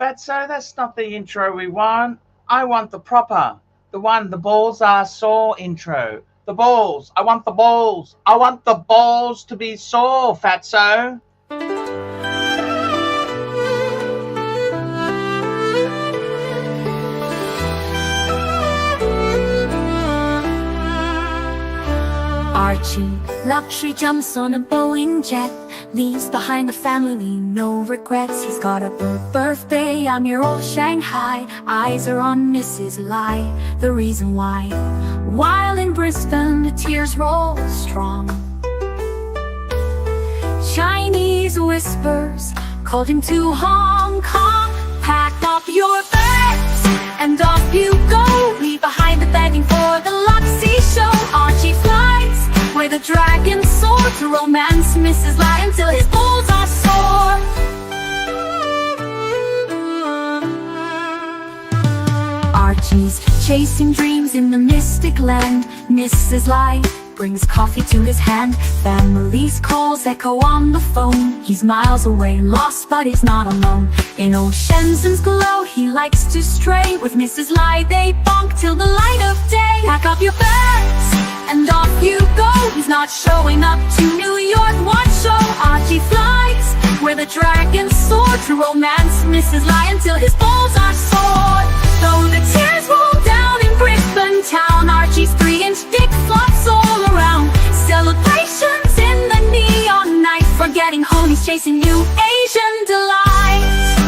Fatso, that's not the intro we want. I want the proper, the one the balls are sore intro. The balls. I want the balls. I want the balls to be sore, Fatso. Archie Luxury jumps on a Boeing jet, leaves behind the family, no regrets. He's got a birthday on your old Shanghai. Eyes are on Mrs. Lai, the reason why. While in Brisbane, the tears roll strong. Chinese whispers called him to Hong Kong. Pack up your bags and off you go. Leave behind the begging for the Luxy show. Archie flies where the dragons soar to romance Mrs. Lai until his balls are sore. Archie's chasing dreams in the mystic land. Mrs. Lai brings coffee to his hand. Family's calls echo on the phone. He's miles away, lost but he's not alone. In old Shenzhen's glow, he likes to stray. With Mrs. Lai they bonk till the light of day. Pack up your bags and off you go. He's not showing up to New York, what show? Archie flies where the dragons soar to romance Mrs. Lai until his balls are sore. Though the tears roll down in Brisbane town, Archie's 3-inch dick flops all around. Celebrations in the neon night, forgetting home he's chasing new Asian delights.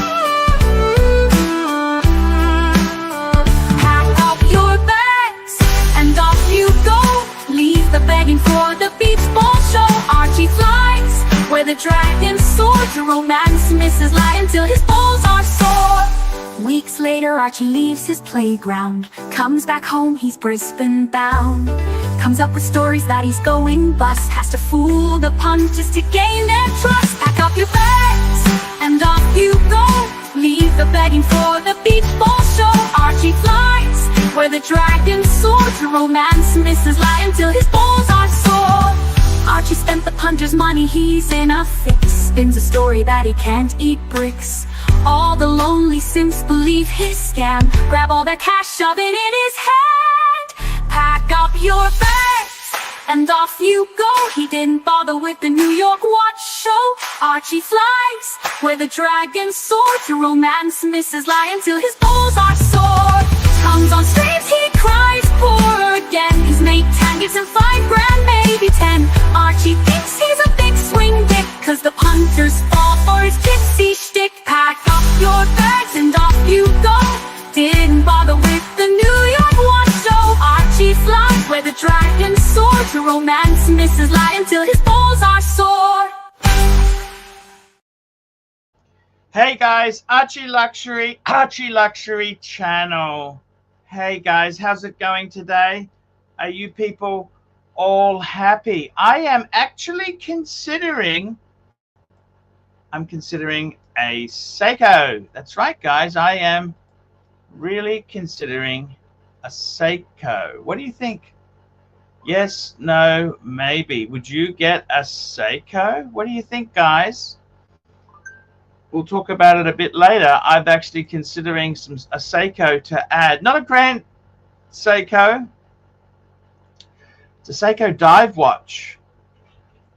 Pack up your bags and off you go. Leave the begging for the beach ball show. Archie flies where the dragons soar to romance Mrs. Lai until his balls are sore. Weeks later, Archie leaves his playground. Comes back home, he's Brisbane bound. Comes up with stories that he's going bust. Has to fool the punters to gain their trust. Pack up your bags and off you go. Leave the begging for the beach ball show. Archie flies where the dragons soar to romance Mrs. Lai until his balls are sore. Archie spent the punter's money, he's in a fix. Spins a story that he can't eat bricks. All the lonely simps believe his scam. Grab all their cash, shove it in his hand. Pack up your bags and off you go. He didn't bother with the New York watch show. Archie flies where the dragons soar to romance Mrs. Lai until his balls are sore. Comes on streams, he cries poor again. His mate Tan gives him $5 grand, maybe 10. Archie thinks he's a big swing dick, cause the punters fall for his gypsy shtick. Pack up your bags and off you go. Didn't bother with the New York watch show. Archie flies where the dragons soar to romance Mrs. Lai until his balls are sore. Hey guys, Archie Luxury channel. Hey guys, how's it going today? Are you people all happy? I am actually considering a Seiko. That's right guys, I am really considering a Seiko. What do you think? Yes, no, maybe. Would you get a Seiko? What do you think guys? We'll talk about it a bit later. I'm actually considering a Seiko to add. Not a grand Seiko. It's a Seiko dive watch.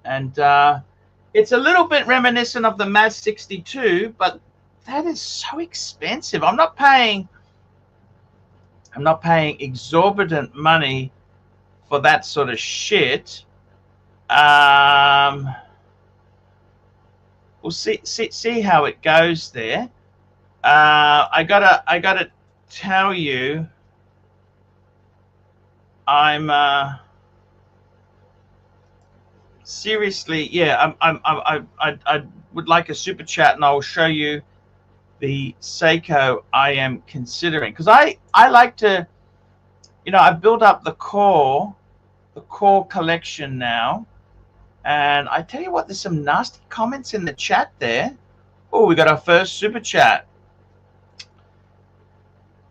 And it's a little bit reminiscent of the Maz 62, but that is so expensive. I'm not paying exorbitant money for that sort of shit. We'll see how it goes there. I gotta tell you, I'm seriously, yeah. I would like a super chat, and I'll show you the Seiko I am considering, because I like to, you know, I've built up the core collection now. And I tell you what, there's some nasty comments in the chat there. Oh, we got our first super chat.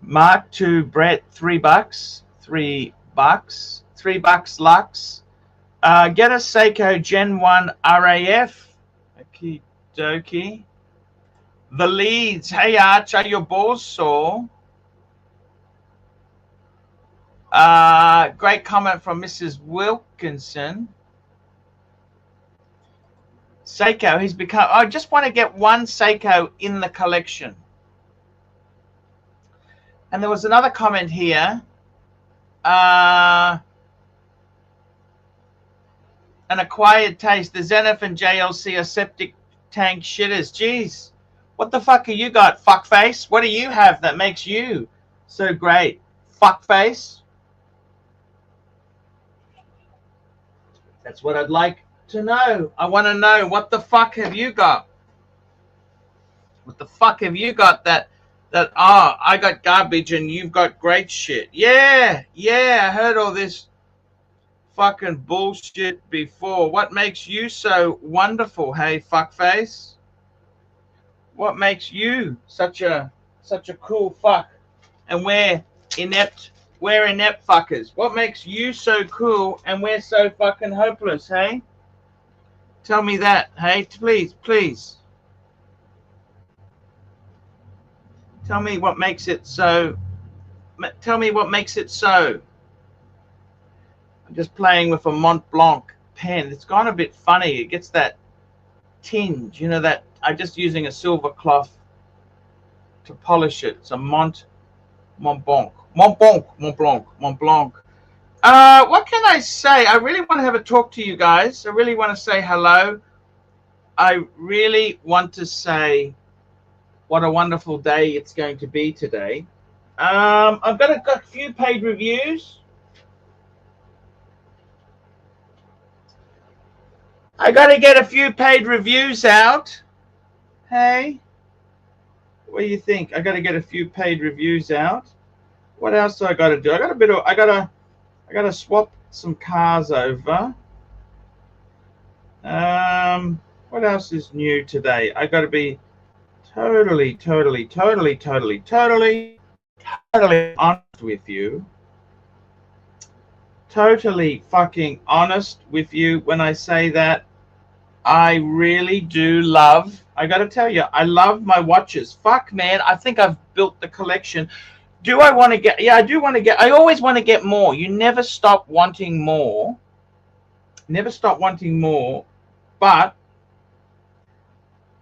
Mark to Brett, $3. $3. $3 Lux. Get a Seiko Gen 1 RAF. Okie dokie. The Leeds. Hey, Arch, are your balls sore? Great comment from Mrs. Wilkinson. Seiko, he's become... I just want to get one Seiko in the collection. And there was another comment here. An acquired taste. The Zenith and JLC are septic tank shitters. Jeez. What the fuck have you got, fuckface? What do you have that makes you so great? Fuckface? That's what I'd like to know. I want to know, what the fuck have you got? What the fuck have you got that I got garbage and you've got great shit? Yeah, I heard all this fucking bullshit before. What makes you so wonderful, hey fuckface? What makes you such a cool fuck? And we're inept fuckers. What makes you so cool and we're so fucking hopeless, hey? Tell me that, hey? Please. Tell me what makes it so. Tell me what makes it so. I'm just playing with a Mont Blanc pen. It's gone a bit funny. It gets that tinge, you know, that I'm just using a silver cloth to polish it. It's a Mont Blanc. What can I say? I really want to have a talk to you guys. I really want to say hello. I really want to say what a wonderful day it's going to be today. I've got a few paid reviews. I got to get a few paid reviews out. Hey, what do you think? I got to get a few paid reviews out. What else do I got to do? I got to swap some cars over. What else is new today? I got to be totally honest with you. Totally fucking honest with you when I say that I really do love, I got to tell you, I love my watches. Fuck, man, I think I've built the collection. Do I want to get, yeah, I do want to get, I always want to get more. You never stop wanting more. Never stop wanting more. But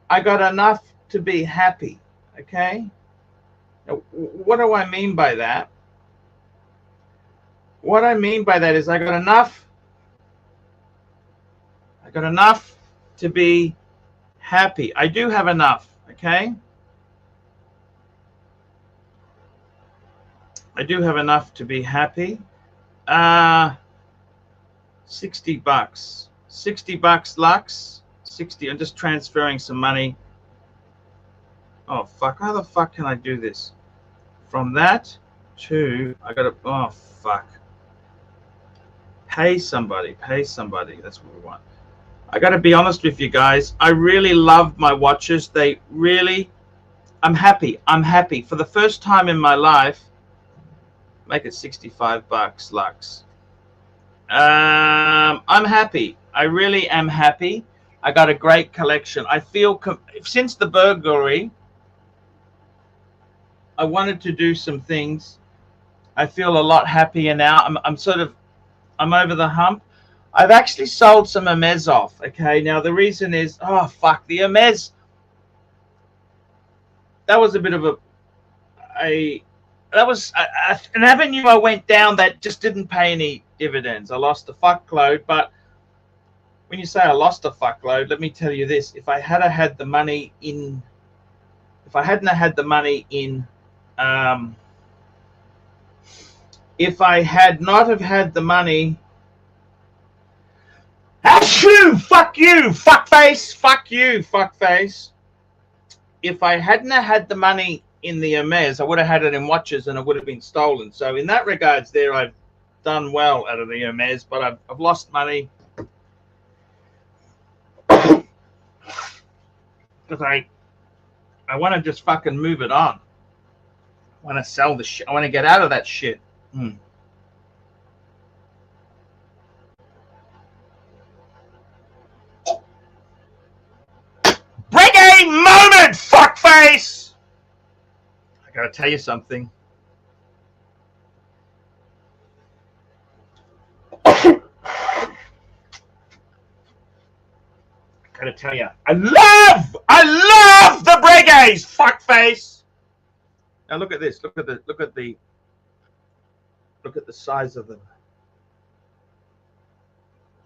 I got enough to be happy, okay? Now, what do I mean by that? What I mean by that is I got enough to be happy. I do have enough, okay? I do have enough to be happy. 60 bucks. 60 bucks, Lux. 60. I'm just transferring some money. Oh, fuck. How the fuck can I do this? From that to, I got to, oh, fuck. Pay somebody. That's what we want. I got to be honest with you guys. I really love my watches. They really, I'm happy. For the first time in my life, make it 65 bucks, Lux. I'm happy. I really am happy. I got a great collection. I feel, since the burglary, I wanted to do some things. I feel a lot happier now. I'm over the hump. I've actually sold some Hermes off. Okay, now the reason is, oh fuck, the Hermes. That was a bit of an avenue I went down that just didn't pay any dividends. I lost a fuckload, but when you say I lost a fuckload, let me tell you this: if I had had the money in, if I hadn't had the money in, if I had not have had the money, achoo, fuck you, fuckface, fuck you, fuckface. If I hadn't had the money in the Hermes, I would have had it in watches and it would have been stolen. So in that regards there, I've done well out of the Hermes, but I've lost money. Because I want to just fucking move it on. I want to sell the shit. I want to get out of that shit. Breguet moment, fuckface! Gotta tell you something. Gotta tell you, I love the Breguets, fuckface. Now look at this. Look at the size of them.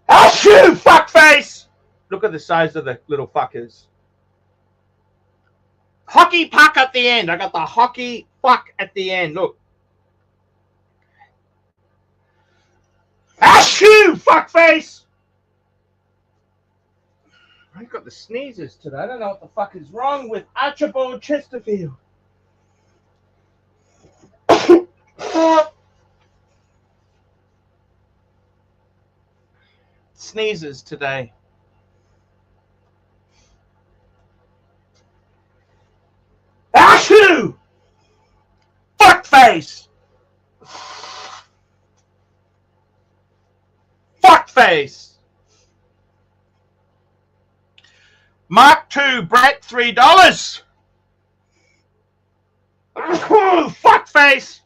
Achoo, fuckface. Look at the size of the little fuckers. Hockey puck at the end. I got the hockey fuck at the end. Look. Achoo, fuckface. I've got the sneezes today. I don't know what the fuck is wrong with Archibald Chesterfield. Sneezes today. Achoo! Fuckface! Fuckface! Mark II, Brett, $3. Fuckface!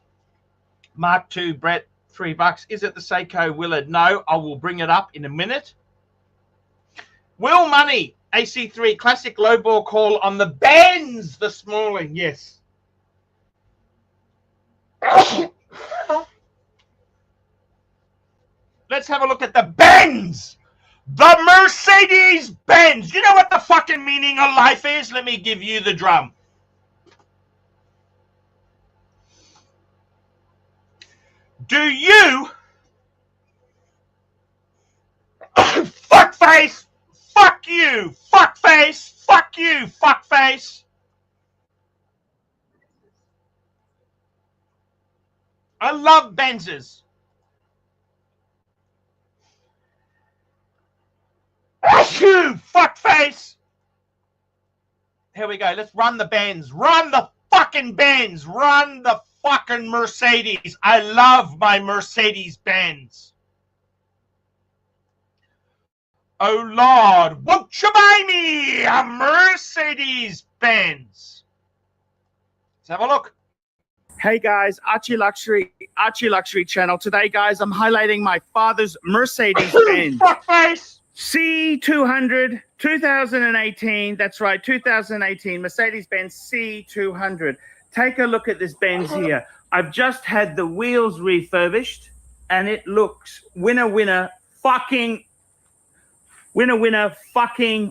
Mark II, Brett, $3. Is it the Seiko Willard? No, I will bring it up in a minute. Will Money, AC3, classic low ball call on the Benz this morning. Yes. Let's have a look at the Benz. The Mercedes-Benz. You know what the fucking meaning of life is? Let me give you the drum. Do you, fuckface, fuck you, fuckface, fuck you, fuckface. I love Benzes. Achoo, fuckface. Here we go. Let's run the Benz. Run the fucking Benz. Run the fucking Mercedes. I love my Mercedes-Benz. Oh, Lord, won't you buy me a Mercedes-Benz? Let's have a look. Hey, guys, Archie Luxury channel. Today, guys, I'm highlighting my father's Mercedes-Benz. Fuckface. C200, 2018. That's right, 2018. Mercedes-Benz C200. Take a look at this Benz here. I've just had the wheels refurbished, and it looks winner fucking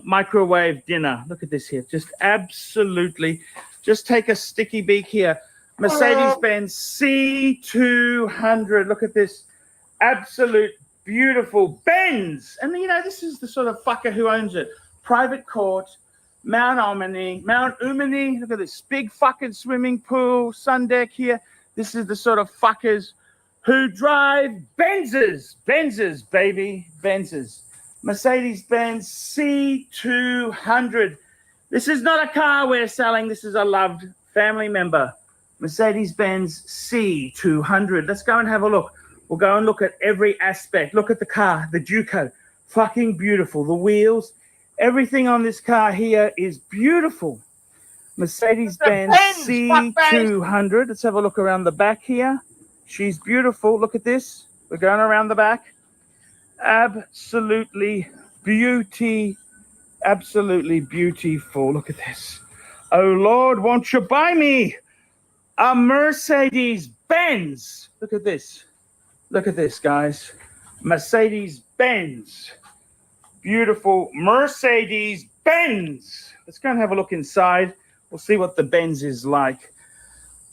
microwave dinner. Look at this here. Just absolutely. Just take a sticky beak here. Mercedes-Benz C200. Look at this. Absolute beautiful Benz. And you know, this is the sort of fucker who owns it. Private court. Mount Umani, look at this big fucking swimming pool, sun deck here. This is the sort of fuckers who drive Benzes, baby, Benzes. Mercedes-Benz C200. This is not a car we're selling. This is a loved family member. Mercedes-Benz C200. Let's go and have a look. We'll go and look at every aspect. Look at the car, the Duco. Fucking beautiful. The wheels. Everything on this car here is beautiful. Mercedes-Benz C200. Let's have a look around the back here. She's beautiful. Look at this. We're going around the back. Absolutely beautiful. Look at this. Oh, Lord, won't you buy me a Mercedes-Benz? Look at this. Look at this, guys. Mercedes-Benz. Beautiful Mercedes-Benz. Let's go and have a look inside. We'll see what the Benz is like.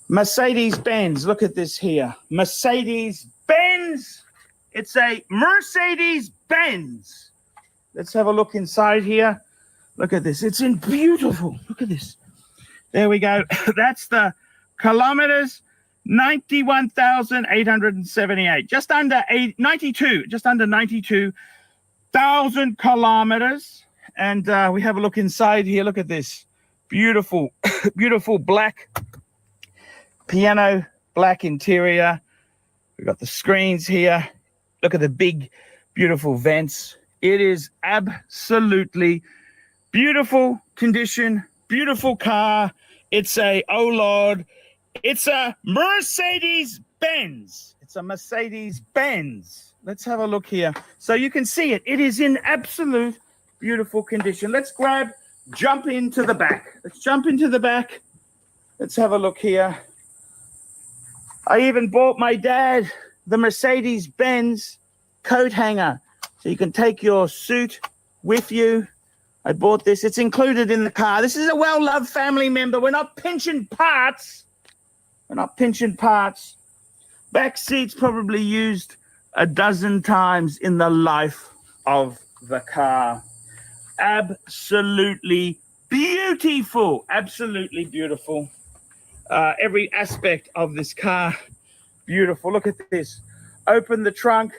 Mercedes-Benz. Look at this here. Mercedes-Benz. It's a Mercedes-Benz. Let's have a look inside here. Look at this. It's in beautiful. Look at this. There we go. That's the kilometers. 91,878. Just under 92. Just under 92. 1,000 kilometers, and we have a look inside here. Look at this beautiful black piano, black interior. We've got the screens here. Look at the big beautiful vents. It is absolutely beautiful condition, beautiful car. It's a, oh Lord, It's a Mercedes-Benz. It's a Mercedes-Benz. Let's have a look here. So you can see it. It is in absolute beautiful condition. Let's jump into the back. Let's jump into the back. Let's have a look here. I even bought my dad the Mercedes-Benz coat hanger. So you can take your suit with you. I bought this. It's included in the car. This is a well-loved family member. We're not pinching parts. We're not pinching parts. Back seats probably used a dozen times in the life of the car. Absolutely beautiful. Absolutely beautiful. Every aspect of this car, beautiful. Look at this. Open the trunk.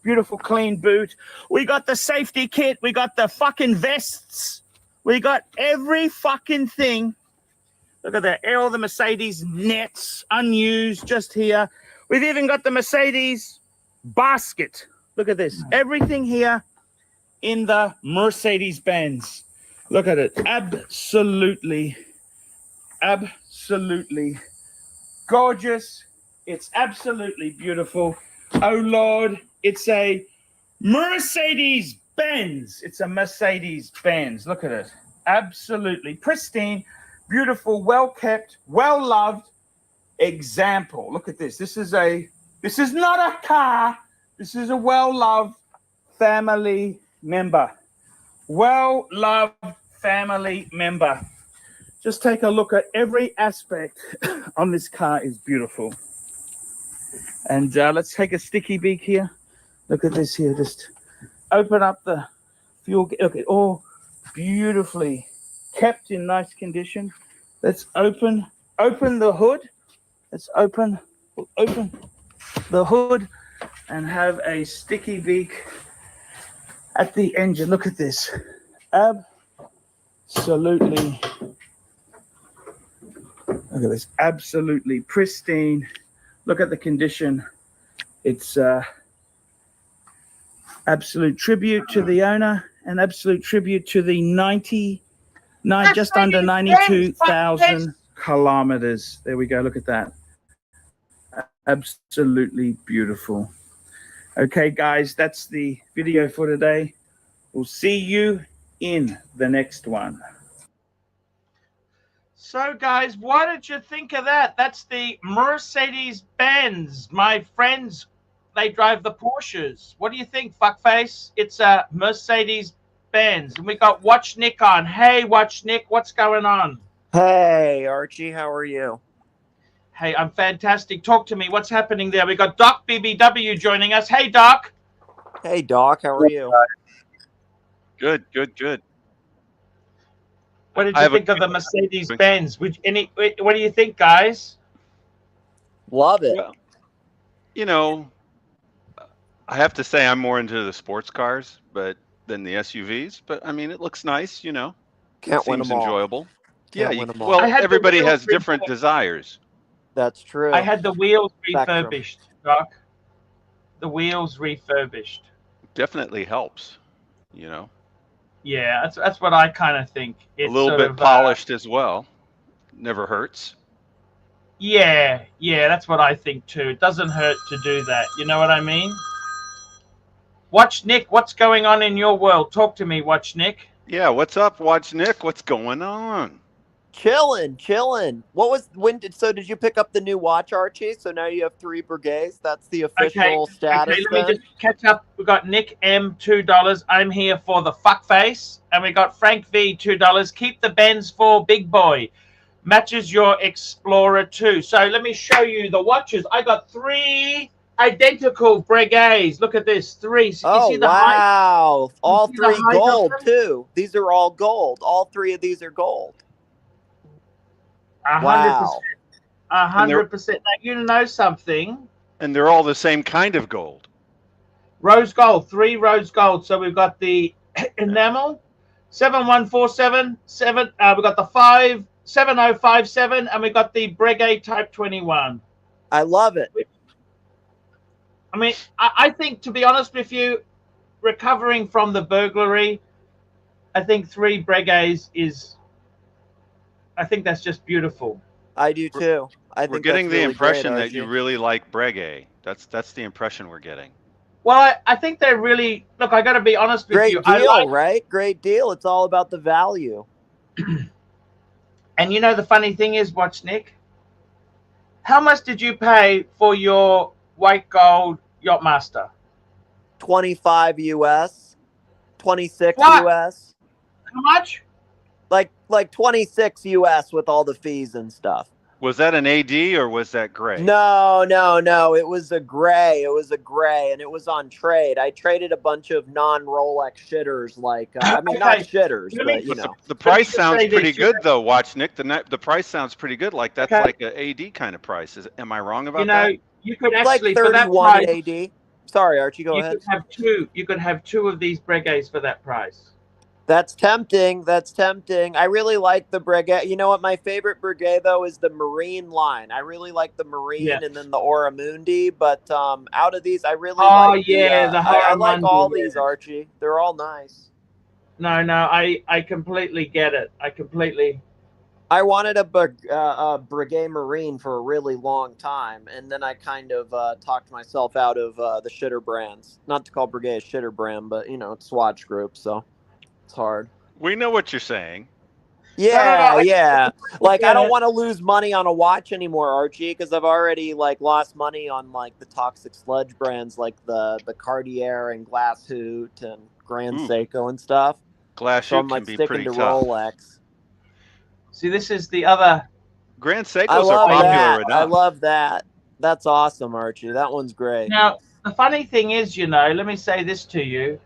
Beautiful clean boot. We got the safety kit. We got the fucking vests. We got every fucking thing. Look at that. All the Mercedes nets, unused, just here. We've even got the Mercedes basket. Look at this. Everything here in the Mercedes-Benz. Look at it. Absolutely gorgeous. It's absolutely beautiful. Oh, Lord. It's a Mercedes-Benz. It's a Mercedes-Benz. Look at it. Absolutely pristine, beautiful, well-kept, well-loved example. Look at this. This is not a car. This is a well-loved family member. Well-loved family member. Just take a look at every aspect on this car is beautiful. And let's take a sticky beak here. Look at this here. Just open up the fuel. Look at all beautifully kept in nice condition. Let's open the hood. Let's open the hood and have a sticky beak at the engine. Look at this. Absolutely. Look at this. Absolutely pristine. Look at the condition. It's absolute tribute to the owner, and absolute tribute to the just under 92,000 kilometers. There we go. Look at that. Absolutely beautiful. Okay, guys, that's the video for today. We'll see you in the next one. So, guys, what did you think of that? That's the Mercedes-Benz. My friends, they drive the Porsches. What do you think, fuckface? It's a Mercedes-Benz. And we got Watch Nick on. Hey, Watch Nick, what's going on? Hey, Archie, how are you? Hey, I'm fantastic. Talk to me. What's happening there? We got Doc BBW joining us. Hey, Doc. Hey, Doc, how are you? Good, good, good. What did you think of the Mercedes-Benz? What do you think, guys? Love it. Well, you know, I have to say I'm more into the sports cars than the SUVs. But, I mean, it looks nice, you know. Can't win Seems them all. enjoyable. Can't Yeah, win them all. well, everybody has different desires. That's true. I had the wheels Spectrum. refurbished, Doc. The wheels refurbished. Definitely helps, you know. Yeah, that's what I kind of think. It's a little bit polished as well. Never hurts. Yeah, that's what I think too. It doesn't hurt to do that. You know what I mean? Watch Nick, what's going on in your world? Talk to me, Watch Nick. Yeah, what's up, Watch Nick? What's going on? Chilling. So did you pick up the new watch, Archie? So now you have 3 Breguets. That's the official status. Okay, let me just catch up. We got Nick M $2. I'm here for the fuckface, and we got Frank V $2. Keep the Benz for big boy. Matches your Explorer 2. So let me show you the watches. I got 3 identical Breguets. Look at this, 3. Oh, you see the wow! height? All 3 gold too. These are all gold. All 3 of these are gold. 100%. 100%. Now, you know something. And they're all the same kind of gold. Rose gold, 3 rose gold. So we've got the enamel, 7147, we got the 7057, and we got the Breguet Type 21. I love it. I mean, I think, to be honest with you, recovering from the burglary, I think 3 Breguets I think that's just beautiful. I do too. I We're think getting that's the really impression great, that you Archie. really like Breguet. That's the impression we're getting. Well, I think they're really look. I got to be honest with you. Great deal, right? Great deal. It's all about the value. And you know the funny thing is, watch Nick. How much did you pay for your white gold Yachtmaster? 25 US, 26 What? US, How much? like 26 US with all the fees and stuff. Was that an AD or was that gray? No. It was a gray. It was a gray, and it was on trade. I traded a bunch of non-Rolex shitters, like I mean, not Okay. shitters, Let me- but you But know. the price just sounds say this, pretty good, though. Watch, Nick. The price sounds pretty good. Like that's Okay. like an AD kind of price. Am I wrong about You know, that? you could Like actually for that 31 price, AD. Sorry, Archie, go you ahead. could have two. You could have two of these Breguets for that price. That's tempting. That's tempting. I really like the Breguet. You know what? My favorite Breguet, though, is the Marine line. I really like the Marine Yeah. and then the Oramundi. But out of these, I really Oh like yeah, the I like Horamundi, all yeah. these, Archie. They're all nice. No, I completely get it. I completely. I wanted a Breguet Marine for a really long time, and then I kind of talked myself out of the shitter brands. Not to call Breguet a shitter brand, but you know, it's Swatch Group, so it's hard. We know what you're saying. Yeah, yeah. Like I don't it. want to lose money on a watch anymore, Archie, because I've already like lost money on like the toxic sludge brands like the Cartier and Glass Hoot and Grand Ooh. Seiko and stuff. Glass So shoe I'm like can be sticking pretty to tough. Rolex. See, this is the other. Grand I Seikos love are popular that. enough. I love that. That's awesome, Archie. That one's great. Now, the funny thing is, you know, let me say this to you.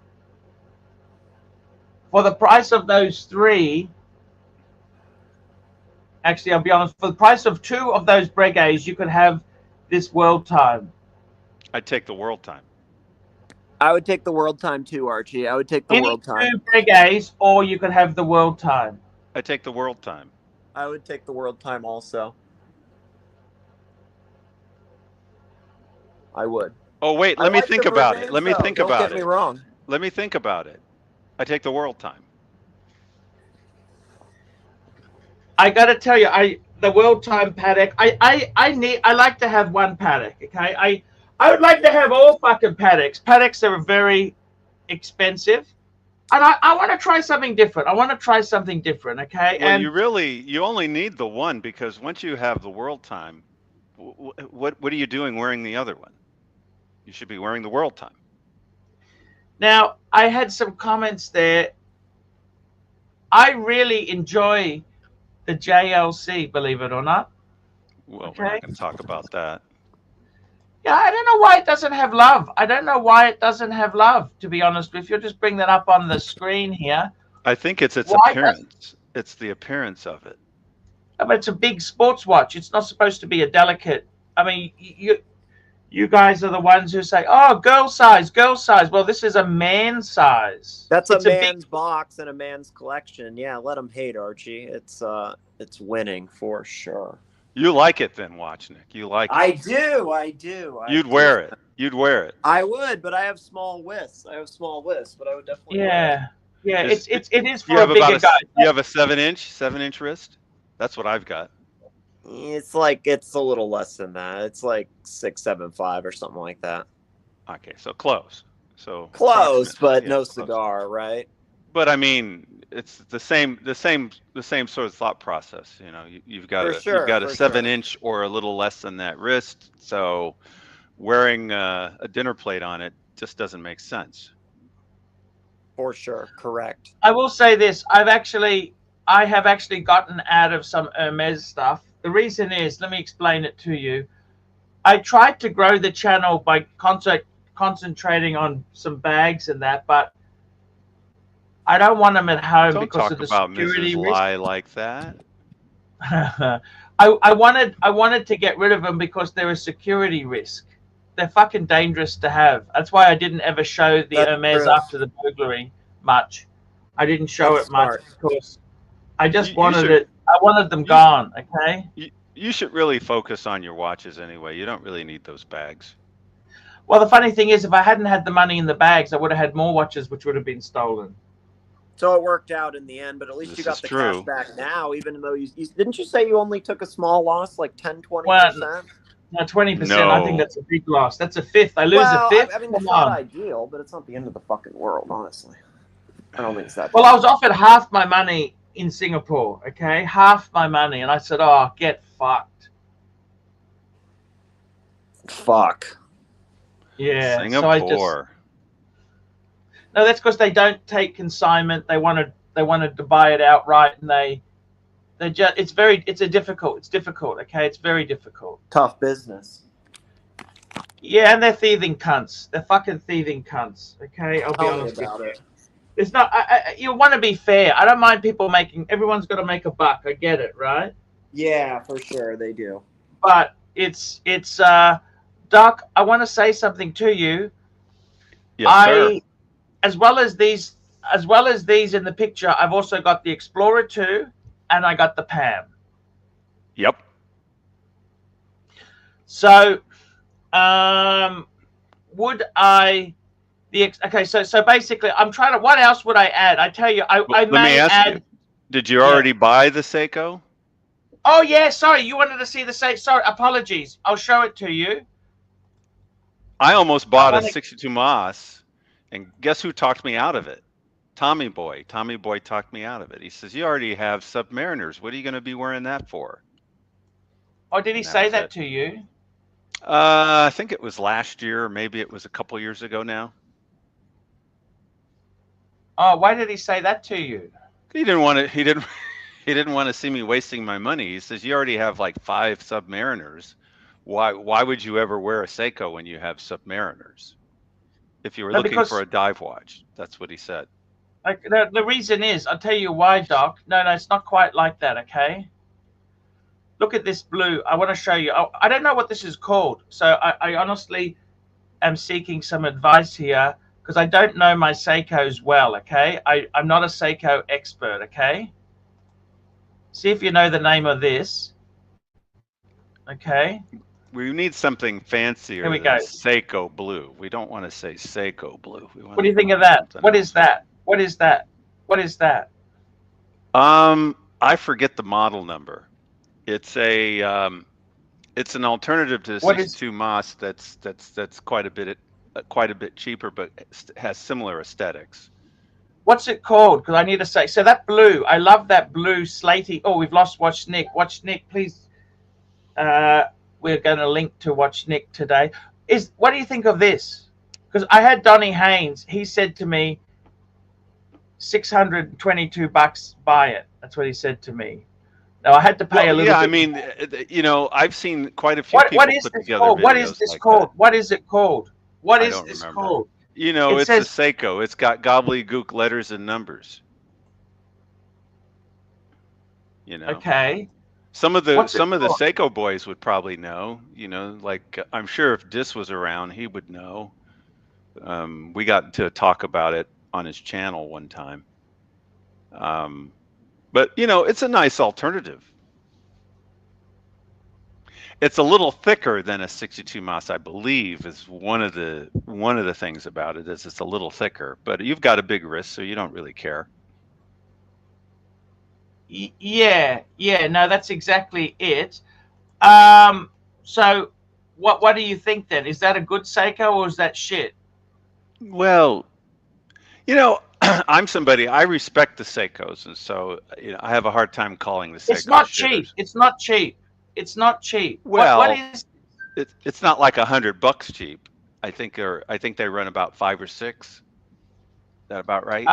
For the price of those three, actually, I'll be honest, for the price of two of those Breguets, you could have this World Time. I'd take the World Time. I would take the World Time too, Archie. I would take the Any World Time. two Breguets, or you could have the World Time. I'd take the World Time. I would take the World Time also. I would. Oh wait, let me think about it. Let me think about it. Don't get me wrong. Let me think about it. I take the World Time. I got to tell you, the World Time Patek. I like to have one Patek. Okay, I would like to have all fucking Pateks. Pateks are very expensive, and I want to try something different. Okay, Well, and you only need the one, because once you have the World Time, what are you doing wearing the other one? You should be wearing the World Time. now I had some comments there. I really enjoy the JLC, believe it or not. Well, Okay. we're not going to talk about that. Yeah, I don't know why it doesn't have love. To be honest with you, just bring that up on the screen here. I think it's its Why appearance. It's the appearance of it. But it's a big sports watch. It's not supposed to be a delicate. I mean, you guys are the ones who say, "Oh, girl size, girl size." Well, this is a man size. That's It's a big- man's box and a man's collection. Yeah, let them hate, Archie. It's winning for sure. You like it then, Watch Nick. You like it. I do. You'd wear it. You'd wear it. I would, but I have small wrists. But I would definitely wear Yeah. Is- It is You for have a bigger about guy. you have a 7-inch wrist. That's what I've got. it. It's a little less than that. It's like 6'7", 5" or something like that. Okay, so close. So Close, but yeah, no close. cigar, right? But I mean, it's the same sort of thought process. You know, you've got For sure, you've got a for 7-inch or a little less than that wrist. So wearing a dinner plate on it just doesn't make sense. For sure, correct. I will say this: I have actually gotten out of some Hermes stuff. The reason is, let me explain it to you. I tried to grow the channel by concentrating on some bags and that, but I don't want them at home Don't because talk of the about security Mrs. risk. Lie like that. I wanted to get rid of them because they're a security risk. They're fucking dangerous to have. That's why I didn't ever show the That's Hermes true. after the burglary much. I didn't show That's it much smart. because I just You wanted should- it. I wanted them gone. Okay. You should really focus on your watches anyway. You don't really need those bags. Well, the funny thing is, if I hadn't had the money in the bags, I would have had more watches which would have been stolen. So it worked out in the end, but at least This you got is the true. cash back now, even though you didn't you say you only took a small loss, like 10, 20%? Well, no, 20%. I think No. that's a big loss. That's a fifth. I lose a Well, fifth. I mean, Come it's not on. ideal, but it's not the end of the fucking world, honestly. I don't think it's that. Well, I was offered half my money in Singapore, okay? Half my money. And I said, oh, get fucked. Fuck. Yeah. Singapore. So I just... No, that's because they don't take consignment. They wanted to buy it outright, and they just... It's difficult, okay? It's very difficult. Tough business. Yeah, and they're thieving cunts. They're fucking thieving cunts, okay? I'll be Tell me honest about with you. it. It's not. You want to be fair. I don't mind people making. Everyone's got to make a buck. I get it, right? Yeah, for sure they do. But it's Doc. I want to say something to you. Yes, sir. As well as these in the picture, I've also got the Explorer 2, and I got the Pam. Yep. So, would I? Okay, so basically, I'm trying to. What else would I add? I tell you, I Let me ask you. Did you already buy the Seiko? Oh yeah, sorry. You wanted to see the Seiko. Sorry, apologies. I'll show it to you. I almost bought a 62 Moss, and guess who talked me out of it? Tommy Boy. Tommy Boy talked me out of it. He says, "You already have Submariners. What are you going to be wearing that for?" Oh, did he say that to you? I think it was last year, or maybe it was a couple years ago now. Oh, why did he say that to you? He didn't want to. He didn't want to see me wasting my money. He says, "You already have like 5 Submariners. Why would you ever wear a Seiko when you have Submariners? If you were looking for a dive watch," that's what he said. Like the reason is, I'll tell you why, Doc. No, it's not quite like that. Okay. Look at this blue. I want to show you. I don't know what this is called, so I honestly am seeking some advice here, because I don't know my Seikos well, okay? I'm not a Seiko expert, okay? See if you know the name of this. Okay. We need something fancier Here we than go. Seiko blue. We don't want to say Seiko blue. What do you think of that? What is that? What is that? What is that? I forget the model number. It's a it's an alternative to the 62 Moss that's quite a bit cheaper, but has similar aesthetics. What's it called? Because I need to say. So that blue, I love that blue slatey. Oh, we've lost Watch Nick. Watch Nick, please. We're going to link to Watch Nick today. What do you think of this? Because I had Donnie Haynes. He said to me, $622, buy it. That's what he said to me. Now I had to pay a little bit. Yeah, I mean, you know, I've seen quite a few people put together videos. What is this called? What is it called? What is this called? You know, it's a Seiko. It's got gobbledygook letters and numbers. You know. Okay. Some of the Seiko boys would probably know. You know, like I'm sure if Dis was around, he would know. We got to talk about it on his channel one time. But you know, it's a nice alternative. It's a little thicker than a 62 Moss, I believe, is one of the things about it is it's a little thicker. But you've got a big wrist, so you don't really care. Yeah, no, that's exactly it. So what do you think then? Is that a good Seiko or is that shit? Well, you know, I'm somebody, I respect the Seikos, and so you know, I have a hard time calling the Seiko. It's not cheap. It's not cheap. It's not cheap. Well, what is? It's not like $100 cheap. I think they run about 5 or 6. Is that about right?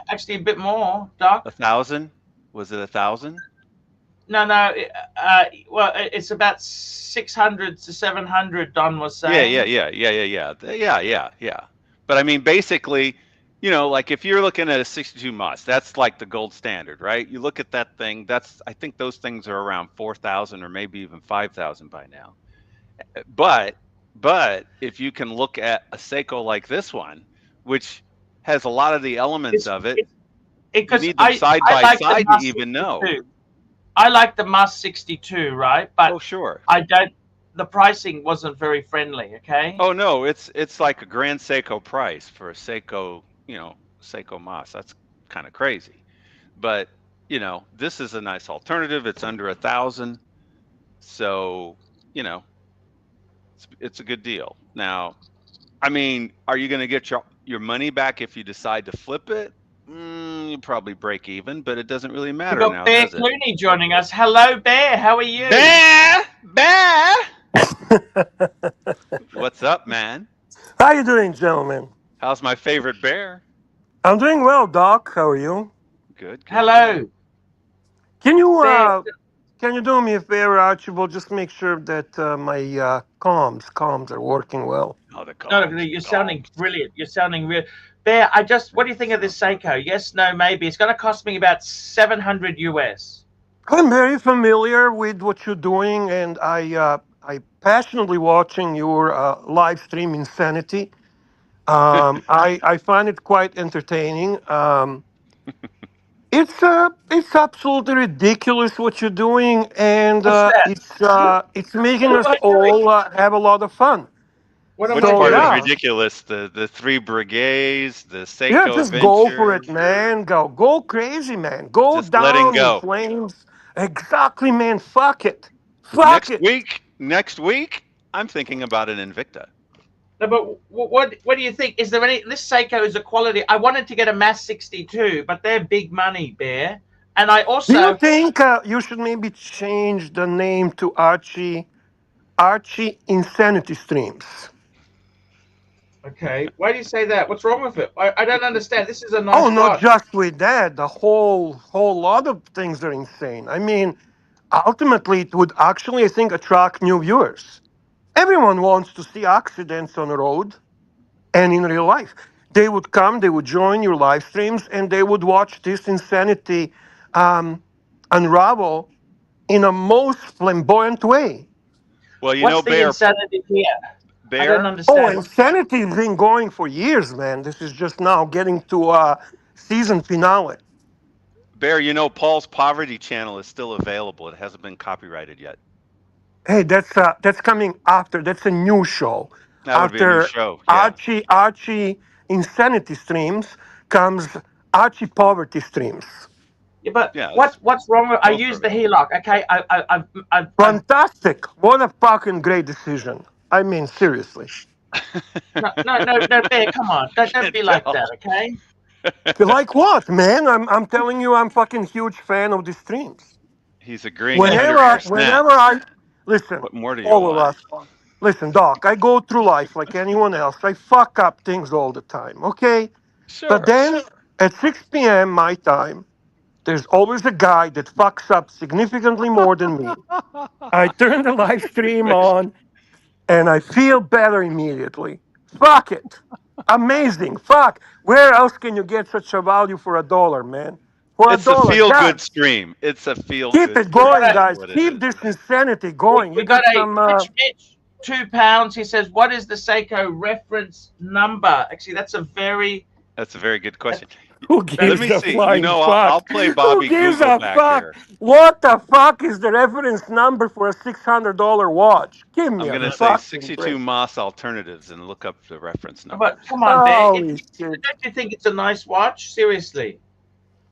Actually, a bit more, Doc. 1,000? Was it 1,000? No. Well, it's about 600 to 700. Don was saying. Yeah. But I mean, basically, you know, like if you're looking at a 62 Moss, that's like the gold standard, right? You look at that thing. I think those things are around 4,000 or maybe even 5,000 by now. But if you can look at a Seiko like this one, which has a lot of the elements of it, you need them side by side to even know. I like the Moss 62, right? But oh, sure. I don't. The pricing wasn't very friendly. Okay. Oh no, it's like a Grand Seiko price for a Seiko, you know, Seiko Moss. That's kind of crazy. But this is a nice alternative. It's under 1,000, so it's a good deal. Now, I mean, are you going to get your money back if you decide to flip it? You probably break even, but it doesn't really We've matter got now, Bear does it? Clooney joining us. Hello, Bear. How are you? Bear, bear. What's up, man? How you doing, gentlemen? How's my favorite bear? I'm doing well, Doc. How are you? Good, good, good. Hello, Can you Bear. can you do me a favor, Archibald? Just make sure that my comms are working well. Oh, the No, comms, you're the sounding comms. brilliant. You're sounding real. Bear, what do you think of this Seiko? Yes, no, maybe. It's going to cost me about 700 US. I'm very familiar with what you're doing, and I passionately watching your live stream Insanity. I find it quite entertaining. It's absolutely ridiculous what you're doing, and What's that? it's making What am us I doing? all have a lot of fun. What am Which I So part is doing? yeah, ridiculous? The three Breguets, the yeah, Seiko just go for Adventure, it, man. Go crazy, man. Go just letting down in go. flames. Exactly, man. Fuck it. Fuck Next it. week, next week, I'm thinking about an Invicta. No, but what do you think? Is there any? This Seiko is a quality. I wanted to get a Mass 62, but they're big money, Bear. And I Do you also think you should maybe change the name to Archie Insanity Streams? okay. Why do you say that? What's wrong with it? I don't understand. This is a Oh, nice not watch. just with that. The whole lot of things are insane. I mean, ultimately, it would actually, I think, attract new viewers. Everyone wants to see accidents on the road and in real life. They would come, they would join your live streams, and they would watch this insanity unravel in a most flamboyant way. Well, What's the Bear, insanity here? I don't Bear, Oh, understand. insanity has been going for years, man. This is just now getting to a season finale. Bear. Paul's Poverty Channel is still available. It hasn't been copyrighted yet. Hey, that's coming after. That's a new show. That would be a new After show. Yeah, Archie Insanity Streams comes Archie Poverty Streams. Yeah, but yeah. what's wrong with? I Both use are the available. HELOC. Okay, I've Fantastic! What a fucking great decision. I mean, seriously. no, Bear, come on, don't Can't be like tell. that, okay? Like what, man? I'm telling you, I'm fucking huge fan of the streams. He's agreeing Whenever 100%. whenever I listen, What more do you all of want? us. Listen, Doc, I go through life like anyone else. I fuck up things all the time, okay? But Sure. then at 6 p.m. my time, there's always a guy that fucks up significantly more than me. I turn the live stream on and I feel better immediately. Fuck it. Amazing. Fuck. Where else can you get such a value for $1, man? For a It's a dollar. feel God, good stream. It's a feel keep good it We stream. got going, a That's guys. what it Keep is. this insanity going. You we got got a some. Mitch, £2. He says, "What is the Seiko reference number?" Actually, that's a very That's a very good question. Who that's Let gives me a see. flying I'll fuck? play Who Bobby gives Google a back fuck? here. What the fuck is the reference number for a $600 watch? Give me I'm a going to say fucking 62 break. Moss alternatives and look up the reference but numbers. come on, Bear. Holy shit. Don't you think it's a nice watch? Seriously.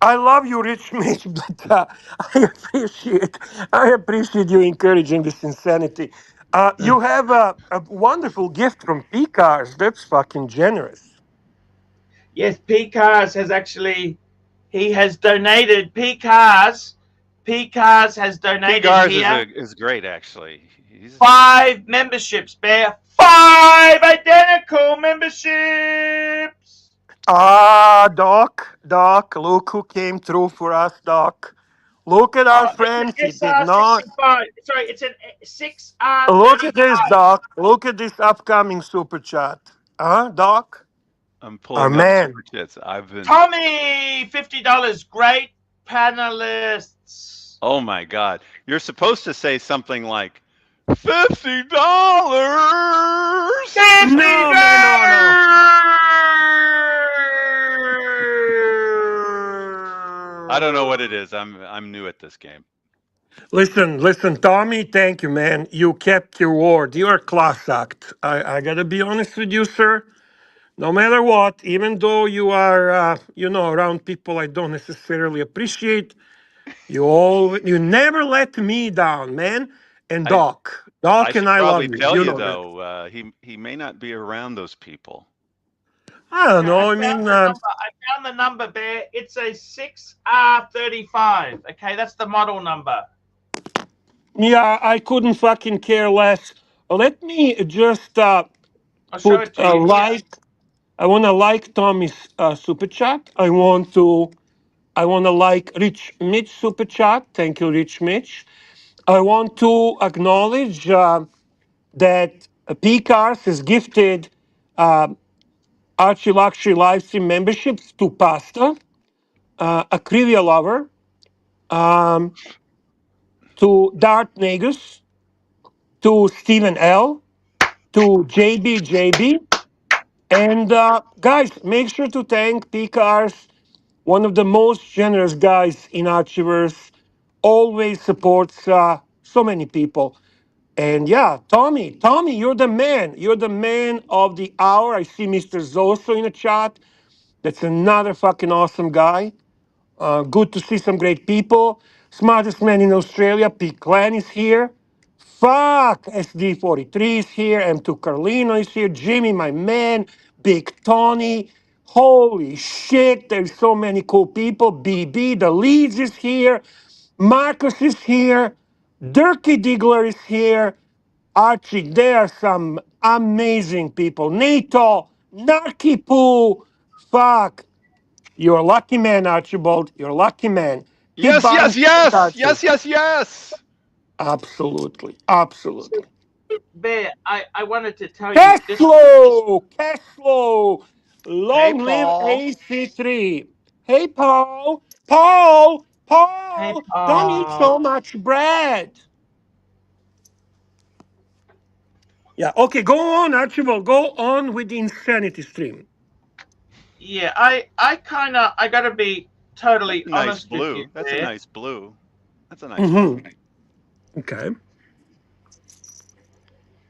I love you, Rich Mitch, but I appreciate you encouraging this insanity. You have a wonderful gift from P-Cars. That's fucking generous. Yes, P Cars has actually he has donated P Cars. P Cars has P. donated Gars here is great, actually. He's 5 memberships, Bear. 5 identical memberships. Doc, look who came through for us, Doc. Look at our friend. He It's did an not. SR65. Sorry, it's an Look at this, 6R35. Doc. Look at this upcoming super chat. Huh, Doc? I'm Our pulling up man. super chats. I've been. Tommy, $50. Great panelists. Oh my God! You're supposed to say something like $50. No, man, no. I don't know what it is. I'm new at this game. Listen, Tommy, thank you, man. You kept your word. You're a class act. I gotta be honest with you, sir. No matter what, even though you are, around people I don't necessarily appreciate, you never let me down, man. And I Doc, and should I love probably you. tell You you know that. though, he may not be around those people. I don't Okay, I know. I found mean, the number. I found the number, Bear. It's a 6R35. Okay, that's the model number. yeah, I couldn't fucking care less. Let me just I'll show put it to a you here. like. I want to like Tommy's super chat. I want to like Rich Mitch super chat. Thank you, Rich Mitch. I want to acknowledge that PCARS has gifted Archie Luxury Livestream memberships to Pasta, a Crivia Lover, um, to Dart Negus, to Stephen L., to JB, and guys, make sure to thank PCARS, one of the most generous guys in Archiverse, always supports so many people. And yeah, Tommy, you're the man. You're the man of the hour. I see Mr. Zoso in the chat. That's another fucking awesome guy. Good to see some great people. Smartest man in Australia, Pete Clan is here. Fuck, SD43 is here. M2 Carlino is here. Jimmy, my man. Big Tony. Holy shit, there's so many cool people. BB, the Leeds is here. Marcus is here. Dirky Diggler is here. Archie, there are some amazing people. NATO, Narky Poo. Fuck, you're a lucky man, Archibald. You're a lucky man. Hit Yes, bottom, yes, shit, yes, Archie. yes, yes, yes. Absolutely, So, absolutely. Bear, I wanted to tell you this. Cashflow. Hey, Long live Paul. AC3. Hey, Paul. Hey, Don't eat Paul. so much bread. Yeah, okay, go on, Archibald. Go on with the insanity stream. Yeah, I gotta be That's totally a nice honest with you, blue. That's a Bear. nice blue. That's a nice blue. Mm-hmm. Okay.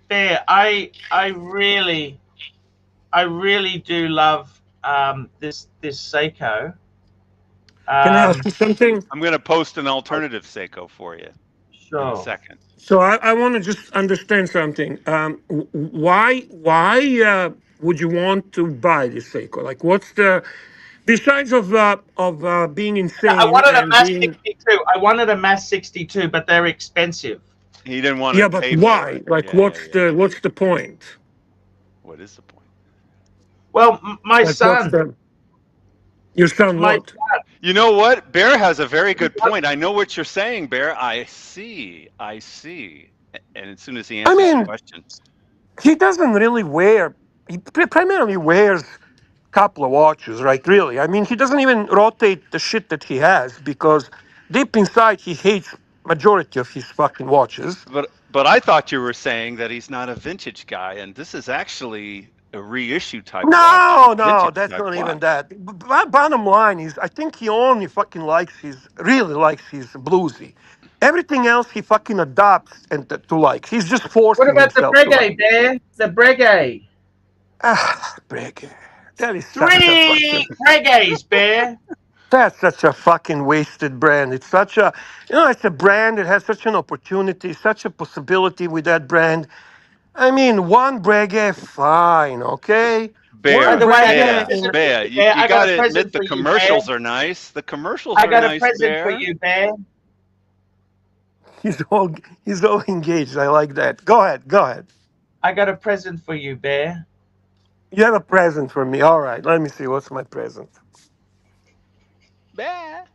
Bear, I really do love this Seiko. Can I ask Um, you something? I'm going to post an alternative Seiko for you in a sure. second. So I want to just understand something. Why would you want to buy this Seiko? Like, what's the besides of being I insane wanted a and Mass being 62. I wanted a Mass 62, but they're expensive. He didn't want to yeah, but pay for why? it. Like, Yeah, yeah, yeah. what's the point? What is the point? Well, my Like, what's son, the your son my what? son, You know what? Bear has a very good point. I know what you're saying, Bear. I see. I see. And as soon as he I answers your mean, question, he doesn't really wear. He primarily wears couple of watches, right? Really, I mean, he doesn't even rotate the shit that he has because deep inside he hates majority of his fucking watches. but I thought you were saying that he's not a vintage guy, and this is actually a reissue type watch, No, vintage that's type not even watch. that. Bottom line is, I think he only fucking really likes his bluesy. Everything else he fucking adopts and to like. He's just what forcing about the himself to like. Breguet, Bear? The Breguet. Ah, Breguet. That is such a fucking. 3 Breguets, Bear. That's such a fucking wasted brand. It's such a, it's a brand that has such an opportunity, such a possibility with that brand. I mean, one Breguet, fine, okay? By One Bear, the way, I got a Breguet Bear, in. present for Bear. you, You, Bear. you I got got a to admit present the for you, Bear. commercials are nice. The commercials I are got a nice, present for Bear. you, Bear. He's all engaged. I like that. Go ahead, go ahead. I got a present for you, Bear. You have a present for me. All right, let me see. What's my present? Bear.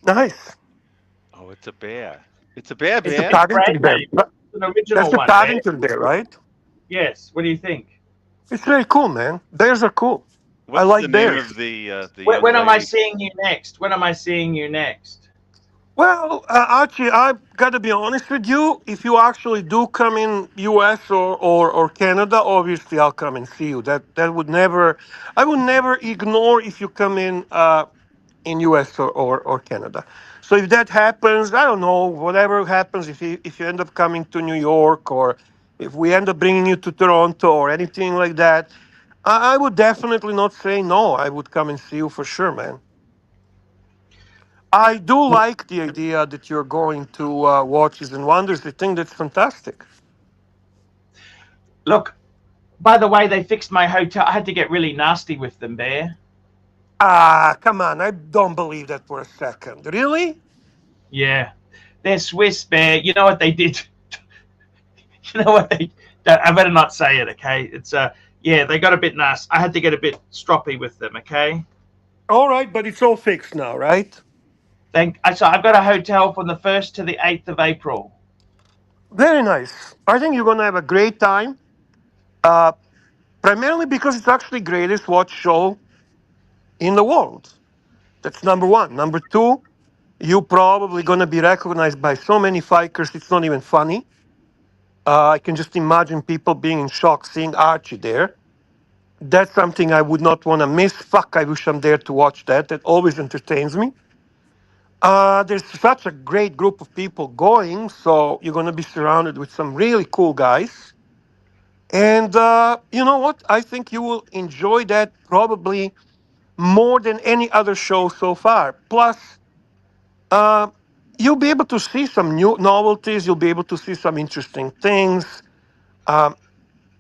Nice. Oh, it's a bear. It's a bear, It's a Bear. It's brand Paddington bear. name. It's an That's original a one, Bear. Paddington bear, right? Yes. What do you think? It's very cool, man. Bears are cool. I What's the like name bears. of the When, young when am I lady? seeing you next? When am I seeing you next? Well, Archie, I've got to be honest with you. If you actually do come in U.S. or Canada, obviously I'll come and see you. That would never, I would never ignore if you come in in US or Canada. So if that happens, I don't know, whatever happens, if you end up coming to New York, or if we end up bringing you to Toronto or anything like that, I would definitely not say no. I would come and see you for sure, man. I do like the idea that you're going to Watches and Wonders. I think that's fantastic. Look, by the way, they fixed my hotel. I had to get really nasty with them, Bear. Ah, come on. I don't believe that for a second. Really? Yeah, they're Swiss, Bear. You know what they did? You know what they? I better not say it, okay? It's yeah, they got a bit nasty. I had to get a bit stroppy with them, okay? All right, but it's all fixed now, right? So I've got a hotel from the 1st to the 8th of April. Very nice. I think you're going to have a great time. Uh, Primarily because it's actually greatest watch show in the world. That's number one. Number two, you're probably going to be recognized by so many fighters, it's not even funny. I can just imagine people being in shock seeing Archie there. That's something I would not want to miss. Fuck, I wish I'm there to watch that. That always entertains me. There's such a great group of people going, so you're going to be surrounded with some really cool guys. And you know what? I think you will enjoy that probably more than any other show so far. Plus, uh, you'll be able to see some new novelties. You'll be able to see some interesting things. Um,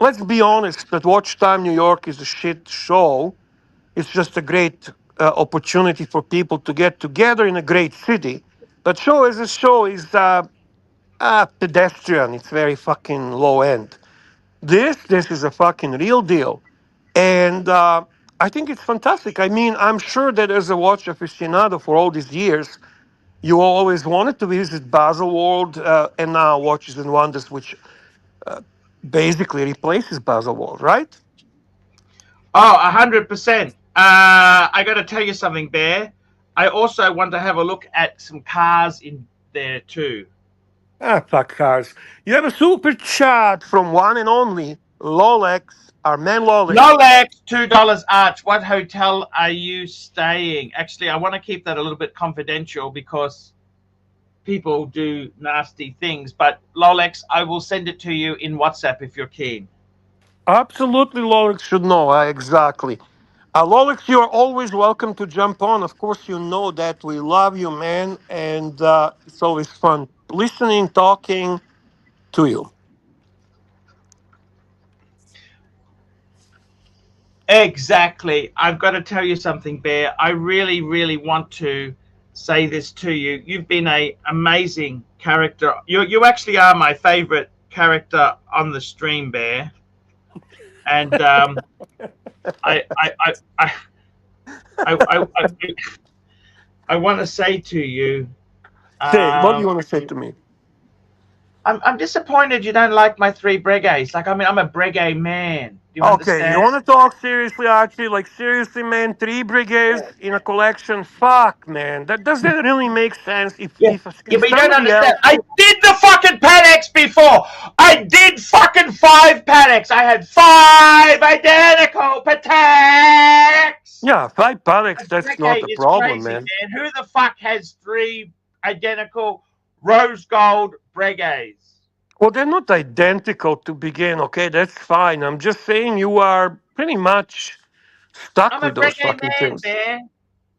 let's be honest, that Watch Time New York is a shit show. It's just a great opportunity for people to get together in a great city. But show as a show is pedestrian. It's very fucking low end. This is a fucking real deal, and I think it's fantastic. I mean, I'm sure that as a watch aficionado for all these years, you always wanted to visit Baselworld, and now Watches and Wonders, which basically replaces Baselworld, right? Oh, 100%. I got to tell you something, Bear. I also want to have a look at some cars in there too. Ah, fuck cars. You have a super chat from one and only Lolex, our man Lolex. Lolex, $2 Arch. What hotel are you staying? Actually, I want to keep that a little bit confidential because people do nasty things. But Lolex, I will send it to you in WhatsApp if you're keen. Absolutely, Lolex should know. Exactly. Lolex, you are always welcome to jump on. Of course, you know that we love you, man, and it's always fun listening, talking to you. Exactly. I've got to tell you something, Bear. I really, really want to say this to you. You've been an amazing character. You actually are my favorite character on the stream, Bear. And I, I, I, I, I want to say to you, Say, what do you want to say to me? I'm disappointed you don't like my 3 Breguets. Like, I mean, I'm a Breguet man. Do you Okay, understand? you want to talk seriously, Archie? Like, seriously, man, 3 Breguets in a collection? Fuck, man. Does that really make sense? If Yeah, if, yeah, if but you don't somebody else... understand. I did the fucking Pateks before. I did fucking 5 Pateks. I had 5 identical Pateks. Yeah, 5 Pateks, that's Breguet not a is problem, crazy, man. Who the fuck has 3 identical rose gold Breguets? Well, they're not identical to begin, okay? That's fine. I'm just saying you are pretty much stuck I'm a with those Breguet fucking man, things. man.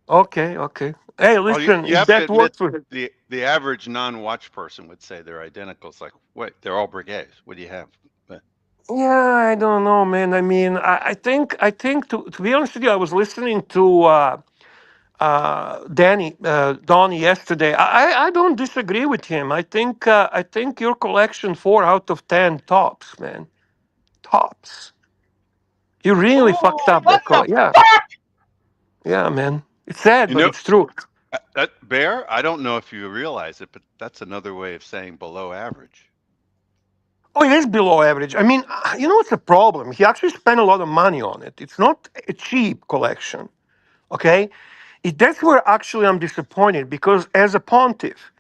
Okay, okay. Hey, Well, listen, you if have to that admit works for... the average non-watch person would say they're identical. It's like, wait, they're all Breguets. What do you have? Yeah, I don't know, man. I mean, I think to be honest with you, I was listening to Donnie yesterday. I don't disagree with him. I think your collection 4 out of 10 tops, man. Tops. You really fucked Oh, up what that the collection. Yeah, fuck? yeah, man. It's sad, You but know, it's true. that Bear, I don't know if you realize it, but that's another way of saying below average. Oh, it is below average. I mean, you know what's the problem? He actually spent a lot of money on it. It's not a cheap collection. Okay, that's where actually I'm disappointed because as a pontiff,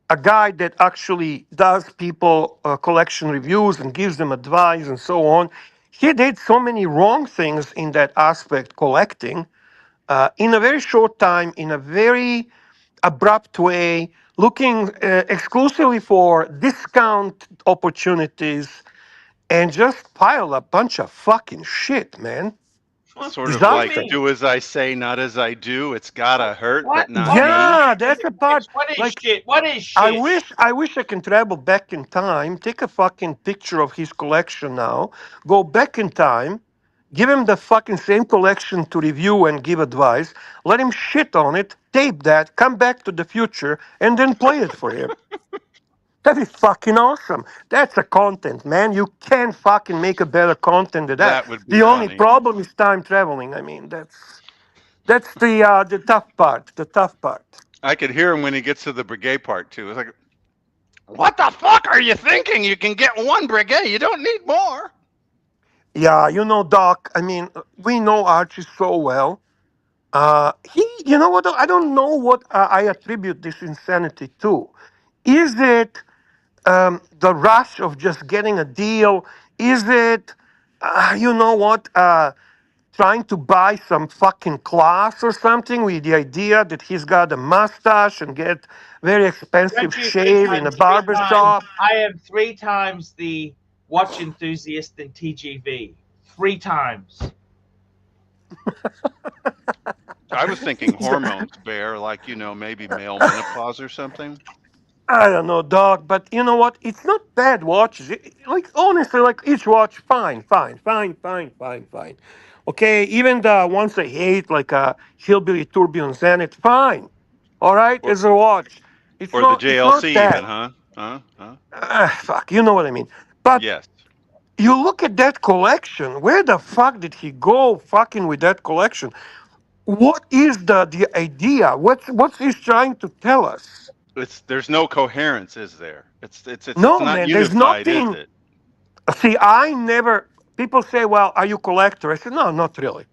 a guy that actually does people collection reviews and gives them advice and so on, he did so many wrong things in that aspect collecting in a very short time, in a very abrupt way, looking exclusively for discount opportunities, and just pile a bunch of fucking shit, man. Sort of What do you like Disaster. mean? do as I say, not as I do. It's gotta hurt, What? but not What is me. Yeah, shit? that's the part. What is Like, shit? What is I shit? wish, I wish I can travel back in time, take a fucking picture of his collection now, go back in time, give him the fucking same collection to review and give advice, let him shit on it, tape that, come back to the future, and then play it for him. That is fucking awesome. That's a content, man. You can't fucking make a better content than that. That would be The only funny. problem is time traveling. I mean, that's the tough part. The tough part. I could hear him when he gets to the Breguet part too. It's like, what the fuck are you thinking? You can get one Breguet. You don't need more. Yeah, Doc. I mean, we know Archie so well. You know what? I don't know what I attribute this insanity to. Is it the rush of just getting a deal? Is it, you know what? Trying to buy some fucking class or something with the idea that he's got a mustache and get very expensive Don't you think shave in I'm a three barber times? shop? I am three times the watch enthusiast in TGV. Three times. I was thinking hormones, Bear, like, maybe male menopause or something. I don't know, dog, but you know what? It's not bad watches. Like honestly, like each watch, fine, fine, fine, fine, fine, fine. Okay, even the ones I hate, like a Hillbilly Tourbillon Zenith, fine. All right, Or as a watch, or the it's not JLC even, bad. huh? Huh? Fuck, you know what I mean. But Yes. you look at that collection. Where the fuck did he go? Fucking with that collection. What is the idea? What's he trying to tell us? There's no coherence, is there? It's No, not man. There's unified, is nothing. it? See, I never. People say, "Well, are you a collector?" I said, "No, not really.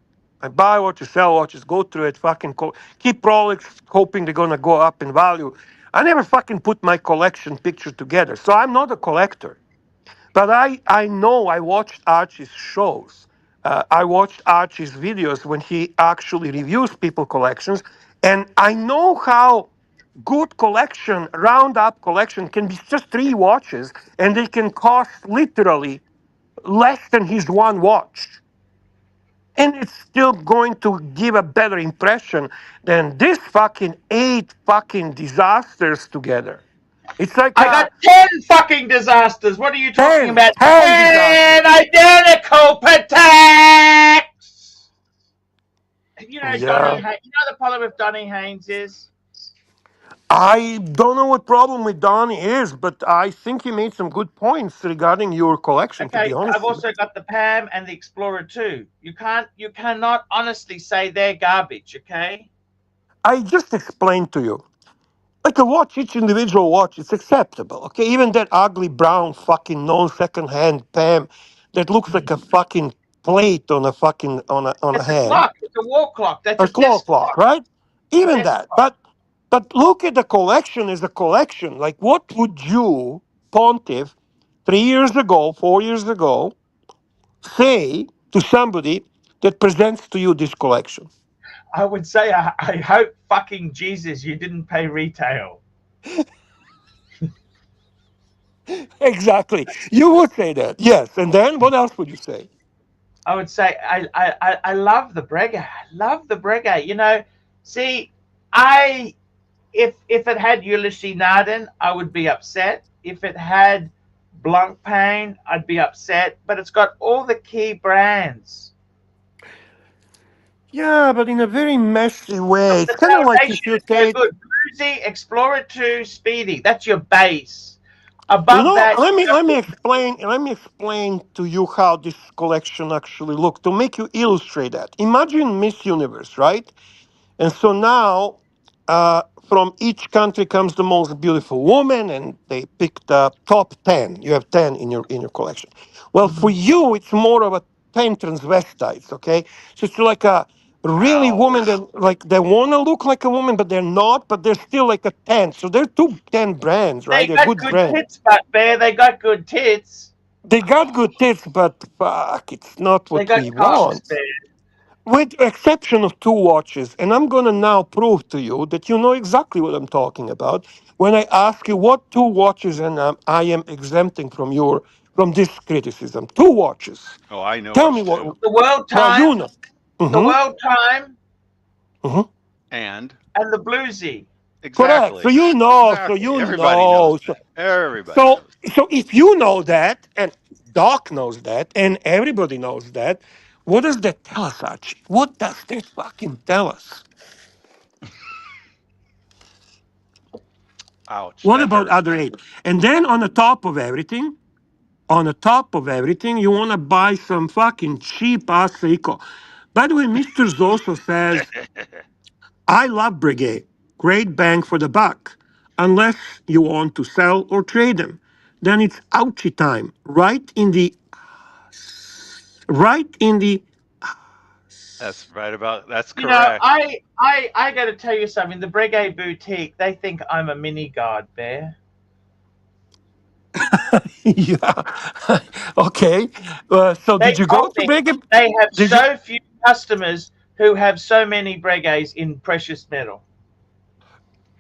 I buy watches, sell watches, go through it, fucking keep Rolex, hoping they're gonna go up in value." I never fucking put my collection picture together, so I'm not a collector. But I know I watched Archie's shows. I watched Archie's videos when he actually reviews people collections, and I know how good collection, round up collection, can be just three watches, and they can cost literally less than his one watch. And it's still going to give a better impression than this fucking eight fucking disasters together. It's like I got 10 fucking disasters. What are you talking about? 10 disasters. 10 identical Pateks. Yeah. You know the problem with Donny Haynes is? I don't know what problem with Donnie is, but I think he made some good points regarding your collection, to be Okay, honest I've with you. also got the Pam and the Explorer too. You cannot honestly say they're garbage, okay? I just explained to you. Like a watch, each individual watch, it's acceptable. Okay, even that ugly brown fucking non second hand Pam that looks like a fucking plate on a fucking on a It's a hand. clock. It's a wall clock. That's A a claw desk clock, clock. right? It's a Even desk that. clock. But look at the collection as a collection. Like what would you, Pontiff, 3 years ago, 4 years ago, say to somebody that presents to you this collection? I would say I hope fucking Jesus you didn't pay retail. Exactly. You would say that, yes. And then what else would you say? I would say I love the Breguet. I love the Breguet. See, I if it had Ulysses Narden, I would be upset. If it had Blancpain, I'd be upset. But it's got all the key brands. Yeah, but in a very messy The, way. It's the kind of like if foundation you is so take, good. Bluesy, Explorer 2, Speedy. That's your base. Above that, let me explain to you how this collection actually looks to make you illustrate that. Imagine Miss Universe, right? And so now, from each country comes the most beautiful woman, and they pick the top 10. You have 10 in your collection. Well, for you, it's more of a 10 transvestites. Okay, so it's like a really woman that like they want to look like a woman, but they're not. But they're still like a 10. So they're two 10 brands, right? they They're got good good brands. tits, but Bear. They got good tits. They got good tits, but fuck, it's not They what got we cocks, want. Bear. with the exception of two watches, and I'm going to now prove to you that you know exactly what I'm talking about when I ask you what two watches and I am exempting from this criticism. Two watches. Oh, I know Tell me which what. two. The world Well, you time, know. the Hmm. world time, Hmm. And and the bluesy. Correct. So exactly, you know. So exactly. you Everybody knows know. that. Everybody So knows so if you know that, and Doc knows that, and everybody knows that, what does that tell us, Archie? What does that fucking tell us? that. Ouch, What that about hurts. other eight? And then on the top of everything, you want to buy some fucking cheap ass Seiko. By the way, Mr. Zoso says, I love Breguet. Great bang for the buck. Unless you want to sell or trade them. Then it's ouchie time. Right in the That's right about. That's You know, correct. I got to tell you something. The Breguet boutique, they think I'm a mini guard bear. yeah. Okay. So They did you go told to me Breguet? they have Did you? so few customers who have so many Breguets in precious metal.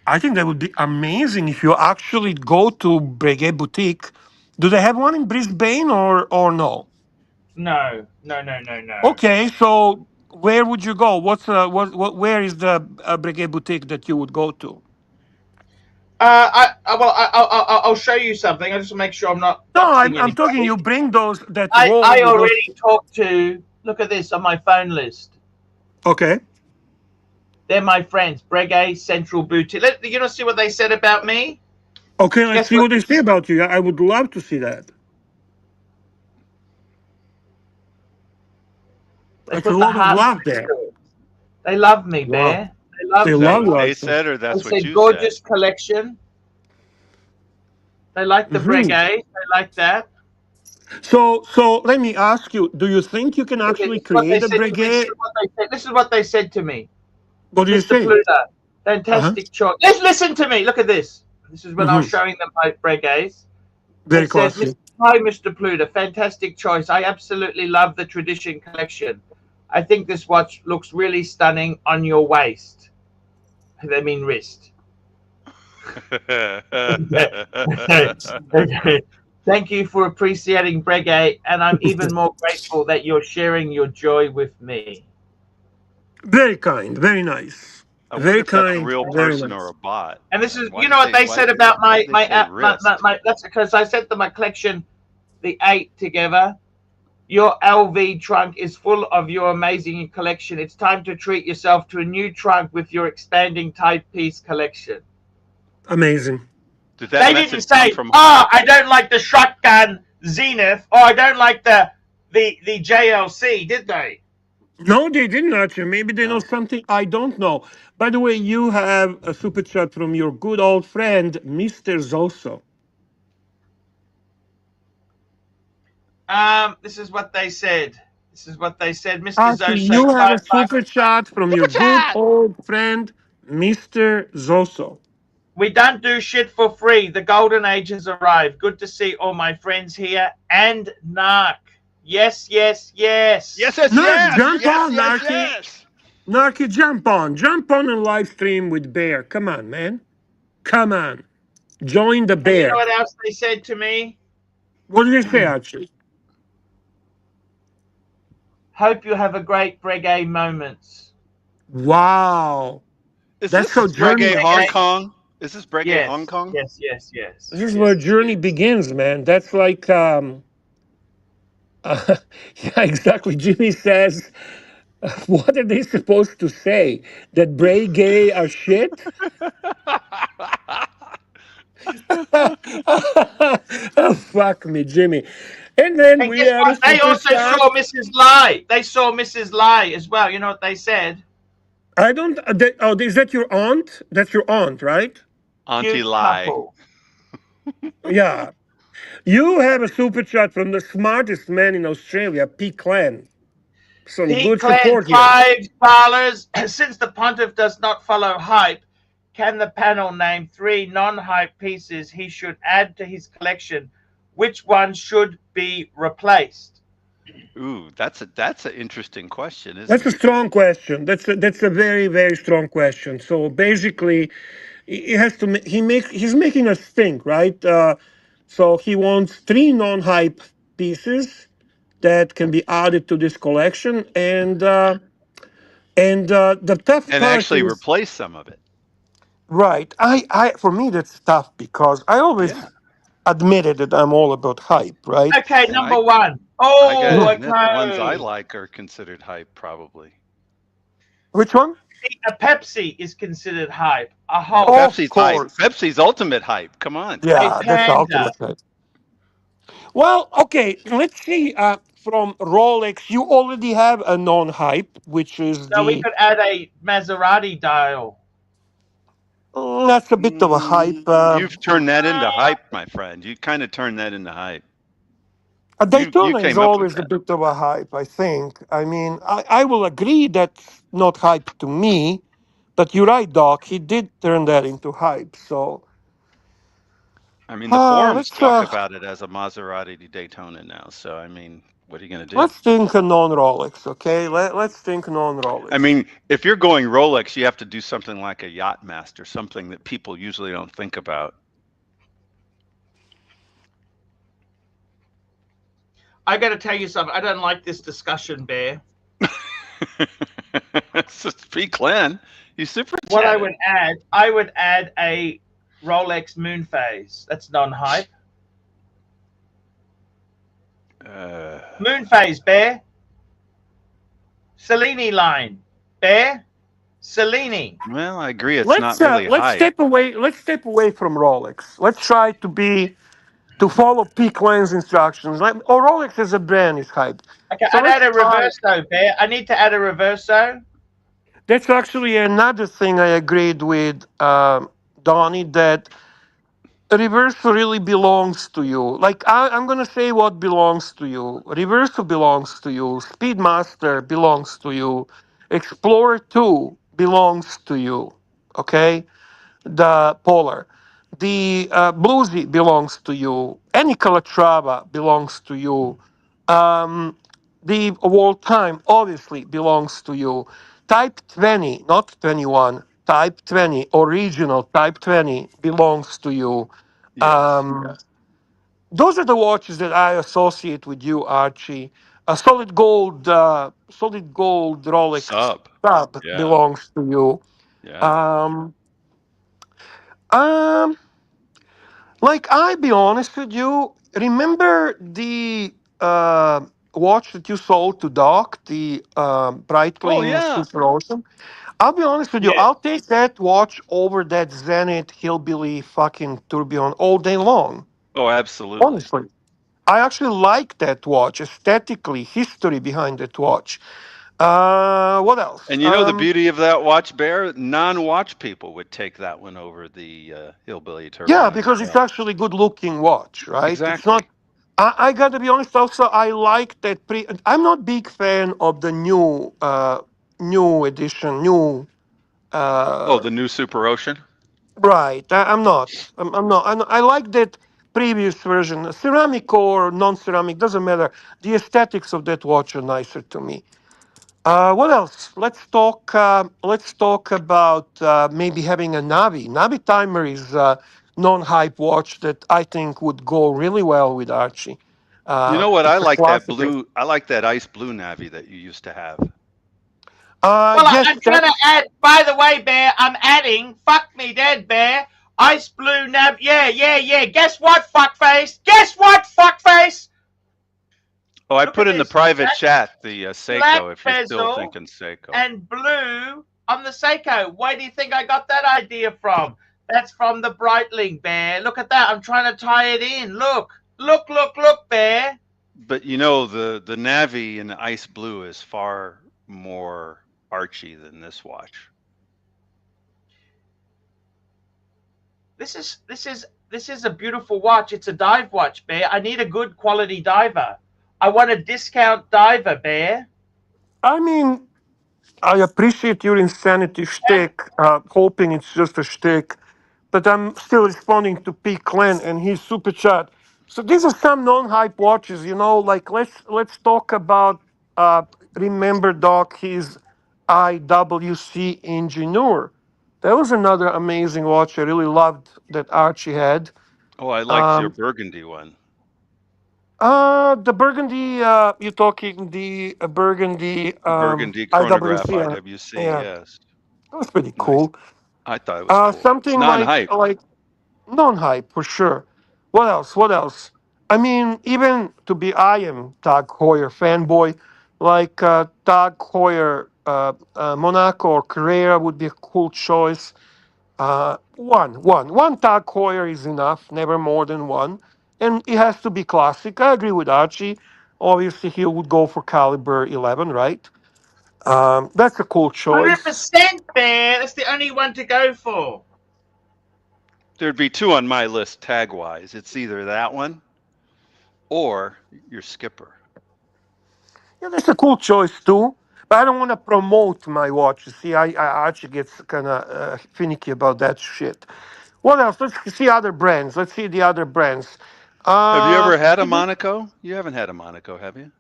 I think that would be amazing if you actually go to Breguet Boutique. Do they have one in Brisbane or no? No, no, no, no, no. Okay, so where would you go? Where is the Breguet Boutique that you would go to? I'll show you something. I just want to make sure I'm not No, doxing I'm talking. anybody. You bring that I roll with those. already talked to. Look at this on my phone list. Okay, They're my friends. Breguet Central Boutique. You know, see what they said about me. okay. Let's Guess see what? what they say about you. I would love to see that. They It's a put the lot of heart love next there. to it. They love me, Wow, Bear. They they love Is that love me. what you, they Archie. said, or They that's what said you said? gorgeous collection. They like the Hmm. Breguet. They like that. So let me ask you: do you think you can Okay, actually this is what they create a said to me. This Breguet? is what they said. This is what they said to me. What do you Mr. say? Pluto, Uh huh. fantastic choice. Let's listen to me. Look at this. This is when I Hmm. was showing them my Breguets. They Very said, classy. Hi, Mr. Pluto, fantastic choice. I absolutely love the Tradition collection. I think this watch looks really stunning on your waist. They mean wrist. Thank you for appreciating Breguet, and I'm even more grateful that you're sharing your joy with me. Very kind. Very nice. I wonder Very if that's a kind. real Very person or nice. a bot. And this is, Why you know did what they? they Why? said about Why did they my say app, wrist? that's because I said to my collection, the 8 together. Your LV trunk is full of your amazing collection. It's time to treat yourself to a new trunk with your expanding timepiece collection. Amazing. Did that They didn't message come say, from? "Oh, I don't like the shotgun Zenith," or "I don't like the JLC," did they? No, they didn't actually. Maybe they know No. something I don't know. By the way, you have a super chat from your good old friend, Mr. Zoso. This is what they said. This is what they said, Mr. Actually, Zoso. you have a Five, five. super chat from your Super good chat. old friend, Mr. Zoso. We don't do shit for free. The golden age has arrived. Good to see all my friends here and Narc. Yes, yes, yes. Yes, yes, Nark, yes, jump yes, on, yes, Narky. yes. Narky, jump on. Jump on and live stream with Bear. Come on, man. Come on. Join the And you know Bear. what else they said to me? What did they say, actually? Hope you have a great Breguet moments. Wow. Is That's this how This is what journey. Breguet Hong Breguet. Kong? Is this Breguet Hong Yes, Kong? yes, yes, yes, This is where yes. journey begins, man. That's like, yeah, exactly. Jimmy says, what are they supposed to say? That Bray gay are shit? Oh, fuck me, Jimmy. And then And we guess have a what? They super also chat. saw Mrs. Lai. They saw Mrs. Lai as well. You know what they said? I don't. Is that your aunt? That's your aunt, right? Auntie Cute Lie. couple. Yeah. You have a super chat from the smartest man in Australia, P. Clan. Some Pete good Clan, support here. $5. Since the pontiff does not follow hype, can the panel name 3 non-hype pieces he should add to his collection? Which one should be replaced? Ooh, that's an interesting question, isn't That's a it? strong question. That's a very very strong question. So basically, he has to he's making us think, right? So he wants three non-hype pieces that can be added to this collection, and the tough And part actually is replace some of it. right. I for me that's tough because I always Yeah. admitted that I'm all about hype, right? Okay, And number one. I got to Oh, Mhm. admit the ones I okay. like are considered hype probably. Which one? See, a Pepsi is considered hype. A Of Hulk, Pepsi's hype. course. Pepsi's ultimate hype. Come on. a Yeah, that's Panda. ultimate. Well, okay, let's see. From Rolex, you already have a non-hype, which is So we the could add a Maserati dial. that's a bit of a hype. You've turned that into hype, my friend. You kind of turned that into hype. A You Daytona is came up with always a that. bit of a hype, I think. I mean, I will agree that's not hype to me, but you're right, Doc. He did turn that into hype. So I mean, the forums let's talk about it as a Maserati Daytona now. So, I mean, what are you going to do? let's think a non-Rolex, okay? Let's think I non-Rolex. mean, if you're going Rolex, you have to do something like a Yacht Master, something that people usually don't think about. I got to tell you something. I don't like this discussion, Bear. Speak, Glenn. You super What chatted. I would add a Rolex Moon Phase. That's non-hype. Uh, Moon Phase, Bear. Cellini line, Bear. Cellini. well, I agree. It's not really Let's hype. step away. Let's step away from Rolex. Let's try to follow peak lens instructions. Like, or Rolex as a brand is hyped. Okay, So I'd let's add a try. reverso, Bear. I need to add a reverso. That's actually another thing I agreed with Donnie that reverso really belongs to you. Like I'm gonna say what belongs to you. Reverso belongs to you. Speedmaster belongs to you. Explorer 2 belongs to you. Okay, the Polar. The Bluesy belongs to you. Any Calatrava belongs to you. Um, the World Time obviously belongs to you. Type 20, not 21, Type 20, original Type 20 belongs to you. Yes. Um, those are the watches that I associate with you, Archie. A solid gold Rolex Sub. sub Yeah. belongs to you. Yeah. Um, um, like I be honest with you, remember the watch that you sold to Doc, the Oh, Breitling yeah. Super Ocean? I'll be honest with you, Yeah. I'll take that watch over that Zenith Hillbilly fucking Tourbillon all day long. Oh, absolutely. Honestly. I actually like that watch aesthetically, history behind that watch. What else? And you know the beauty of that watch, Bear? Non-watch people would take that one over the Hillbilly Yeah, Tourbillon as because it's well. actually good looking watch, right? It's not. Exactly. I gotta be honest. Also, I like that. I'm not big fan of the new edition, new. Oh, Uh, the new Super Ocean? right. I'm not. I'm not. I like that previous version, ceramic or non-ceramic, doesn't matter. The aesthetics of that watch are nicer to me. What else? Let's talk. Let's talk about maybe having a Navi. Navi timer is a non-hype watch that I think would go really well with Archie. You know what? I It's a like that classic. blue. I like that ice blue Navi that you used to have. Well, Yes, I'm trying to that's add. By the way, Bear, I'm adding. Fuck me dead, Bear. Ice blue nav. Yeah, yeah, yeah. Guess what, fuckface? Guess what, fuckface? Oh, I Look put at in the this. private Black, chat the black Seiko if you're still bezel thinking Seiko. and blue on the Seiko. Where do you think I got that idea from? That's from the Breitling, Bear. Look at that. I'm trying to tie it in. Look, look, look, look, Bear. But you know the Navi in the ice blue is far more Archie than this watch. This is a beautiful watch. It's a dive watch, Bear. I need a good quality diver. I want a discount diver, Bear. I mean, I appreciate your insanity And shtick, hoping it's just a shtick, but I'm still responding to P. Clan and his super chat. So these are some non-hype watches, like let's talk about uh remember Doc his IWC Engineer. That was another amazing watch I really loved that Archie had. Oh, I liked your Um burgundy one. the Burgundy you're talking the Burgundy The burgundy chronograph IWC, IWC. yeah, Yes, that was pretty nice. cool. I thought it was cool. It's Something non-hype. like non-hype for sure. What else? What else? I mean, even to be, I am Tag Heuer fanboy. Like Tag Heuer, Monaco or Carrera would be a cool choice. One Tag Heuer is enough. Never more than one, and it has to be classic. I agree with Archie. Obviously, he would go for caliber 11, right? That's a cool choice. 100%, Bear. That's the only one to go for. There'd be two on my list tag-wise. It's either that one or your skipper. Yeah, that's a cool choice too. But I don't want to promote my watch. You see, I actually get kind of finicky about that shit. What else? Let's see other brands. Let's see the other brands. Have you ever had a Maybe, Monaco? You haven't had a Monaco, have you?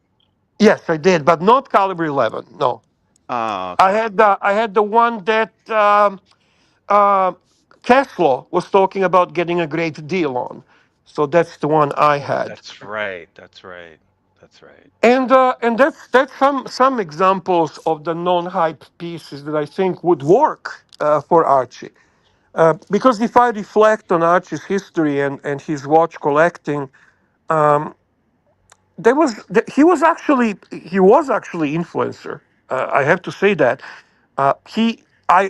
yes, I did, but not caliber 11. No, Oh, I okay. had the one that uh, Tesla was talking about getting a great deal on. So that's the one I Oh, had. that's right. That's right. That's right. And that's some examples of the non-hype pieces that I think would work for Archie. Because if I reflect on Archie's history and his watch collecting, he was actually influencer. I have to say that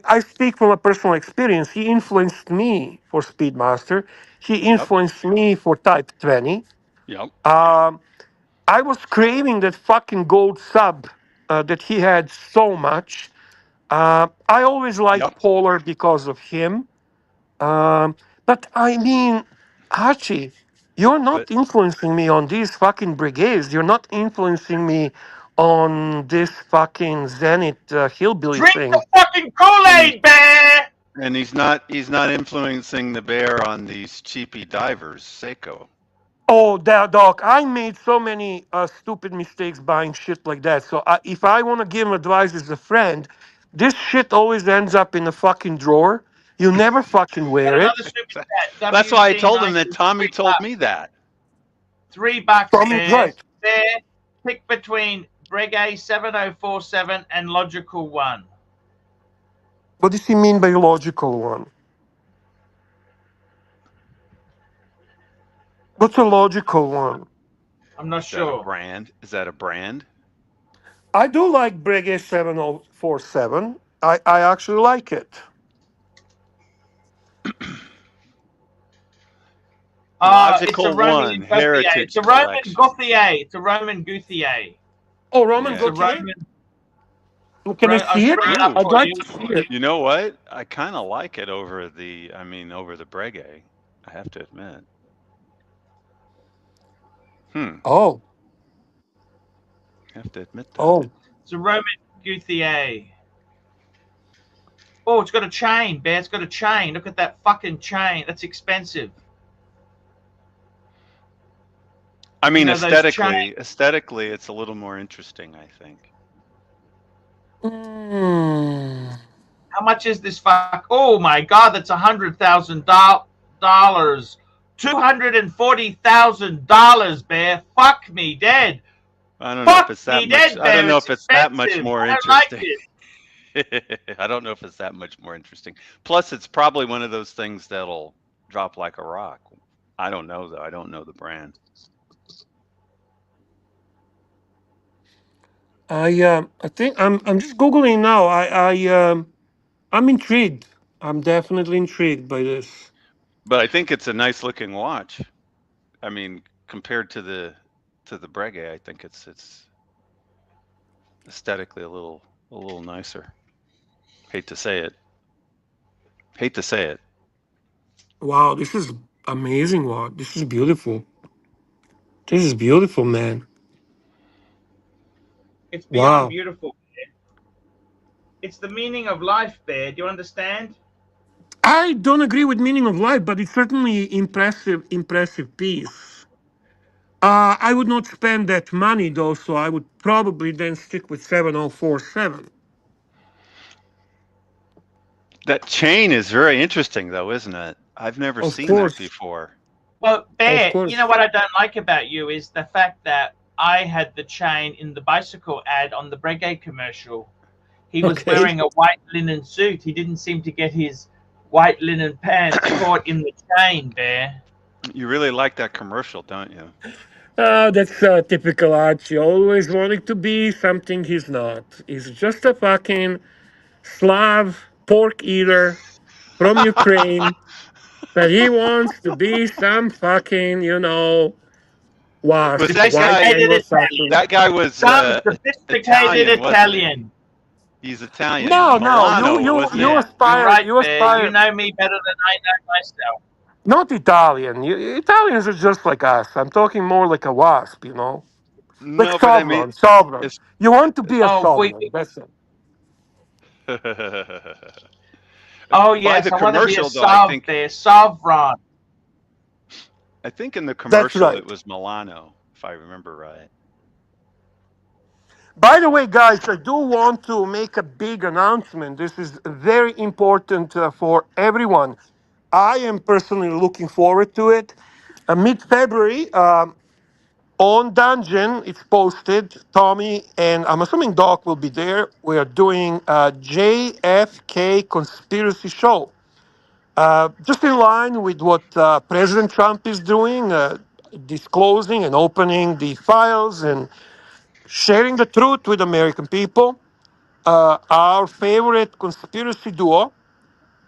I speak from a personal experience. He influenced me for Speedmaster. He Yep. influenced me for Type 20. Yep. Um, I was craving that fucking gold sub that he had so much. I always liked Yep. Polar because of him. Um, but I mean, Archie, you're But not influencing me on these fucking brigades. You're not influencing me on this fucking Zenith hillbilly Drink the thing. fucking and he's Kool-Aid, Bear. and he's not influencing the bear on these cheapy divers, Seiko. Oh, Doc, I made so many stupid mistakes buying shit like that. So if I want to give him advice as a friend, this shit always ends up in a fucking drawer. You never fucking Got wear another it. super chat. That's why I told him WC90, that Tommy told me that. $3, Tommy's Bear. right. Bear, pick between Breguet 7047 and Logical One. What does he mean by logical one? What's a logical one? I'm not Is that a sure. brand? Is that a brand? I do like Breguet 7047. I actually like it. It's a Logical Roman One Gauthier. It's Heritage a Roman Collection. Gauthier. It's a Roman Gauthier. Oh, Roman It's a Yeah. Gauthier? Roman. Can I I'll see it? bring it up Ooh. I'd for like you. to see it. You know what? I kind of like it over the Breguet. I have to admit. Hmm. Oh, I have to admit that. oh. It's a Roman Gauthier. Oh, it's got a chain, Bear. It's got a chain. Look at that fucking chain. That's expensive. I mean, Those chains. aesthetically, it's a little more interesting, I think. Mm. How much is this fuck? Oh my god, that's $100,000. $240,000, Bear. Fuck me dead. I don't know if Fuck it's that me much. dead, I don't Bear. know It's if it's that much expensive. more I don't like interesting. it. I don't know if it's that much more interesting. Plus, it's probably one of those things that'll drop like a rock. I don't know though. I don't know the brand. I think I'm just googling now. I'm intrigued. I'm definitely intrigued by this. But I think it's a nice looking watch. I mean, compared to the Breguet, I think it's aesthetically a little nicer. Hate to say it. Hate to say it. Wow, this is amazing. Wow, this is beautiful. This is beautiful, man. It's beyond Wow. beautiful. It's the meaning of life, Bear. Do you understand? I don't agree with meaning of life, but it's certainly impressive piece. I would not spend that money though, so I would probably then stick with 7047. That chain is very interesting, though, isn't it? I've never Of seen that course, before. Well, of Bear, you know course. what I don't like about you is the fact that I had the chain in the bicycle ad on the Breguet commercial. He was Okay. wearing a white linen suit. He didn't seem to get his white linen pants caught in the chain, Bear. You really like that commercial, don't you? That's typical Archie. Always wanting to be something he's not. He's just a fucking Slav pork eater from Ukraine, but he wants to be some fucking, Was wasp, that white guy? Sophisticated Anglo-Saxon. Italian. That guy was Some sophisticated Italian, wasn't he? Italian. He's Italian. No, no, you Milano, you wasn't you he? Yeah, you're aspire, right, you Bear. You aspire. know me better than I know myself. Not Italian. Italians are just like us. I'm talking more like a wasp. Like No, but I mean, sovereign, sovereign. it's You want to be a Oh, sovereign. That's it. oh by yes, the I want to be a commercial, though. sovereign. I think in the That's commercial it right. was Milano, if I remember right. By the way, guys, I do want to make a big announcement. This is very important for everyone. I am personally looking forward to it. Mid February, on Dungeon, it's posted. Tommy and I'm assuming Doc will be there. We are doing a JFK conspiracy show. Just in line with what President Trump is doing, disclosing and opening the files and sharing the truth with American people. Our favorite conspiracy duo,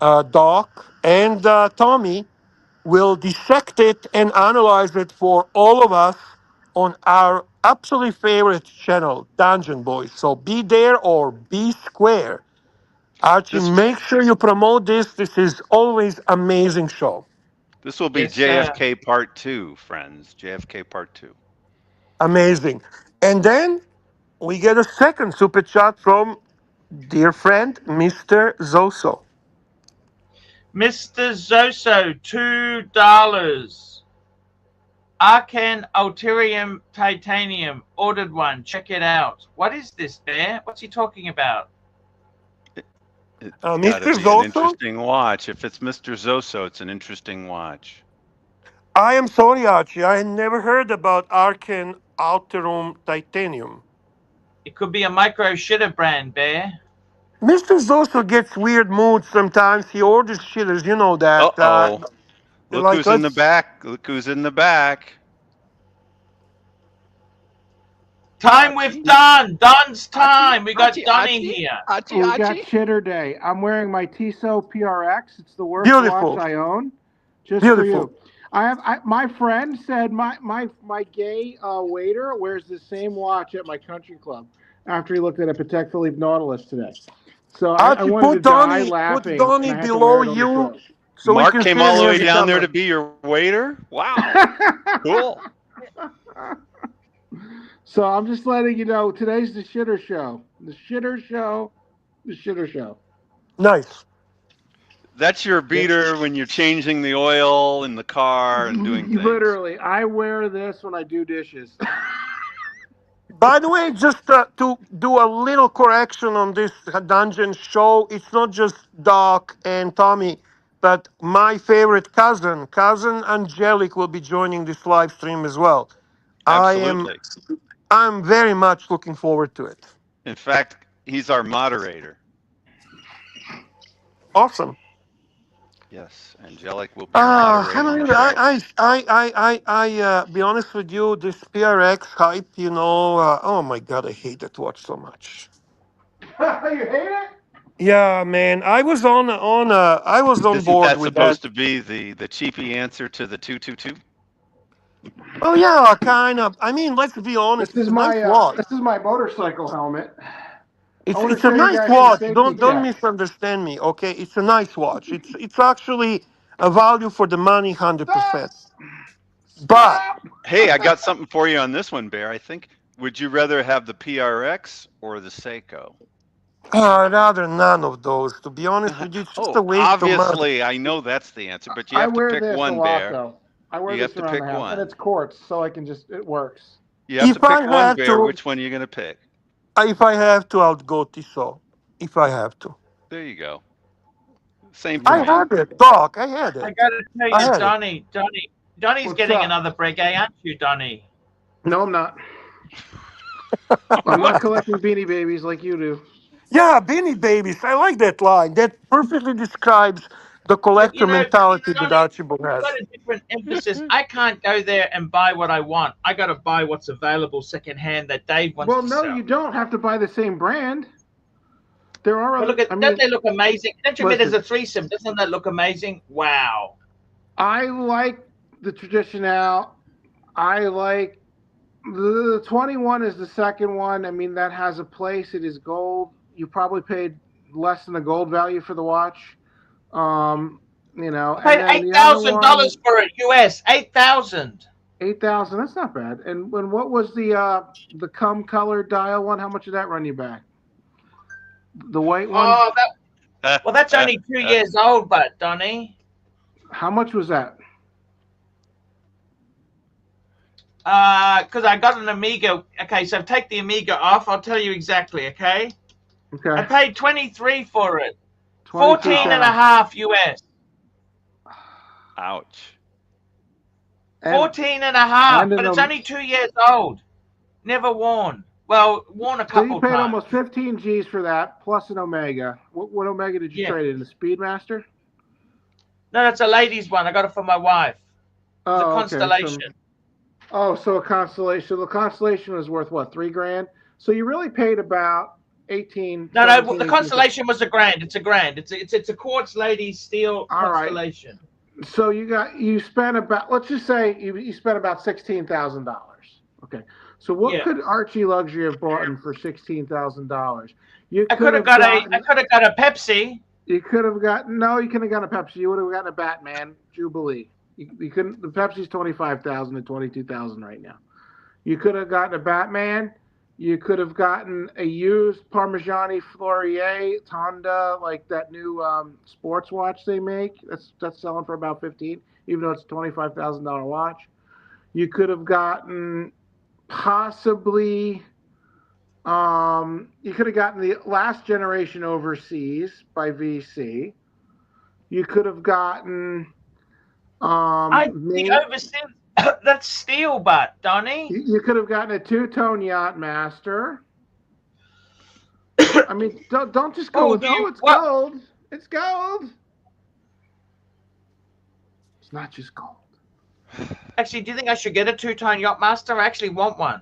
Doc and Tommy, will dissect it and analyze it for all of us on our absolutely favorite channel, Dungeon Boys. So be there or be square. Archie, This make sure you promote this. This is always amazing show. this will be Yes, sir. JFK Part 2, friends. JFK Part 2. Amazing. And then we get a second super chat from dear friend, Mr. Zoso. Mr. Zoso, $2. Arcan Ulterium Titanium, ordered one. Check it out. What is this, Bear? What's he talking about? It's got to Mr. be an Zoso, interesting watch. If it's Mr. Zoso, it's an interesting watch. I am sorry, Archie. I had never heard about Arcan Alterum Titanium. It could be a micro shitter brand, Bear. Mr. Zoso gets weird moods sometimes. He orders shitters, you know that. Uh-oh. Look Like, who's in the let's. back. Look who's in the back. Time with Don. Don's time. We got Donny here. Archie, We got Chitter Day. I'm wearing my Tissot PRX. It's the worst Beautiful. watch I own. Just Beautiful. for you. My friend said my gay waiter wears the same watch at my country club after he looked at a Patek Philippe Nautilus today. So I Archie, wanted to put die Donnie, laughing. put Donnie and I had to below wear it on the you, show. so we Mark can came see all the him way as a down there camera. to be your waiter? Wow. Cool. So I'm just letting you know, today's the shitter show. The shitter show. The shitter show. Nice. That's your beater when you're changing the oil in the car and doing things. Literally, I wear this when I do dishes. By the way, just to do a little correction on this dungeon show, it's not just Doc and Tommy, but my favorite cousin Angelic, will be joining this live stream as well. Absolutely. I'm very much looking forward to it. In fact, he's our moderator. Awesome. Yes, Angelic will be moderating the show. Be honest with you, this PRX hype, oh my God, I hate that watch so much. You hate it? Yeah, man, I was on Isn't board that with that. supposed to be the cheapy answer to the 222? Oh yeah, kind of. I mean, let's be honest. This It's is a nice my watch. this is my motorcycle helmet. It's wanna a show you nice guys watch. the safety Don't check. misunderstand me, okay? It's a nice watch. It's actually a value for the money, 100%. But Hey, I got something for you on this one, Bear. I think. Would you rather have the PRX or the Seiko? I'd rather none of those. To be honest with you, it's just a waste of money. Obviously, I know that's the answer, but you I have to wear pick this a one, lot Bear. though. I wear You have this to around the pick house, one. and it's quartz, so I can it works. You have to If I pick one, have Bear. to, Which one are you going to pick? I'll go Tissot. If I have to. There you go. Same for I Yeah. me. had it, Doc. I had I it. got to tell I you, had it. Donnie's What's getting up? another Breguet, aren't you, Donnie? No, I'm not. I'm not collecting Beanie Babies like you do. Yeah, Beanie Babies. I like that line. That perfectly describes the But collector mentality that Donnie, Archibald you've has. got a different emphasis. I can't go there and buy what I want. I got to buy what's available secondhand that Dave wants Well, to no, sell. you don't have to buy the same brand. There are But other. look at, I don't mean, they look amazing? Don't you admit as listen. a threesome? Doesn't that look amazing? Wow. I like the traditional. I like the 21 is the second one. I mean, that has a place. It is gold. You probably paid less than the gold value for the watch. You know, I and paid then eight the other thousand one, dollars for it, US. 8,000. 8,000. That's not bad. And when what was the cum color dial one? How much did that run you back? The white one. Oh, that's only 2 years old, but Donnie. How much was that? Because I got an Amiga. Okay, so take the Amiga off. I'll tell you exactly. Okay, I Okay, paid 23 for it. 23 14 and a half US. Ouch. 14 and a half, and but it's an, only 2 years old. Never worn. Well, worn a so you couple paid times. almost 15 G's for that, plus an Omega. What Omega did you Yeah. trade in? The Speedmaster? No, that's a ladies' one. I got it for my wife. It's a Oh, okay. Constellation. So a Constellation. So the Constellation was worth what, $3,000? So you really paid about 18. No, 17, the 18. Constellation was a grand. It's a grand. It's a quartz ladies steel All right. Constellation. So you spent about, let's just say you spent about $16,000. Okay. So what could Archie Luxury have bought in for $16,000? I could have got a Pepsi. You could have gotten you couldn't have gotten a Pepsi. You would have gotten a Batman Jubilee. You couldn't. The Pepsi's 25,000 to 22,000 right now. You could have gotten a Batman. You could have gotten a used Parmigiani Fleurier Tonda, like that new sports watch they make. That's selling for about 15, even though it's a $25,000 watch. You could have gotten possibly. You could have gotten the last generation overseas by VC. You could have gotten. I think overseas. That's steel, but Donnie. You could have gotten a two-tone Yacht Master. I mean, don't just go with it's gold. It's gold. It's not just gold. Actually, do you think I should get a two-tone Yacht Master? I actually want one.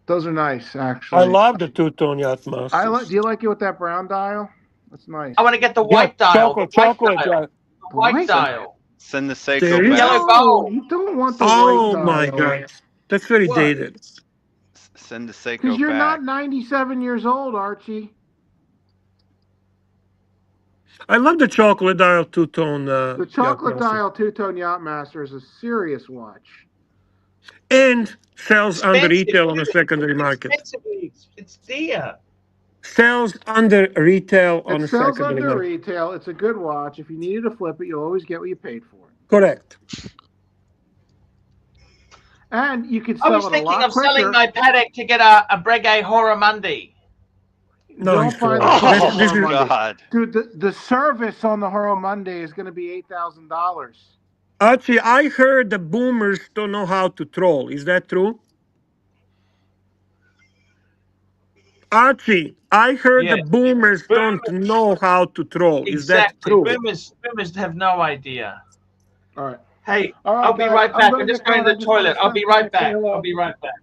Those are nice, actually. I love the two-tone Yacht Masters. Do you like it with that brown dial? That's nice. I want to get the white dial. Chocolate dial. The white dial. Send the Seiko There is- back. Yellow gold. You don't want the Oh white my dial. God, that's very What? dated. Send the Seiko Because you're back. not 97 years old, Archie. I love the chocolate dial two-tone. The chocolate Yacht Master. dial two-tone Yacht Master is a serious watch. And sells under Expensive. retail on the secondary market. It's dear. Sells under retail on It the sells secondary under market. retail. It's a good watch. If you needed to flip it, you'll always get what you paid for it. Correct. And you can I sell was it a thinking lot of quicker. selling my Patek to get a Breguet Horror-Mundi. No, Don't buy the this Horror is- Monday. God. Dude, the service on the Horror Monday is going to be $8,000. Archie, I heard the boomers don't know how to troll. Is that true? Archie, I heard the Yes. boomers don't know how to troll. Is that Exactly. true? Boomers have no idea. All right. Hey, All right, I'll be guys, right I'm back. gonna I'm just get going to going. the toilet. I'll be right back. Hello. I'll be right back.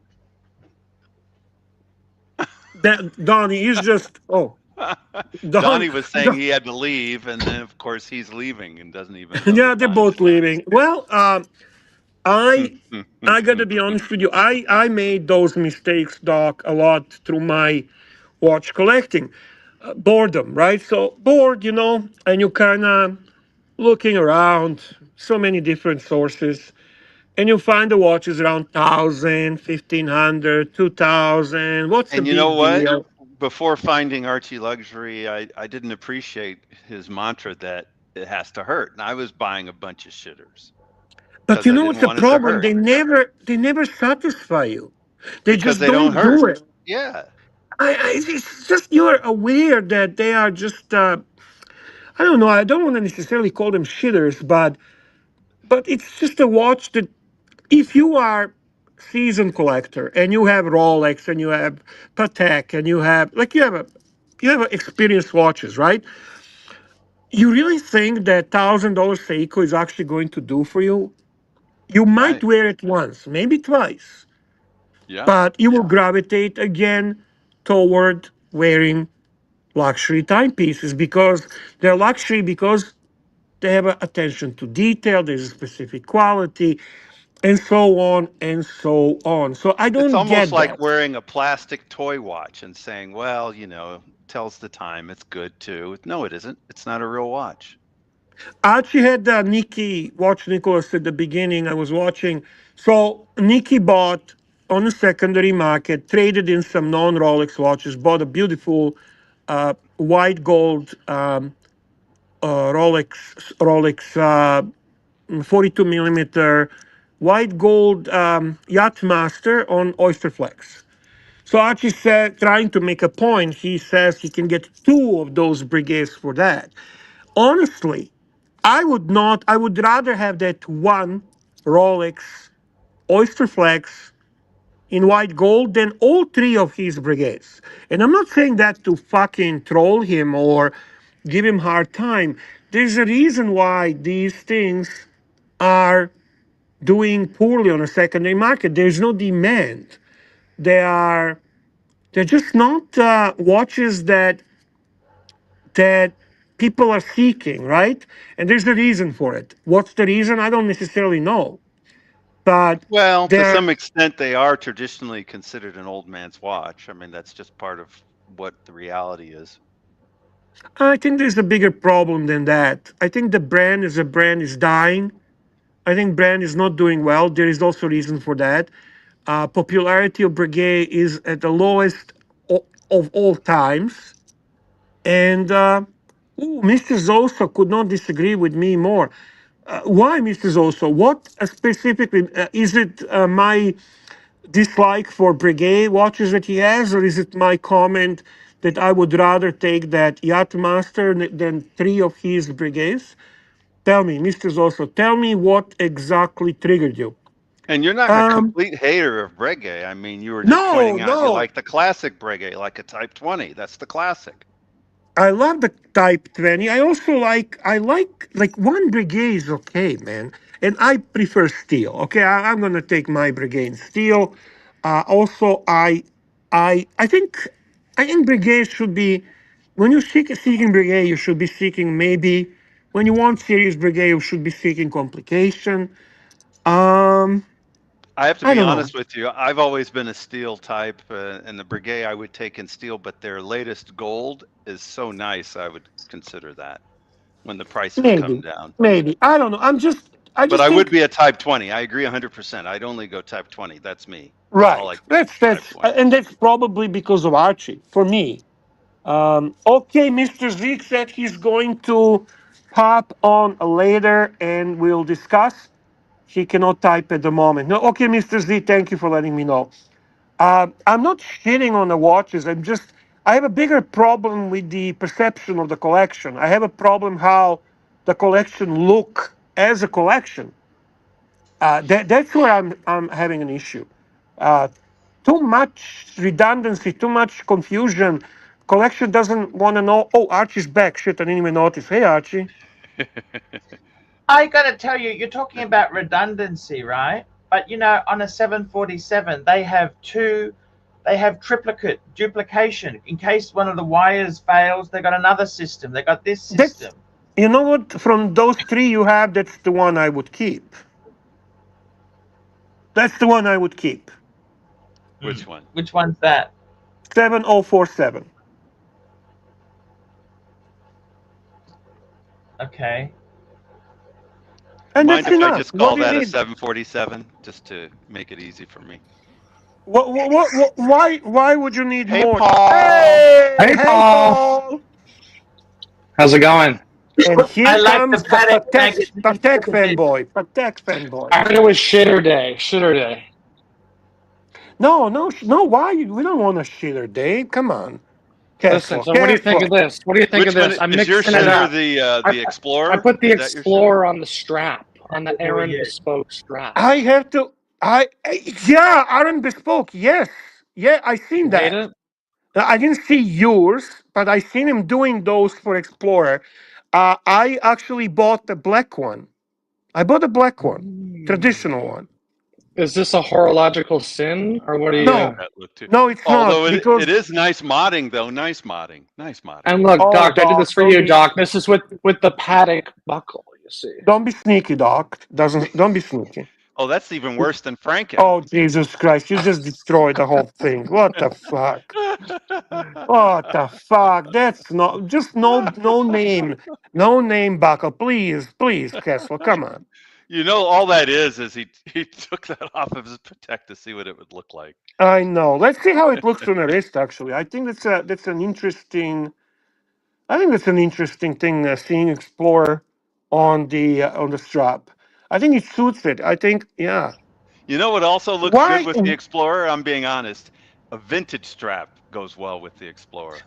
Donnie is just Donnie was saying he had to leave, and then of course he's leaving and doesn't even. know yeah, the they're time both yet. leaving. Well, I got to be honest with you. I made those mistakes, Doc, a lot through my watch collecting. Boredom, right? So bored, and you kind of looking around, so many different sources, and you find the watches around 1,000, 1,500, 2,000. What's the And big you know what? deal? Before finding Archie Luxury, I didn't appreciate his mantra that it has to hurt, and I was buying a bunch of shitters. But because you I know didn't what's the want it to problem? hurt. They never satisfy you. They Because just they don't don't do hurt. it. Yeah. It's just you're aware that they are just. I don't know. I don't want to necessarily call them shitters, but it's just a watch that if you are season collector and you have Rolex and you have Patek and you have experienced watches, right? You really think that $1,000 Seiko is actually going to do for you? You might Right. wear it once, maybe twice, Yeah. but you will gravitate again toward wearing luxury timepieces because they're luxury because they have attention to detail, there's a specific quality, and so on and so on. So I It's don't almost get like that. wearing a plastic toy watch and saying, well, tells the time. It's good too. No, it isn't. It's not a real watch. I actually had Nikki watch Nicholas at the beginning. I was watching. So Nikki bought on the secondary market, traded in some non-Rolex watches, bought a beautiful white gold Rolex 42 millimeter white gold Yachtmaster on Oyster Flex. So Archie said, trying to make a point, he says he can get two of those Breguets for that. Honestly, I would not. I would rather have that one Rolex Oyster Flex in white gold than all three of his Breguets. And I'm not saying that to fucking troll him or give him hard time. There's a reason why these things are doing poorly on a secondary market. There's no demand. They are they're just not watches that people are seeking, right? And there's a reason for it. What's the reason? I don't necessarily know, but Well, to there. some extent, they are traditionally considered an old man's watch. I mean, that's just part of what the reality is. I think there's a bigger problem than that. I think the brand as a brand is dying. I think brand is not doing well. There is also reason for that. Popularity of Breguet is at the lowest of all times. And Mr. Zoso could not disagree with me more. Why, Mr. Zoso? What specifically is it? My dislike for Breguet watches that he has, or is it my comment that I would rather take that Yachtmaster than three of his Breguets? Tell me, Mr. Zoso, tell me what exactly triggered you. And you're not a Um, complete hater of Breguet. I mean, you were just no, pointing out you no. like the classic Breguet, like a Type 20. That's the classic. I love the Type 20. I like one Breguet is okay, man. And I prefer steel. Okay, I'm gonna take my Breguet in steel. Also, I think Breguet should be when you're seeking Breguet, you should be seeking maybe when you want serious Breguet, you should be seeking complication. Um, I have to I be don't know. honest with you. I've always been a steel type, and the Breguet I would take in steel, but their latest gold is so nice, I would consider that when the prices come Maybe, down. maybe. I don't know. I But just I would think. be a Type 20. I agree 100%. I'd only go Type 20. That's me. I'll Right. like Type That's 20. and that's probably because of Archie for me. Okay, Mr. Zeke said he's going to pop on later and we'll discuss. He cannot type at the moment. No, okay, Mr. Z, thank you for letting me know. I'm not shitting on the watches. I have a bigger problem with the perception of the collection. I have a problem how the collection look as a collection. That's where I'm having an issue. Uh, Too much redundancy, too much confusion. Collection doesn't want to know. Oh, Archie's back. Shit, I didn't even notice. Hey, Archie. I gotta tell you, you're talking about redundancy, right? But on a 747, they have triplicate duplication. In case one of the wires fails, they got another system. They got this That's system. you know what? From those three you have, that's the one I would keep. That's the one I would keep. Which one? Which one's that? 7047. Okay. And Mind that's if I enough. just What call do you that a need? 747 just to make it easy for me? Why would you need Hey, more? Paul. Hey, Hey, hey, Paul. Paul. How's it going? And here I like comes the the Patek Patek, magazine. Patek fanboy. Patek fanboy. I heard it was shitter day. Shitter day. No, no, no. Why? We don't want a shitter, Dave. Come on. Listen, Careful, so what do you think careful. of this? What do you think Which of one this? I'm is your mixing it shitter? up. The Explorer? I put the Is that your shitter? Explorer on the strap, on the Here we Aaron go. Bespoke strap. I have to. Yeah, Aaron Bespoke. Yes, yeah, I seen You hate that. it? I didn't see yours, but I seen him doing those for Explorer. I actually bought the black one. I bought a black one, traditional one. Is this a horological sin, or what do I you? like No, that look too. no, it's not Although because. it is nice modding though. Nice modding. Nice modding. And look, Oh, Doc, I did Doc, this for don't you, be- Doc. This is with the Patek buckle. You see? Don't be sneaky, Doc. Don't be sneaky. Oh, that's even worse than Franken. Oh Jesus Christ! You just destroyed the whole thing. What the fuck? What the fuck? That's not just no name buckle. Please, please, Kessler, come on. You know, all that is he took that off of his Patek to see what it would look like. I know. Let's see how it looks on the wrist. Actually, I think that's an interesting. I think that's an interesting thing. Seeing Explorer on the strap. I think it suits it. I think yeah. You know what also looks Why? good with the Explorer? I'm being honest. A vintage strap goes well with the Explorer.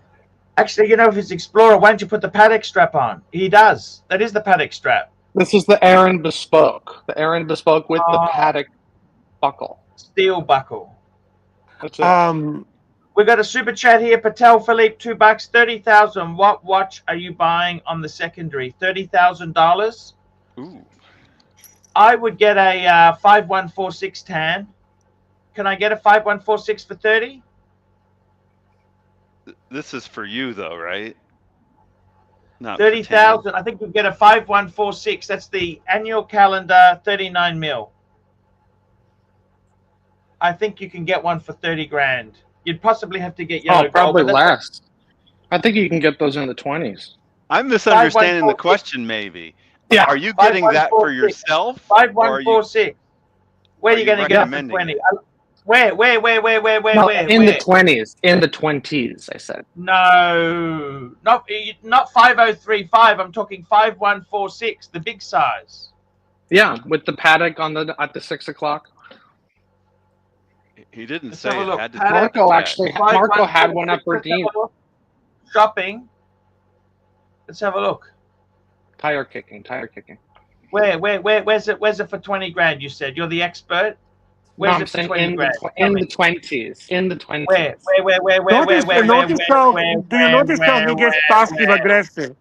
Actually, you know, if it's Explorer, why don't you put the Patek strap on? He does. That is the Patek strap. This is the Aaron Bespoke. The Aaron Bespoke with the Patek buckle. Steel buckle. That's it. We got a super chat here. Patek Philippe, $2, 30,000. What watch are you buying on the secondary? $30,000. Ooh. I would get a 5146 tan. Can I get a 5146 for 30? This is for you though, right? Not 30,000. I think you get a 5146. That's the annual calendar, 39 mil. I think you can get one for 30 grand. You'd possibly have to get yellow gold. Probably but less. I think you can get those in the 20s. I'm misunderstanding the question, maybe. Yeah. Are you getting that for yourself? 5146. Where are you going to get it for 20? Where? No, in the 20s. In the 20s, I said. No, not 5035. I'm talking 5146, the big size. Yeah, with the Patek at the 6 o'clock. He didn't Let's say have a it look. had to Marco had one up Redeem. Shopping. Let's have a look. Tire kicking. Where's it for 20 grand? You said you're the expert. Where's it for 20 grand? In the 20s. In the 20s. Where? Notice how he gets passive aggressive.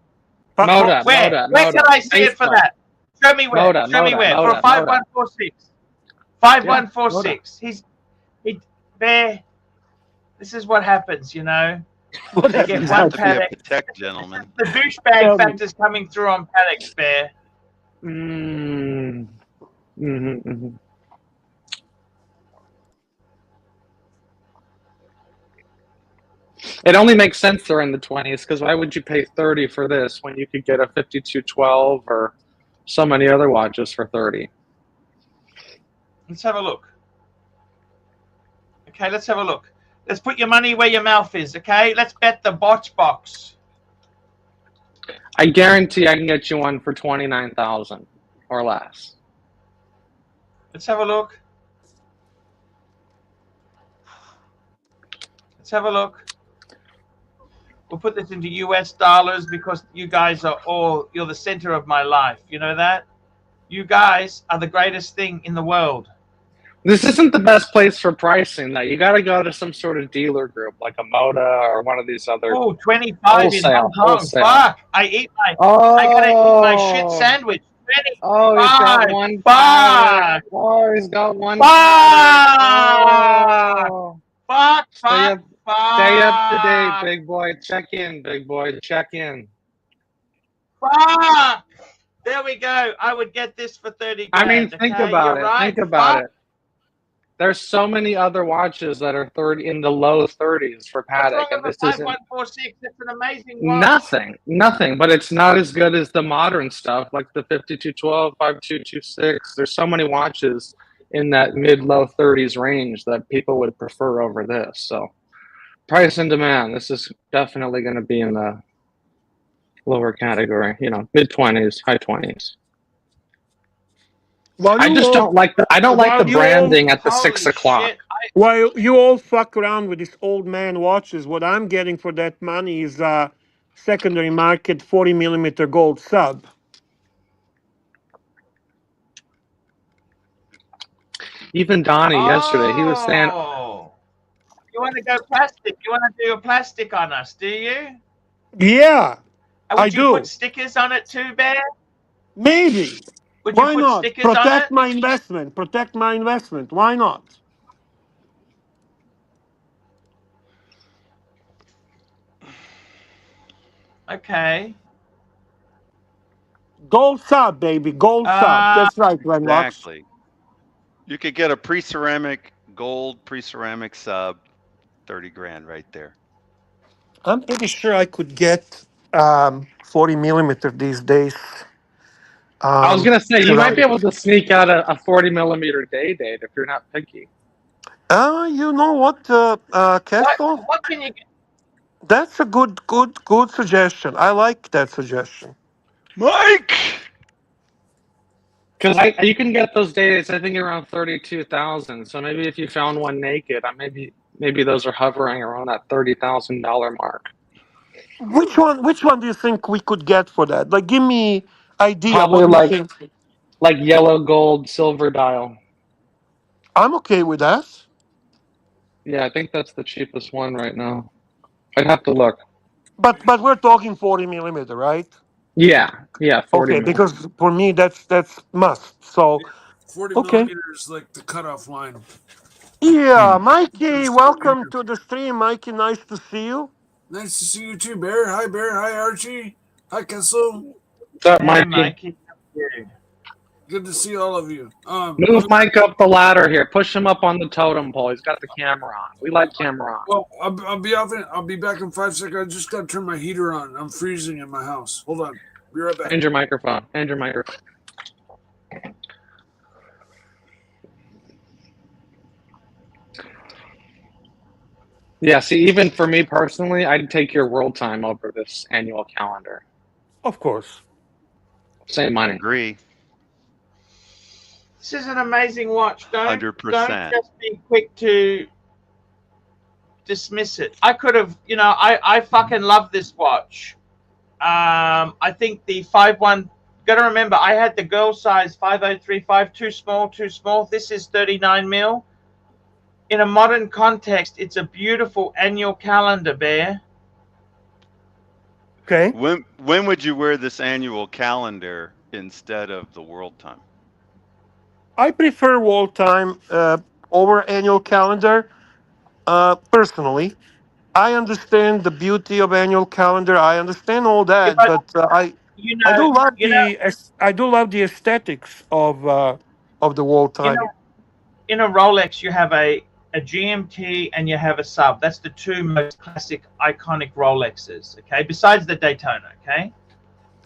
Moda. Where can I see it for that? Show me where. Show me where. For a 5146. 5146. Bear. This is what happens, you know. They get one Patek. Patek, gentlemen. The douchebag factor's coming through on Patek, Bear. It only makes sense they're in the 20s, because why would you pay 30 for this when you could get a 5212 or so many other watches for 30? Let's have a look. Okay, let's have a look. Let's put your money where your mouth is, okay? Let's bet the botch box. I guarantee I can get you one for 29,000 or less. Let's have a look. Let's have a look. We'll put this into US dollars because you guys are you're the center of my life. You know that? You guys are the greatest thing in the world. This isn't the best place for pricing, though. You got to go to some sort of dealer group, like a Moda or one of these other. Oh, 25 in Hong Kong. Wholesale. Fuck! I gotta eat my shit sandwich. 25. Oh, he's got one. Fuck! Oh, he's got one. Fuck! Oh. Fuck! Stay Fuck! up to date, big boy. Check in, big boy. Check in. Fuck! There we go. I would get this for 30 grand. I mean, think about it. Right. Think about it. There's so many other watches that are in the low 30s for Patek, and this isn't 5146. That's an amazing watch. nothing. But it's not as good as the modern stuff, like the 5212, 5226. There's so many watches in that mid-low 30s range that people would prefer over this. So, price and demand. This is definitely going to be in the lower category. Mid-20s, high 20s. While I you just all, don't like the while you all, branding at the Holy 6 o'clock. shit! while you all fuck around with these old man watches, what I'm getting for that money is a secondary market 40 millimeter gold sub. Even Donnie yesterday, he was saying, Oh, you want to go plastic? You want to do a plastic on us? Do you? Yeah, I Would you put do. stickers on it too, Bear? Maybe. Would you Why put not? stickers on Protect it? my investment. Protect my investment. Why not? Okay. Gold sub, baby. Gold sub. That's right, Renwox. Exactly. You could get a pre-ceramic gold pre-ceramic sub, 30 grand right there. I'm pretty sure I could get 40 millimeter these days. I was gonna say you might be Tonight. able to sneak out a 40 millimeter day date if you're not picky. You know what, Castle? What can you get? That's a good suggestion. I like that suggestion. Mike! Because you can get those day dates, I think, around 32,000. So maybe if you found one naked, maybe those are hovering around that $30,000 mark. Which one do you think we could get for that? Like, give me idea. Probably What you think. like yellow gold silver dial. I'm okay with that. Yeah, I think that's the cheapest one right now. I'd have to look. But we're talking 40 millimeter, right? Yeah, 40 Okay, mil. because for me that's must. So 40 okay. millimeters is like the cutoff line. Yeah, Mikey, welcome to the stream. Mikey, nice to see you. Nice to see you too, Bear. Hi, Bear. Hi, Archie. Hi, Kessel. What's up, Hey, Mikey? Mikey. Good to see all of you. Move Mike up the ladder here. Push him up on the totem pole. He's got the camera on. We like camera on. Well, I'll be back in 5 seconds. I just got to turn my heater on. I'm freezing in my house. Hold on. Be right back. And your microphone. Yeah, see, even for me personally, I'd take your world time over this annual calendar. Of course. Same money. Agree. This is an amazing watch. Don't 100%. just be quick to dismiss it. I could have, I fucking love this watch. I think the 5.1. Gotta remember, I had the girl size 5035, too small. This is 39 mil. In a modern context, it's a beautiful annual calendar, Bear. Okay. When would you wear this annual calendar instead of the world time? I prefer world time over annual calendar. Personally, I understand the beauty of annual calendar. I understand all that, but I do love the aesthetics of the world time. In a Rolex, you have a GMT and you have a sub. That's the two most classic, iconic Rolexes. Okay, besides the Daytona. Okay.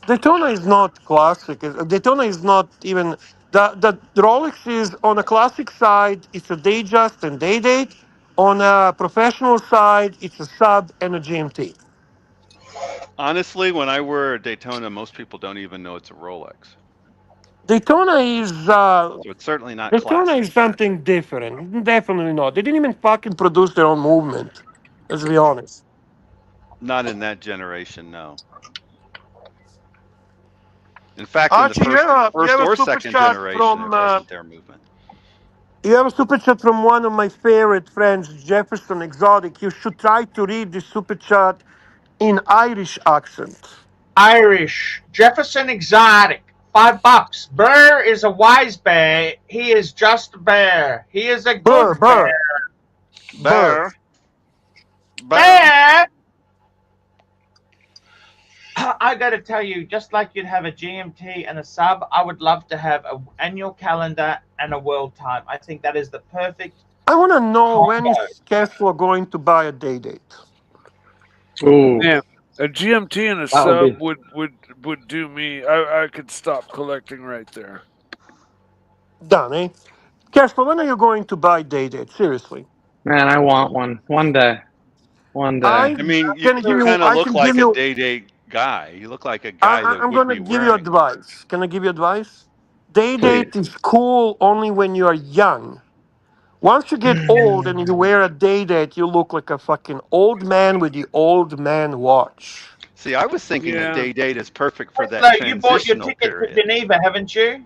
Daytona is not classic. Daytona is not even the Rolex is on a classic side. It's a Datejust and day date. On a professional side, it's a sub and a GMT. Honestly, when I wear a Daytona, most people don't even know it's a Rolex. Daytona is So it's certainly not Daytona classic. is something different. Definitely not. They didn't even fucking produce their own movement. Let's be honest. Not in that generation, no. In fact, Archie, in the first or super second chat generation, from, it wasn't their movement. You have a super chat from one of my favorite friends, Jefferson Exotic. You should try to read this super chat in Irish accent. Irish. Jefferson Exotic. $5. Bear is a wise bear. He is just a bear. He is a good bear. Bear. I got to tell you, just like you'd have a GMT and a sub, I would love to have an annual calendar and a world time. I think that is the perfect. I want to know when is Kessler going to buy a day date. Ooh. Yeah, a GMT and a sub would do me. I could stop collecting right there. Done, eh? Kessler, when are you going to buy day date? Seriously. Man, I want one. One day. I mean, you kind of look like a day-date guy. You look like a guy that I'm would going to be give you wearing. advice. Can I give you advice? Day Please. date is cool only when you are young. Once you get old and you wear a day date, you look like a fucking old man with the old man watch. See, I was thinking a Yeah. day date is perfect for that So you bought your transitional ticket to period. Geneva, haven't you?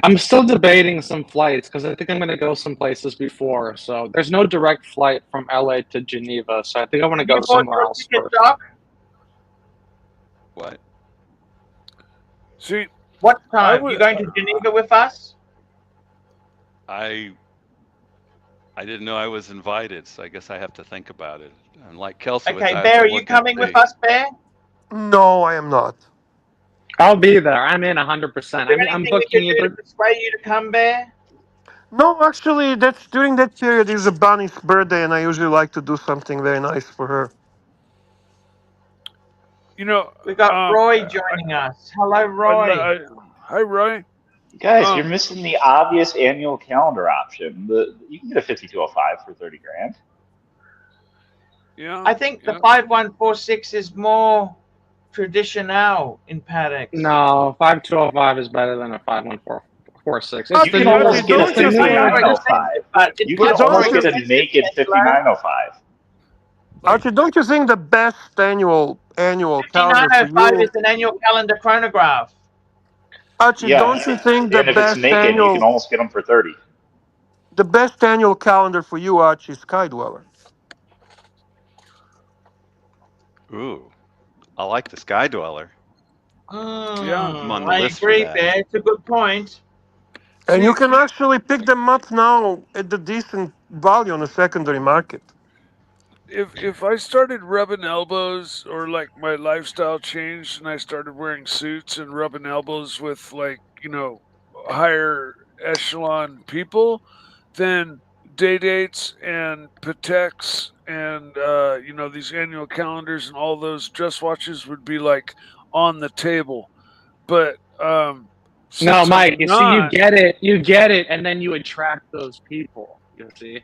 I'm still debating some flights because I think I'm going to go some places before. So there's no direct flight from LA to Geneva. So I think I want to Have go you bought somewhere your else ticket, first. Doc? What? See, What I time? would- You going to Geneva with us? I didn't know I was invited, so I guess I have to think about it. And like Kelsey, Okay, I have Bear, to are you look and coming with see. us, Bear? No, I am not. I'll be there. I'm in 100%. Is there I'm anything we booking could do to either. persuade you to come, Bear? No, actually, that's during that period is a Bunny's birthday, and I usually like to do something very nice for her. you know, We got Roy joining us. Hello, Roy. Hi, Roy. Guys, Um, you're missing the obvious annual calendar option. You can get a 5205 for 30 grand. Yeah. I think the 5146 is more traditional in Patek. No, 5205 is better than a 51446. It's You the can newest. almost get a don't you It's the think- newer. 5905. But You it's can much more almost get a expensive, naked Tesla. 5905. Archie, don't you think the best annual calendar for 5905 you? is an annual calendar chronograph. Archie, Yeah, don't you think the and if it's best naked, you can annual almost get them for 30. calendar for you, Archie, is Sky Dweller? Ooh, I like the Sky Dweller. Yeah. on the I list for agree, that. Bear. It's a good point. And you See- can actually pick them up now at the decent value on the secondary market. If I started rubbing elbows or like my lifestyle changed and I started wearing suits and rubbing elbows with like, higher echelon people, then day dates and Pateks and these annual calendars and all those dress watches would be like on the table. But No, since Mike. I'm You see, not, you get it, and then you attract those people. You see.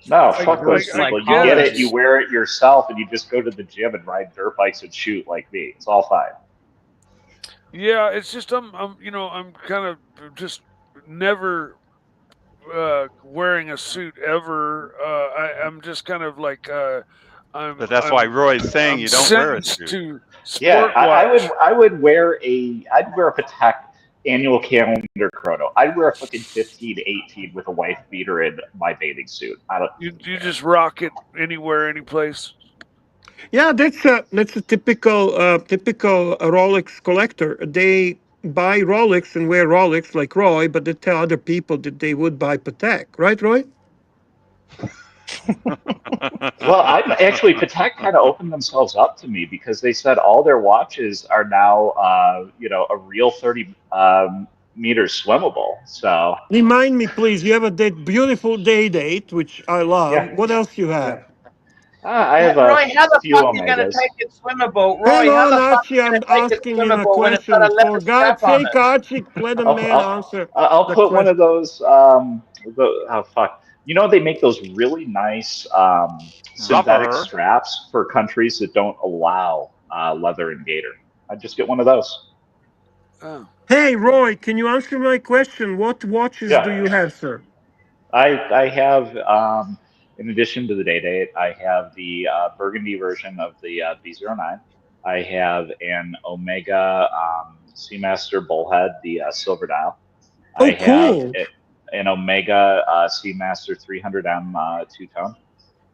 No, It's fuck those it's people. like You get it, guess. you wear it yourself, and you just go to the gym and ride dirt bikes and shoot like me. It's all fine. Yeah, it's just I'm kind of just never wearing a suit ever. I'm just kind of like But that's why Roy's saying I'm you don't wear a sentenced suit. to Yeah, sport watch. I would wear I'd wear a Patek annual calendar chrono. I'd wear a fucking 1518 with a wife beater in my bathing suit. I don't. You just rock it anywhere, any place. Yeah, that's a typical Rolex collector. They buy Rolex and wear Rolex like Roy, but they tell other people that they would buy Patek, right, Roy? Well, I'm actually Patek kind of opened themselves up to me because they said all their watches are now, a real 30 meters swimmable. So Remind me, please. You have that beautiful day date, which I love. yeah, What else you have? I have Roy, how the few fuck are you going to Omegas. take it swimmable? Roy, Hang how on, the fuck are Archie. you I'm going to take it asking him a swimmable when it's got question. a leather For God's strap on sake, it? Archie, let a man answer. I'll the put one question. of those. Oh fuck! They make those really nice synthetic Rubber. straps for countries that don't allow leather and gator. I'd just get one of those. Oh. Hey, Roy, can you answer my question? What watches Yeah. do you have, sir? I have, in addition to the day date, I have the burgundy version of the B09. I have an Omega Seamaster Bullhead, the silver dial. Oh, I have cool. an Omega Seamaster 300M two-tone.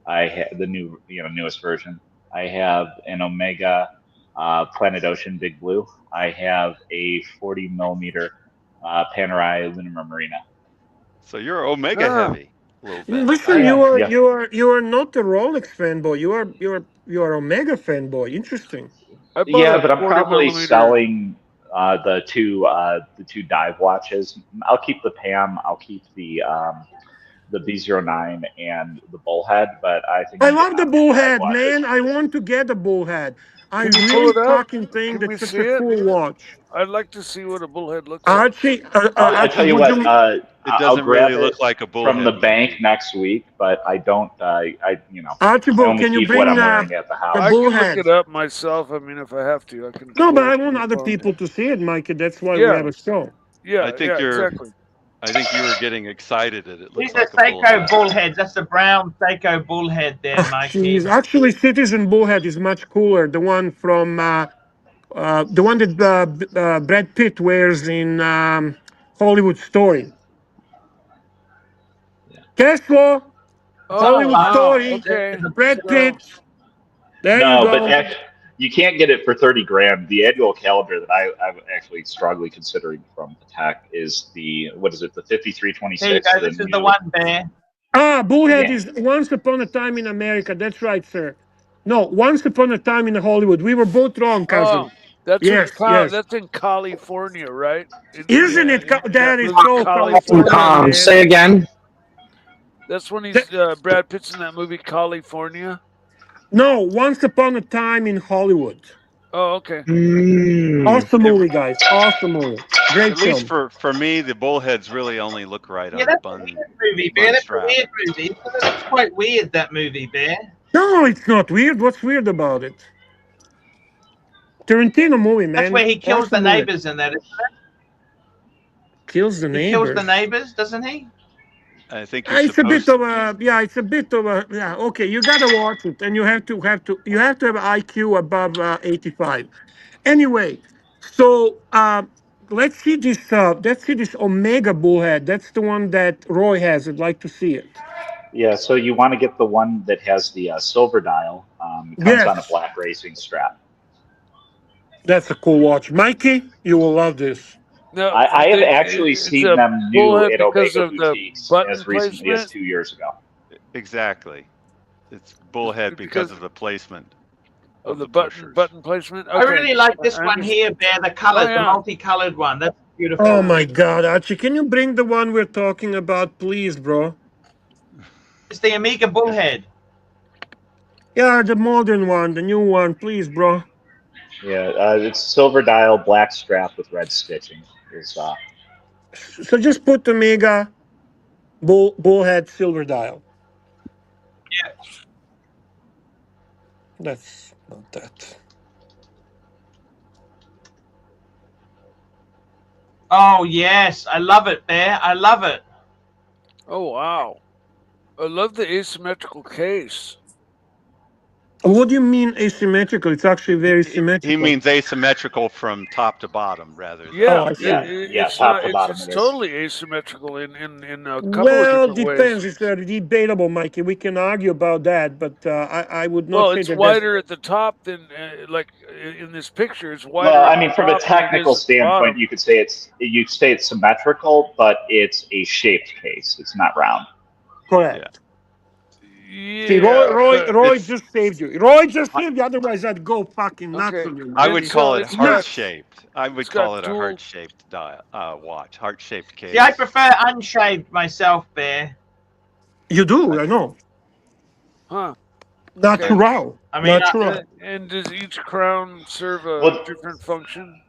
I have the newest version. I have an Omega Planet Ocean Big Blue. I have a 40 millimeter Panerai Luna Marina. So you're Omega heavy a little bit. Listen, Yeah. you are not a Rolex fanboy. You are Omega fanboy. Interesting. I bought Yeah, a but I'm 40 probably millimeter. selling the two dive watches. I'll keep the Pam. I'll keep the B09 and the Bullhead. But I think I I'm love the getting on dive bullhead, watches. man. I want to get a bullhead. I Can you pull really it up? fucking think Can we that's such see a it? cool watch. I'd like to see what a bullhead looks like. Archie, I'll tell you would what. you? It I'll doesn't grab really it look like a from the bullhead, bank Mikey. next week, but I don't. I I Archibald, only can you keep what bring I'm wearing at the a house. I can look bullhead? it up myself. I mean, if I have to, I can. No, pull but it I up want on my other phone. people to see it, Mikey. That's why we Yeah, have a show. yeah, I think yeah, you're. exactly. I think you were getting excited that it These looks are like a Seiko bullhead. bullheads. That's the brown Seiko bullhead there, Jeez, Mikey. actually, Citizen Bullhead is much cooler. The one from the one that Brad Pitt wears in Hollywood Story. Tesla, Oh, Hollywood wow. Story, Okay. Brad So, Pitt. There you No, but go. you can't get it for 30 grand. The annual caliber that I'm actually strongly considering from Patek is the, what is it, the Here you 5326, go. the This is the new. one, Bear. Bullhead Yeah. is Once Upon a Time in America. That's right, sir. No, Once Upon a Time in Hollywood. We were both wrong, cousin. that's Yes, yes. that's in California, right? Isn't Yeah. it? That is movie so California, California, man. Say again. That's when he's Brad Pitt's in that movie California. No, Once Upon a Time in Hollywood. Oh, okay. Awesome movie, guys. Awesome movie. Great At least film. for me, the bullheads really only look right Yeah, on the that's a bun. weird movie, bun Bear. That's a strap. weird movie. That's quite weird, that movie, Bear. No, it's not weird. What's weird about it? Tarantino movie, man. That's where he kills the Awesome movie. neighbors in that, isn't it? Kills the He neighbors. kills the neighbors, doesn't he? I think you're It's a bit supposed. of a It's a bit of a Okay, you gotta watch it, and you have to have an IQ above 85. Anyway, so let's see this. Let's see this Omega Bullhead. That's the one that Roy has. I'd like to see it. Yeah, so you want to get the one that has the silver dial. It comes on a Yes, black racing strap. that's a cool watch, Mikey. You will love this. No, I have actually it's seen a them new bullhead at because Omega of the boutiques button as recently as placement. 2 years ago. Exactly. It's bullhead because Because of the placement of of the the button pushers. placement. I Okay. really like this I one here, Bear. The colors, the yeah. multicolored one. That's beautiful. Oh my God, Archie, can you bring the one we're talking about, please, bro? It's the Omega Bullhead. Yeah, the modern one, the new one, please, bro. Yeah, it's silver dial, black strap with red stitching. So just put Omega Bullhead Silver Dial. Yeah. That's not that. Oh yes, I love it, Bear. I love it. Oh wow. I love the asymmetrical case. What do you mean asymmetrical? It's actually very symmetrical. He means asymmetrical from top to bottom, rather than. Yeah, I see. it's top not. to bottom It's it is. totally asymmetrical in a couple Well, of different depends. ways. It's debatable, Mikey. We can argue about that, but I would not Well, say it's that. wider at the top than like in this picture. It's wider. Well, at I the mean, from a top than it technical is at the bottom. standpoint, you could say it's symmetrical, but it's a shaped case. It's not round. Correct. Yeah, See, Roy It's- just saved you. Roy just saved you. Otherwise, I'd go fucking nuts Okay. on you. I man. would It's, call it it's got- heart shaped. I would it's got call it a dual- heart shaped watch, heart shaped case. See, I prefer unshaved myself, Bear. You do, I know. Huh. Natural. I mean, Natural. And does each crown serve a Well- different function?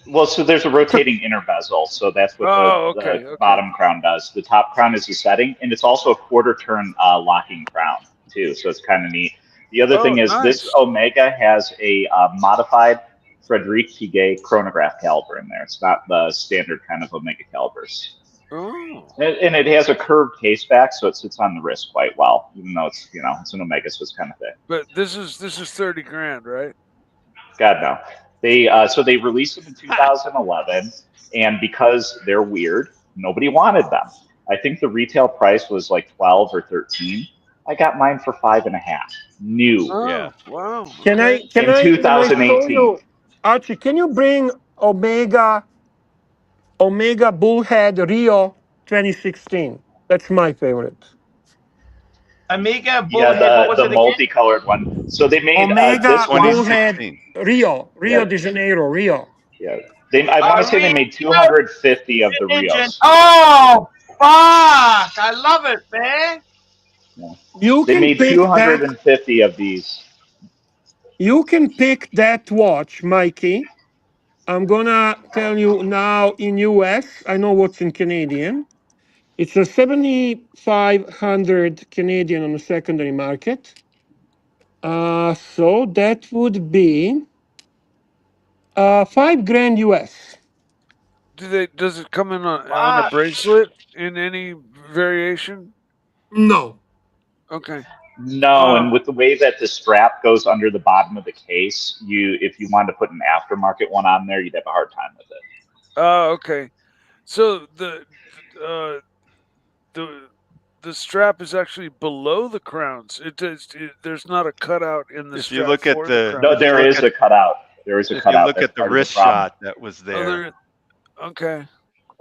Well, so there's a rotating inner bezel, so that's what the bottom crown does. The top crown is the setting, and it's also a quarter turn locking crown too, so it's kind of neat. The other thing is this Omega has a modified Frederic Piguet chronograph caliber in there. It's not the standard kind of Omega calibers. Oh. And it has a curved case back, so it sits on the wrist quite well, even though it's it's an Omega, so it's kind of thick. But this is 30 grand, right? God no. They released them in 2011, and because they're weird, nobody wanted them. I think the retail price was like 12 or 13. I got mine for 5.5, new. Oh, Yeah. wow. Can I? In Can I 2018. show you, Archie? Can you bring Omega Bullhead Rio 2016? That's my favorite. Omega Bullhead. what Yeah, was the it again? multicolored one. So they made Omega this one. Bullhead 2016. Rio Yeah. de Janeiro, Rio. Yeah, I want to say they made 250 of the Rios. Oh, fuck! I love it, Bear. You They can made pick that. 250 of these. You can pick that watch, Mikey. I'm gonna tell you now in US. I know what's in Canadian. It's a 7,500 Canadian on the secondary market. So that would be $5,000 US. Does it come in on a Wow. bracelet in any variation? No. Okay. No, and with the way that the strap goes under the bottom of the case, if you wanted to put an aftermarket one on there, you'd have a hard time with it. Oh, okay. So the strap is actually below the crowns. There's not a cutout in the If strap you look at for the- crowns. No, there is a cutout. There is a If you cutout. look That's at the part of wrist problem. shot that was there. Okay.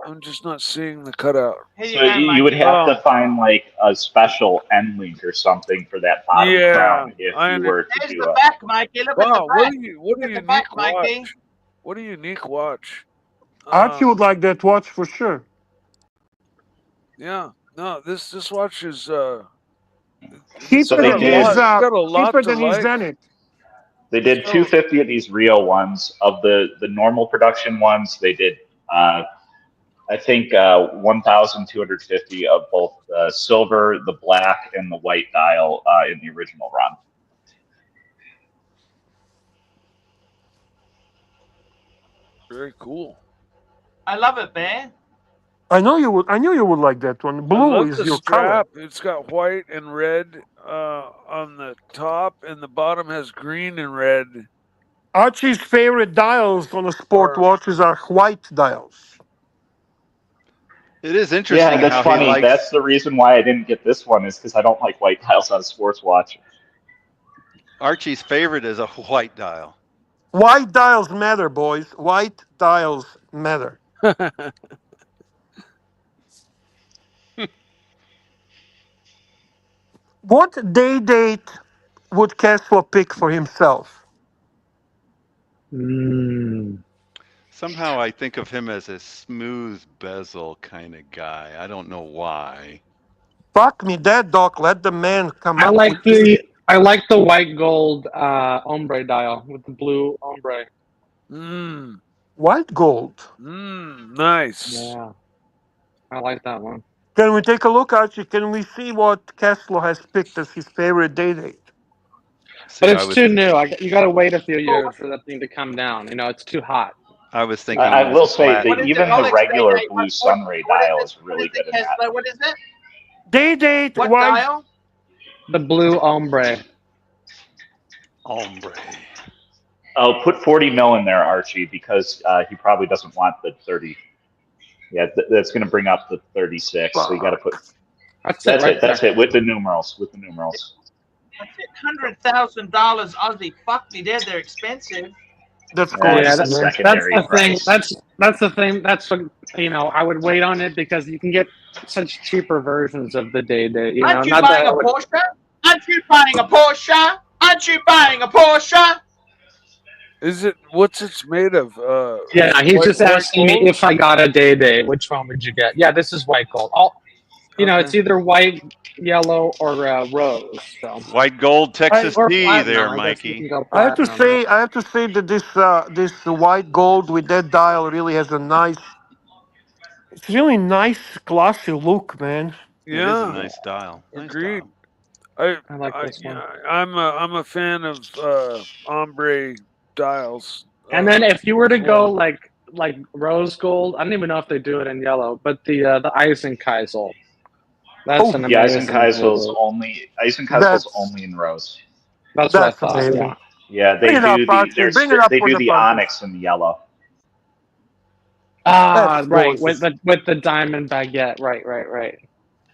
I'm just not seeing the cutout. Here So you go, you would Mikey. have to find like a special end link or something for that bottom crown if you were to There's do the it. back, Mikey. Look at the Wow, back. what a Look at the unique back, watch. Mikey. What a unique watch. Archie would like that watch for sure. Yeah. No, this watch is Cheaper than his like. Zenith. They did 250 of these Rio ones. Of the normal production ones, they did I think 1,250 of both the silver, the black, and the white dial in the original run. Very cool. I love it, Bear. I know you would. I knew you would like that one. Blue is your strap. color. It's got white and red on the top, and the bottom has green and red. Archie's favorite dials on a sport watches are white dials. It is interesting. Yeah, that's how funny. He likes... That's the reason why I didn't get this one is because I don't like white dials on a sports watch. Archie's favorite is a white dial. White dials matter, boys. White dials matter. What day date would Kessler pick for himself? Somehow I think of him as a smooth bezel kind of guy. I don't know why. Fuck me, dead Doc. Let the man come I up. like the white gold ombre dial with the blue ombre. White gold. Nice. Yeah, I like that one. Can we take a look, Archie? Can we see what Kessler has picked as his favorite day date? But it's too new. You got to wait a few years for that thing to come down. You know, it's too hot. I was thinking. I will say that even the regular blue sunray dial is really good in that. What is it? Day date. What white dial? The blue ombre. Ombre. Oh, put 40 mil in there, Archie, because he probably doesn't want the 30. Yeah, that's going to bring up the 36. So you got to put. That's it. That's it. With the numerals. With the numerals. That's it. $100,000 Aussie. Fuck me, dead. They're expensive. That's cool. Yeah, that's the thing. That's the thing. That's what, you know. I would wait on it because you can get such cheaper versions of the day date. You Aren't know, you buying a Porsche? Aren't you buying a Porsche? Aren't you buying a Porsche? Is it? What's it's made of? Yeah, he's just asking me if I got a day date. Which one would you get? Yeah, this is white gold. You know, it's either white, yellow, or rose. So white gold Texas or tea platinum, there, I guess Mikey. you can go I have to platinum. say that this white gold with that dial really has a nice. It's really nice, glossy look, man. It is a nice dial. Agreed. I like this one. I'm a fan of ombre dials. And then if you were to go like rose gold, I don't even know if they do it in yellow, but the Eisenkaizel. That's an amazing. Eisenkaizel's only in rose. That's what I thought. Amazing. Yeah, they do the onyx in the yellow. Right, with the diamond baguette. Right.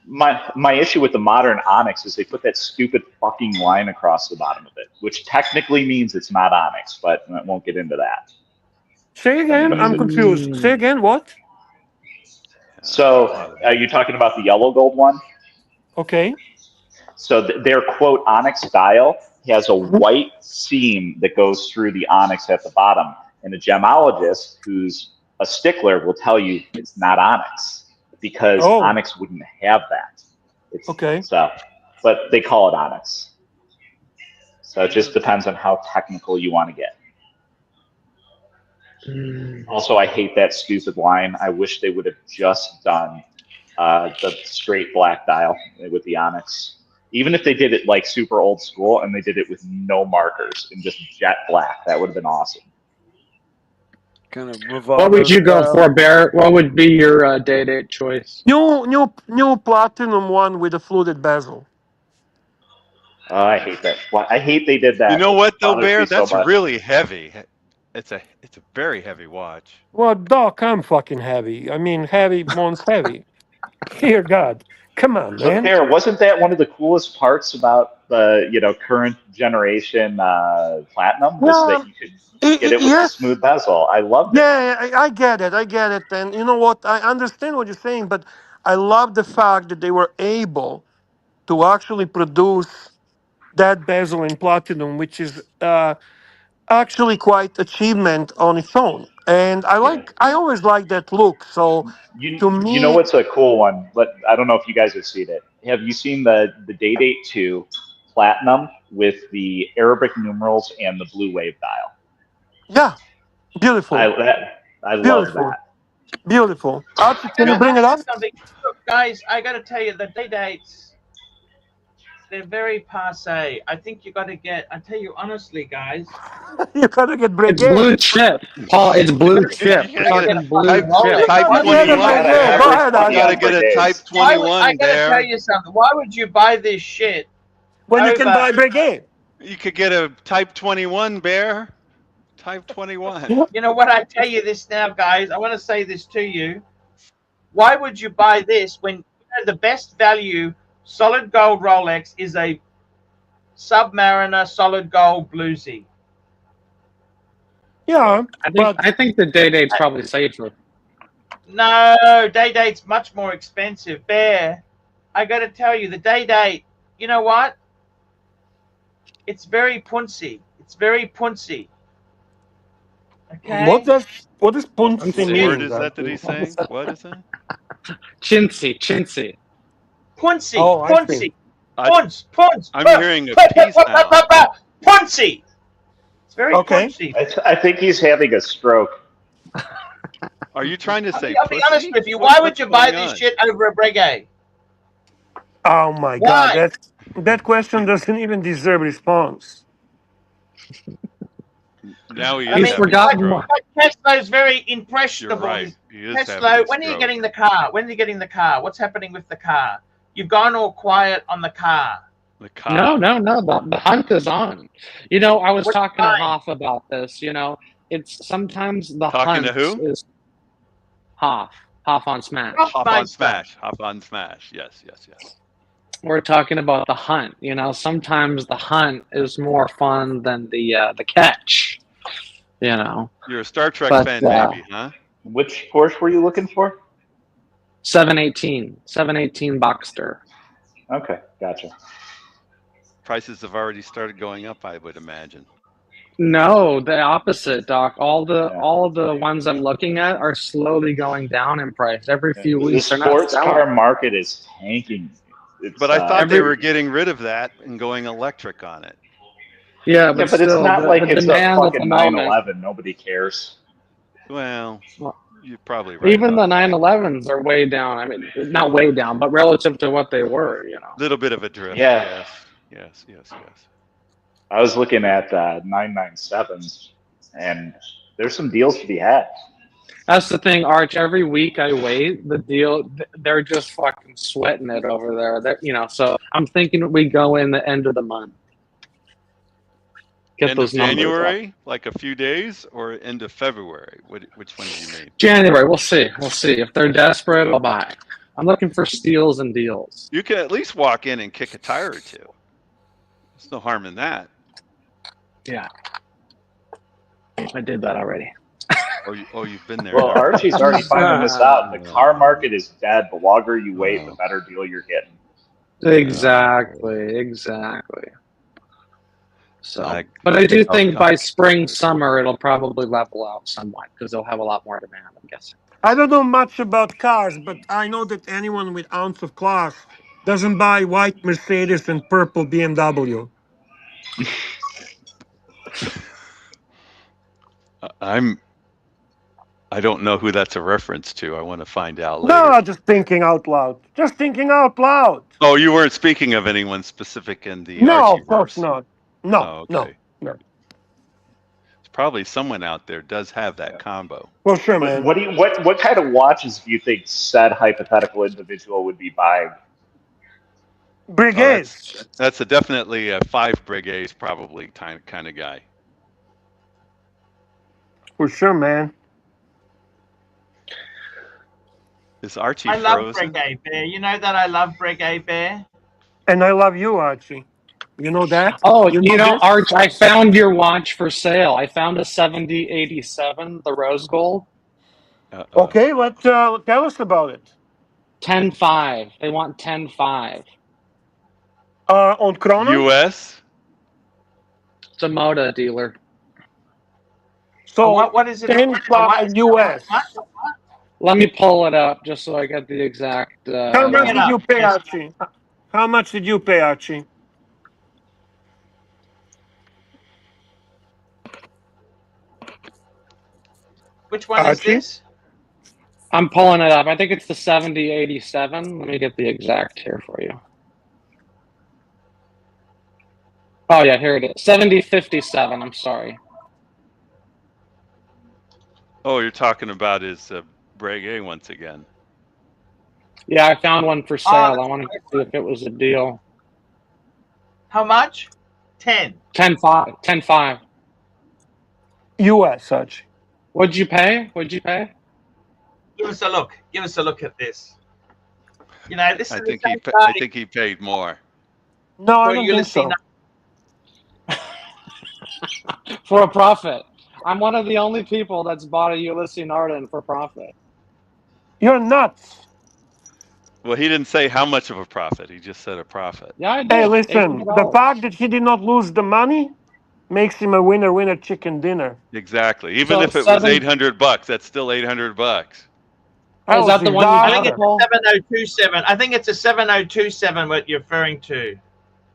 My issue with the modern onyx is they put that stupid fucking line across the bottom of it, which technically means it's not onyx, but I won't get into that. Say again, I'm confused. Say again, what? So, are you talking about the yellow gold one? Okay. So their quote onyx dial has a white seam that goes through the onyx at the bottom, and a gemologist who's a stickler will tell you it's not onyx because onyx wouldn't have that. Okay. So, but they call it onyx. So it just depends on how technical you want to get. Also, I hate that stupid line. I wish they would have just done the straight black dial with the onyx. Even if they did it like super old school and they did it with no markers and just jet black, that would have been awesome. Kind of What would you go for, Bear? What would be your day-date choice? New platinum one with a fluted bezel. Oh, I hate that. Well, I hate they did that. You know what though, Bear? So That's much. really heavy. It's a very heavy watch. Well, Doc, I'm fucking heavy. I mean, heavy wants heavy. Dear God, come on, So man. Bear, wasn't that one of the coolest parts about the current generation platinum? Was that you could get it with a smooth bezel? I loved it. Yeah, I get it. I get it. And you know what? I understand what you're saying, but I love the fact that they were able to actually produce that bezel in platinum, which is actually quite achievement on its own. And I always like that look. So to me, You know what's a cool one? But I don't know if you guys have seen it. Have you seen the Day-Date 2 platinum with the Arabic numerals and the blue wave dial? Yeah, beautiful. I love that. Beautiful. Archie, can you bring it up? Look, guys, I got to tell you, the day-dates, they're very passe. I think you got to get, I tell you honestly, guys. You got to get Breguet. It's blue chip, Paul. It's blue chip. We're talking blue chip. Type 21. Go ahead, You got to get a Type 21 I got to tell you something. Why would you buy this shit? When you can buy Breguet. You could get a Type 21, Bear. Type 21. You know what? I tell you this now, guys. I want to say this to you. Why would you buy this when the best value solid gold Rolex is a Submariner solid gold bluesy? Yeah, I think the day-date's probably safer. No, day-date's much more expensive. Bear, I got to tell you, the day-date, you know what? It's very punsy. It's very punsy. Okay. What does punsy What mean? word is that he saying? What is it? Chintzy. Punsy. Oh, I see. Punce. I'm hearing a piece now. Punsy. It's very punsy. I think he's having a stroke. Are you trying to say I'll be honest with you. Why would you buy this shit over a Breguet? Oh my God, that question doesn't even deserve response. Now He's forgotten. Tesla's very impressionable. You're right. He is Tesla, when are you getting the car? When are you getting the car? What's happening with the car? You've gone all quiet on the car. The car. No. The hunt is on. You know, I was talking to Hoff about this. You know, it's sometimes the Talking hunt to who? is Hoff on Smash. Hop on Smash. Yes. We're talking about the hunt. You know, sometimes the hunt is more fun than the catch. You know. You're a Star Trek fan, maybe, huh? Which Porsche were you looking for? 718 Boxster. Okay, gotcha. Prices have already started going up, I would imagine. No, the opposite, Doc. All the ones I'm looking at are slowly going down in price every few weeks. The sports car market is tanking. But I thought they were getting rid of that and going electric on it. Yeah, but it's not like it's a fucking 911. 911. Nobody cares. Well, you're probably right. Even the 911s are way down. I mean, not way down, but relative to what they were, you know. Little bit of a drift. Yeah. Yes. I was looking at 997s, and there's some deals to be had. That's the thing, Arch. Every week I wait, the deal, they're just fucking sweating it over there. You know, so I'm thinking we go in the end of the month. Get end those of numbers January, up. like a few days, or end of February? Which one do you mean? January. We'll see. If they're desperate, I'll buy. I'm looking for steals and deals. You can at least walk in and kick a tire or two. There's no harm in that. Yeah. I did that already. Oh, you've been there. Well, Archie's already finding this out. The car market is dead. The longer you wait, the better deal you're getting. Exactly. So, but I do think by spring, summer, it'll probably level out somewhat because they'll have a lot more demand, I'm guessing. I don't know much about cars, but I know that anyone with ounce of class doesn't buy white Mercedes and purple BMW. I don't know who that's a reference to. I want to find out later. No, just thinking out loud. Just thinking out loud. Oh, you weren't speaking of anyone specific in the No, Archie of course verse. not. No, Oh, no, okay. no. There's probably someone out there does have that combo. Well, sure, But man. what kind of watches do you think said hypothetical individual would be buying? Breguet. That's definitely a 5 Breguets probably kind of guy. For sure, man. Is Archie I love frozen? Breguet Bear. You know that I love Breguet Bear. And I love you, Archie. You know that? Oh, you know, this? Arch, I found your watch for sale. I found a 7087, the rose gold. Okay, tell us about it. 10.5. They want 10.5. On Chrono? U.S.? It's a Moda dealer. So what is it? 10.5 US. Let me pull it up just so I get the exact. How much did you pay, Archie? How much did you pay, Archie? Which one is this? I'm pulling it up. I think it's the 7087. Let me get the exact here for you. Oh, yeah, here it is. 7057. I'm sorry. Oh, you're talking about his Breguet once again. Yeah, I found one for sale. I wanted to see if it was a deal. How much? 10. 10.5. 10.5. US, Archie. What'd you pay? What'd you pay? Give us a look. Give us a look at this. You know, this I is think he paid more. No, I don't think so. For a profit. I'm one of the only people that's bought a Ulysses Nardin for profit. You're nuts. Well, he didn't say how much of a profit. He just said a profit. Yeah, I did. Hey, listen, $800. the fact that he did not lose the money makes him a winner chicken dinner. Exactly. Even if it was $800, that's still $800. Is that the one you I think it's a 7027. I think it's a 7027 what you're referring to.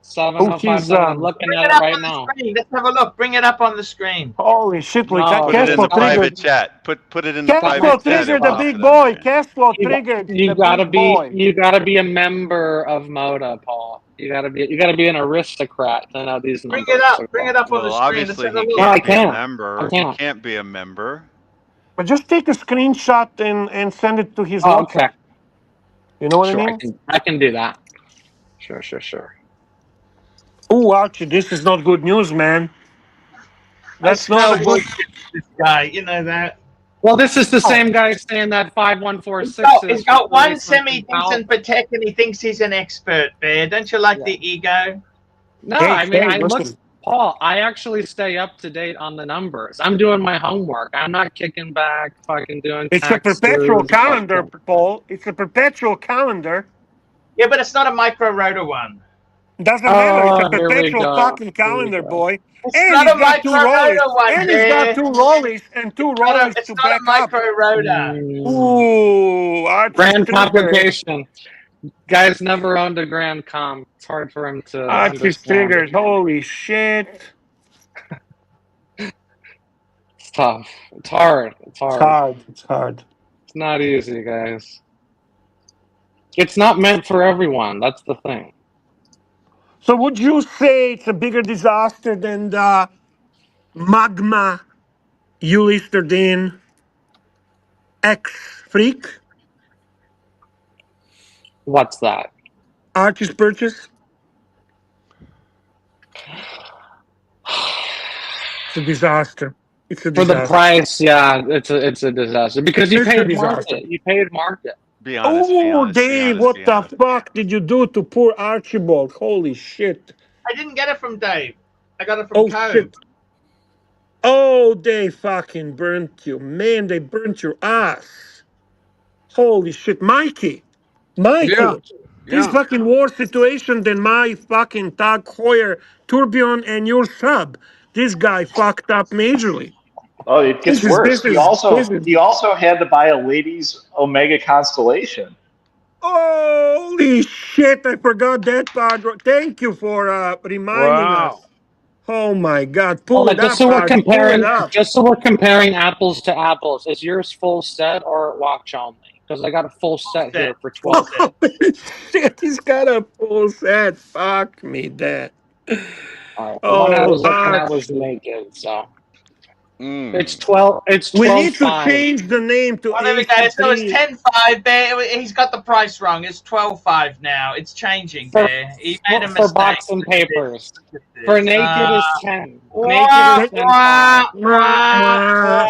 7057. I'm looking at it right now. Let's have a look. Bring it up on the screen. Holy shit, we No, Put it in the private chat. Put it in the private chat. Trigger the big boy. Cash flow triggered. You gotta be a member of Moda, Paul. You gotta be an aristocrat to know these numbers. Bring it up on the screen. Obviously, he can't be a member. He can't be a member. But just take a screenshot and send it to his WhatsApp. Okay. You know what I mean? I can do that. Sure. Oh, Archie, this is not good news, man. That's not good. This guy, you know that. Well, this is the same guy saying that 5146. He's got one semi-decent Patek and he thinks he's an expert, Bear. Don't you like the ego? No, I mean, I look, Paul, I actually stay up to date on the numbers. I'm doing my homework. I'm not kicking back, fucking doing It's a perpetual calendar, Paul. It's a perpetual calendar. Yeah, but it's not a micro rotor one. Doesn't matter. It's a perpetual fucking calendar, boy. It's and not he's a got two micro rollies. rotor one, And he's got two rollies and two rollies it's to not back a micro rotor. Ooh, Archie Grand complication. Guy's never owned a Grand Com. It's hard for him to Archie's triggered. Holy shit. It's tough. It's hard. It's hard. It's not easy, guys. It's not meant for everyone. That's the thing. So would you say it's a bigger disaster than the Magma Ulysses Nardin X Freak? What's that? Archie's purchase? It's a disaster. It's a disaster. For the price, yeah, it's a disaster because you paid market. You paid market. Be honest. Oh, Dave, what the fuck did you do to poor Archibald? Holy shit. I didn't get it from Dave. I got it from Code. Shit. Oh, they fucking burnt you. Man, they burnt your ass. Holy shit. Mikey. This fucking war situation than my fucking Tag Heuer Tourbillon and your sub. This guy fucked up majorly. Oh, it gets worse. He also had to buy a ladies Omega Constellation. Holy shit! I forgot that part. Thank you for reminding us. Oh my God! Hold Pull on, it up, Archie. Pull it up. just so we're comparing apples to apples. Is yours full set or watch only? Because I got a full set set. here for 12. Full Oh, shit, he's got a full set. Fuck me, that. All right, the one I Oh, was looking at was Archie. naked, so it's Mm. 12. It's We 12 need to 5. change the name to Oh, there we go. So it's AC3. 10.5, Bear. He's got the price wrong. It's 12.5 now. It's changing, For, Bear. He made a for mistake. box and Look at this. papers. Look at For this. naked is 10. Naked Wah, is 10 wah, 5. wah,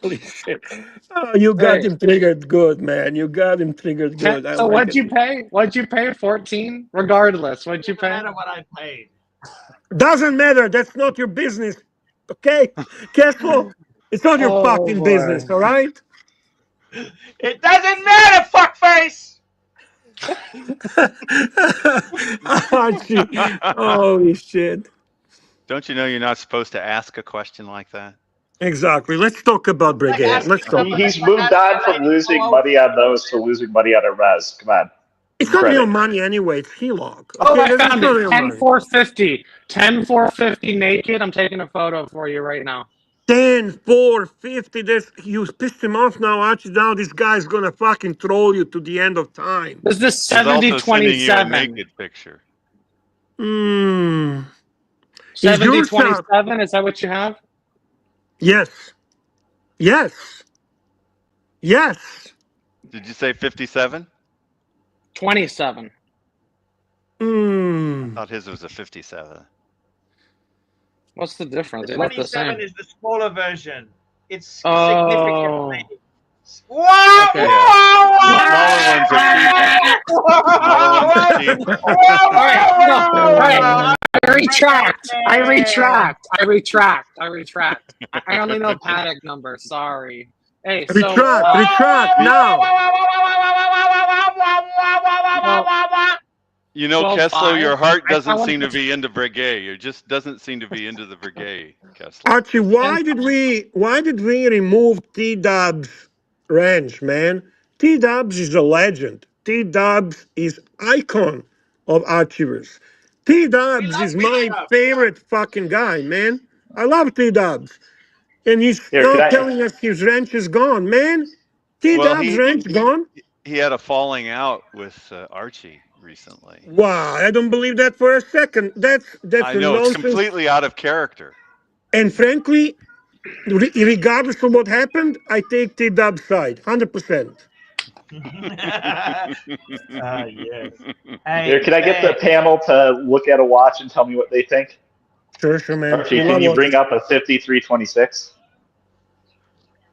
Holy shit. Oh, you got Hey, him triggered good, man. You got him triggered good. I so like what'd it. you pay? What'd you pay? 14? Regardless, what'd you Doesn't pay? matter what I paid. Doesn't matter. That's not your business. Okay? Cashflow? It's not your Oh fucking boy. business, all right? It doesn't matter, fuckface. Archie. Holy shit. Don't you know you're not supposed to ask a question like that? Exactly. Let's talk about Like Breguet. asking Let's talk. somebody. He's Like moved asking on a from lady, losing oh, money on those to losing money on a res. Come on. It's Give him not real credit. money anyway. It's HELOC. Oh, Okay? I That's found not it. real 10 money. 450. 10 450 naked. I'm taking a photo for you right now. 10, 4, 50. You pissed him off now, Archie. Now this guy's gonna fucking troll you to the end of time. This is He's 70 also sending you a 27. naked picture. Hmm. Is 70 yours 27. Is that what you have? Yes. Yes. Yes. Did you say 57? 27. I Hmm. thought his was a 57. What's the difference? The They look the 27 same. is the smaller version. It's Oh. significantly. Whoa, Okay. whoa, The smaller ones are cheaper. The smaller ones are cheaper. All right, no, all right. I retract. I retract. I retract. I retract. I only know Patek number. Sorry. Hey, so Retract now. You know, 12 Kessler, 5. your heart I doesn't wanna seem to put- be into Breguet. It just doesn't seem to be into the Breguet, Kessler. Archie, why did we remove T Dub's ranch, man? T Dubs is a legend. T Dubs is icon of archivers. T Dubs is my favorite fucking guy, man. I love T Dubs. And he's Here, now can I? telling us his ranch is gone, man. T Well, Dub's ranch gone? he had a falling out with Archie recently. Wow, I don't believe that for a second. That's I a know, it's nonsense. completely out of character. And frankly, regardless of what happened, I take T Dub's side, 100%. yes. Here, can I get the panel to look at a watch and tell me what they think? Sure, man. Archie, can you bring up a 5326?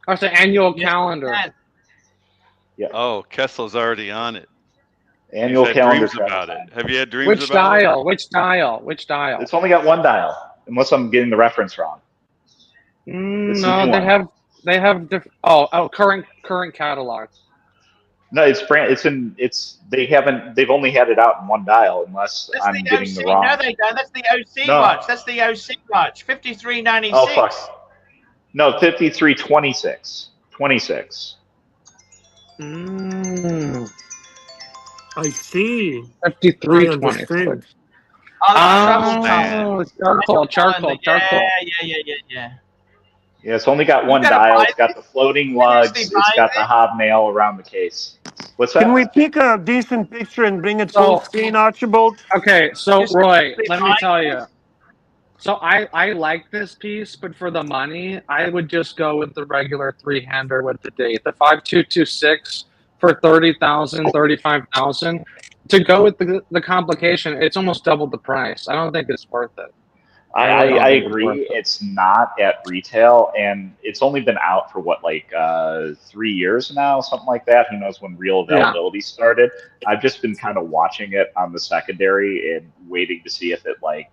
That's the annual calendar. Yeah. Oh, Kessler's already on it. Annual He's had calendar. dreams about it. Have you had dreams Which about dial? Which dial? Which dial? It's only got one dial, unless I'm getting the reference wrong. It's the No, new they one. have current catalog. No, they've only had it out in one dial, unless That's I'm the getting OC. the wrong. No, they don't. That's the OC No. watch. That's the OC watch. 5396. Oh fuck. No, 5326. 26. I see. 53 I 20. understand. Oh, Charcoal. Yeah. Yeah, it's only got one gotta dial. buy It's got the floating lugs. It's got the hobnail around the case. What's that? Can we pick a decent picture and bring it full screen, Archibald? Okay, so Just Roy, quickly let me buy tell it. you. So I like this piece, but for the money, I would just go with the regular three-hander with the date. The 5226 for 30,000, 35,000. To go with the complication, it's almost double the price. I don't think it's worth it. I agree. It's not at retail, and it's only been out for what, like 3 years now, something like that. Who knows when real availability started? I've just been kind of watching it on the secondary and waiting to see if it, like,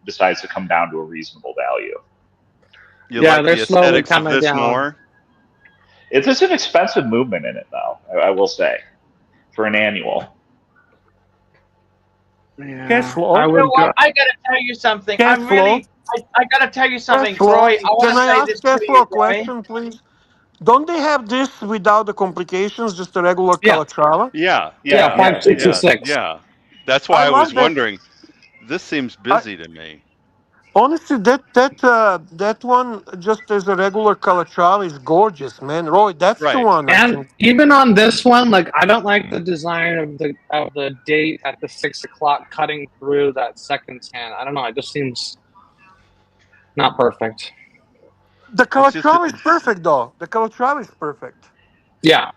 decides to come down to a reasonable value. You like they're the slowly aesthetics of coming this down. more? It's an expensive movement in it, though. I will say, for an annual. Cash flow. I would go. I gotta tell you something. Cash flow. I got to tell you something, Tesla. Roy. I want Can to I say ask this to Tesla you, a Roy. question, please? Don't they have this without the complications, just a regular Yeah. Calatrava? Yeah. Yeah, Yeah, they do. 5226. Yeah. That's I why I was like that. wondering. This seems I, busy to me. honestly, that one just as a regular Calatrava is gorgeous, man. Roy, that's the Right. one I And think. even on this one, like I don't like the design of the date at the 6 o'clock cutting through that second tan. I don't know. It just seems not perfect. The It's just Calatrava is perfect, though. The Calatrava is perfect. Yeah.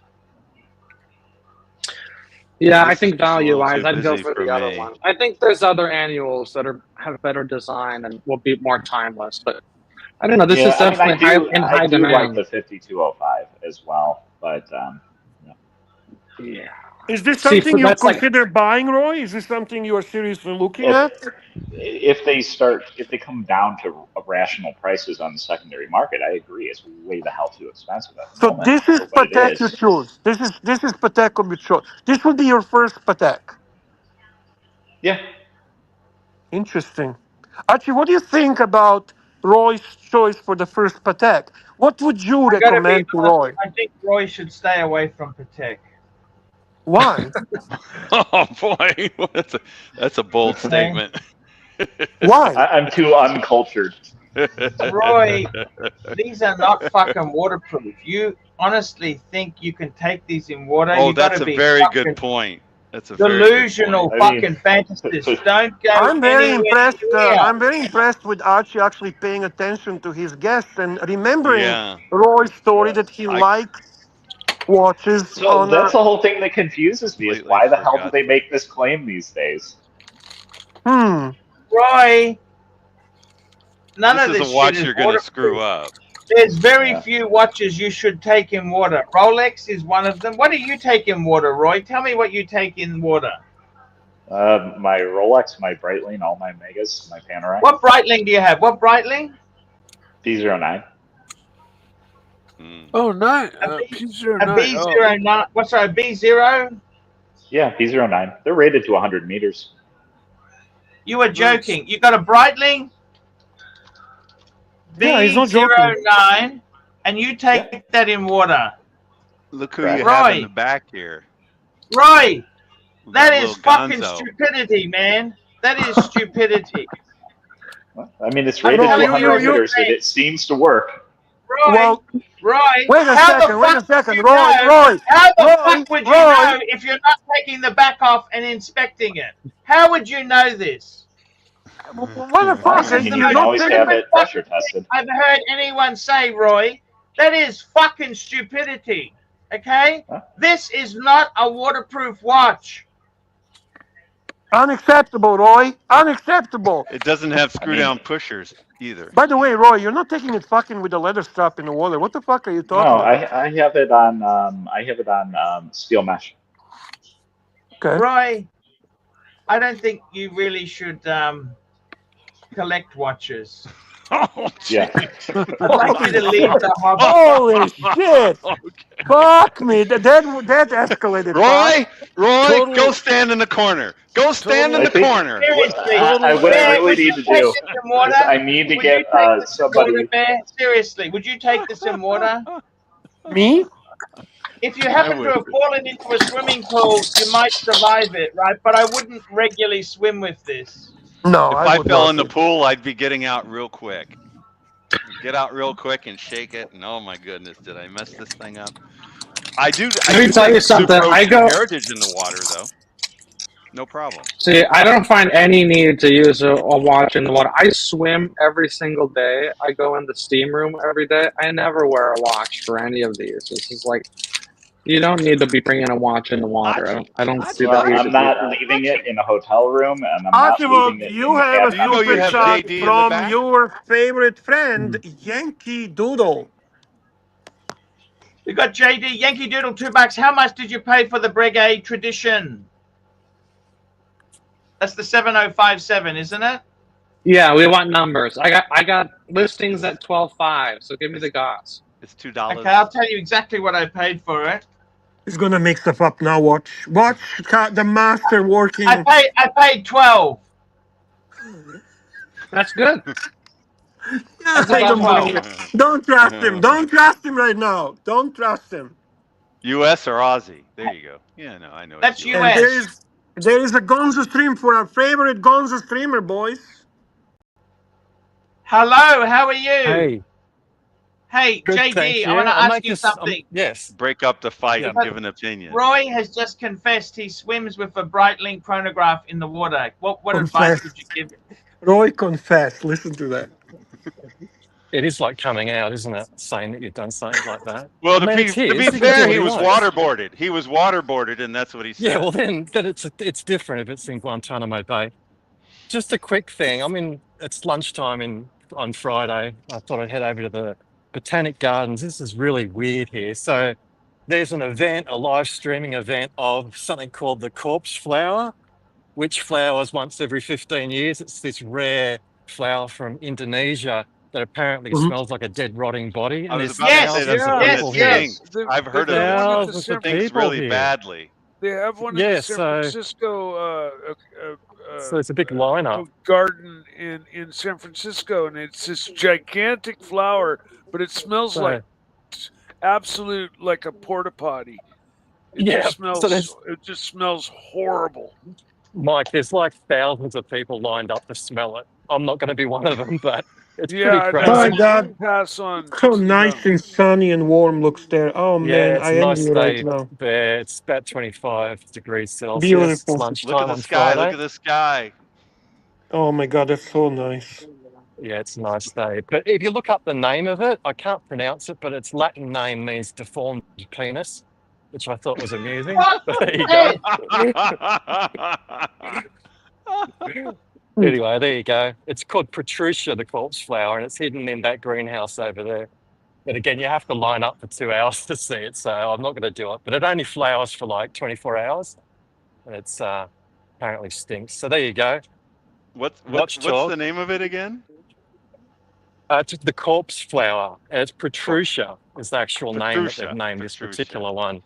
Yeah, I this is think just a little value-wise, too I'd go busy for for the other me. one. I think there's other annuals that have better design and will be more timeless, but I don't know. This is Yeah, I mean, definitely in high I do like demand. the 5205 as well, but Yeah. Is this See, something for you that's like consider buying, Roy? Is this something you are seriously looking if at? if they come down to rational prices on the secondary market, I agree. It's way the hell too expensive at the So moment this is for what it Patek you is. choose. This is Patek you choose. This will be your first Patek. Yeah. Interesting. Archie, what do you think about Roy's choice for the first Patek? What would you I got to be recommend to honest. Roy? I think Roy should stay away from Patek. Why? Oh boy, that's a bold Okay. statement. Why? I'm too uncultured. Roy, these are not fucking waterproof. You honestly think you can take these in water? Oh, You got that's to a be very good fucking point. That's a very good point. delusional I mean, fucking fantasists. Don't go I'm very anywhere impressed. near. I'm very impressed with Archie actually paying attention to his guests and remembering Yeah. Roy's story yeah. that he I likes watches So on. that's the whole thing that confuses me is completely why the hell do forgot. they make this claim these days? Roy, none This of is a this shit watch is you're gonna screw waterproof. up. There's very Yeah. few watches you should take in water. Rolex is one of them. What do you take in water, Roy? Tell me what you take in water. My Rolex, my Breitling, all my Megas, my Panerai. What Breitling do you have? What Breitling? P09. Oh, nine. A P09. B09. What's that? A B0? Yeah, P09. They're rated to 100 meters. You were joking. You got a Breitling Yeah, he's not joking. B09, and you take that in water. Look who Right. you have in Roy. the back here. Roy, We got that is little fucking Gonzo. stupidity, man. That is stupidity. I mean, it's I'm rated to telling 100 you- meters, and it seems to work. Roy, Well, Roy, wait a how second. the Wait a fuck second. do you Roy, know? Roy, How the Roy, fuck would you Roy. know if you're not taking the back off and inspecting it? How would you know this? What the Well, fuck? I This is mean, the you can most always have stupid it pressure fucking tested. thing I've heard anyone say, Roy. That is fucking stupidity. Okay? Huh? This is not a waterproof watch. Unacceptable, Roy. Unacceptable. It doesn't have screw I mean- down pushers either. By the way, Roy, you're not taking it fucking with a leather strap in the water. What the fuck are you talking No, about? I have it on steel mesh. Okay. Roy, I don't think you really should collect watches. Oh, Yeah. I'd like you to leave the hobby. Holy shit! Okay. Fuck me. That escalated. Roy, Roy, Totally. go stand in the corner. Go stand in I the think- corner. Seriously, what I Bear, really would you need to take do this in water? is I need to Would get you take this in somebody. water, Bear? Seriously, would you take this in water? Me? If you happen to would. have fallen into a swimming pool, you might survive it, right? But I wouldn't regularly swim with this. No, If I would fell not in the do. pool, I'd be getting out real quick. Get out real quick and shake it. And oh my goodness, did I mess this thing up? I do. Let me tell you something. I go. Heritage in the water though. No problem. See, I don't find any need to use a watch in the water. I swim every single day. I go in the steam room every day. I never wear a watch for any of these. This is like, you don't need to be bringing a watch in the water. I don't see Well, that. I'm not leaving it in a hotel room, and I'm not Archibald, leaving it you in the have a cabin. Do you know you super have shot JD in the from back? your favorite friend, Yankee Doodle. We got JD Yankee Doodle $2. How much did you pay for the Breguet Tradition? That's the 7057, isn't it? Yeah, we want numbers. I got listings at 12.5. So give me the goss. It's $2. Okay, I'll tell you exactly what I paid for it. He's gonna make stuff up now. Watch the master working. I paid 12. That's good. That's I about don't believe 12. it. Don't trust him. Don't trust him right now. Don't trust him. U.S. or Aussie? There you go. Yeah, no, I know it's That's U.S. And US. there is a Gonzo stream for our favorite Gonzo streamer, boys. Hello, how are you? Hey, Hey, good, JD, thank I you. want to I ask make you this. something. Yes. Break up the fight Yeah. and give an opinion. Roy has just confessed he swims with a Breitling chronograph in the water. What advice Confess. would you give? Roy confessed. Listen to that. It is like coming out, isn't it? Saying that you've done something like that. Well, I mean, it's to his. be He can do fair, what he he was likes. waterboarded. He was waterboarded, and that's what he said. Yeah, well, then it's different if it's in Guantanamo Bay. Just a quick thing. I mean, it's lunchtime on Friday. I thought I'd head over to the Botanic Gardens. This is really weird here. So there's an event, a live streaming event of something called the corpse flower, which flowers once every 15 years. It's this rare flower from Indonesia that apparently Mhm. smells like a dead, rotting body. I And was there's about to say Yes, that's thousands the of one yes, that people here. yes. stinks. I've heard They of have it. one at the Thousands San, of Stinks people really here. badly. they have one in Yeah, the San Francisco so it's a big lineup. garden in San Francisco, and it's this gigantic flower, but it smells So like absolute like a porta potty. It yeah, just so smells horrible. Mike, there's like thousands of people lined up to smell it. I'm not going to be one of them, but it's Yeah, pretty no, My crazy. I God. pass on. So nice and sunny and warm looks there. Oh Yeah, man, it's I a envy nice you right day now. there. It's about 25 degrees Celsius. It's Beautiful. Look at lunchtime the on sky. Look Friday. at the sky. Oh my God, that's so nice. Yeah, it's a nice day. But if you look up the name of it, I can't pronounce it, but its Latin name means deformed penis, which I thought was amusing. What? But there you Hey, go. Anyway, there you go. It's called Protrusia, the corpse flower, and it's hidden in that greenhouse over there. But again, you have to line up for 2 hours to see it, so I'm not going to do it. But it only flowers for like 24 hours, and it's apparently stinks. So there you go. What's Watch the talk. name of it again? It's the corpse flower, and it's Protrusia is the actual name that they've Petruccia. named this Petruccia. particular one,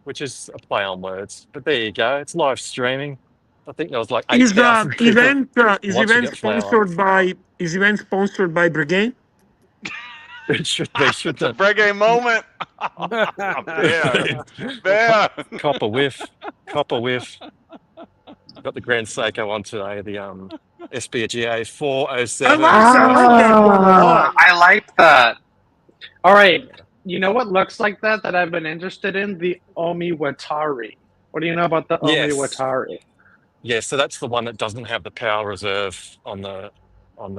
which is a play on words. But there you go. It's live streaming. I think there was like Is 8,000 people event watching it flower. sponsored by Breguet? It should be, It's shouldn't a it? Breguet moment. There. Copper whiff. Got the Grand Seiko on today, the SPGA 407. I like that one a lot. I like that. All right. You know what looks like that I've been interested in? The Omiwatari. What do you know about the Yes. Omiwatari? Yeah, so that's the one that doesn't have the power reserve on the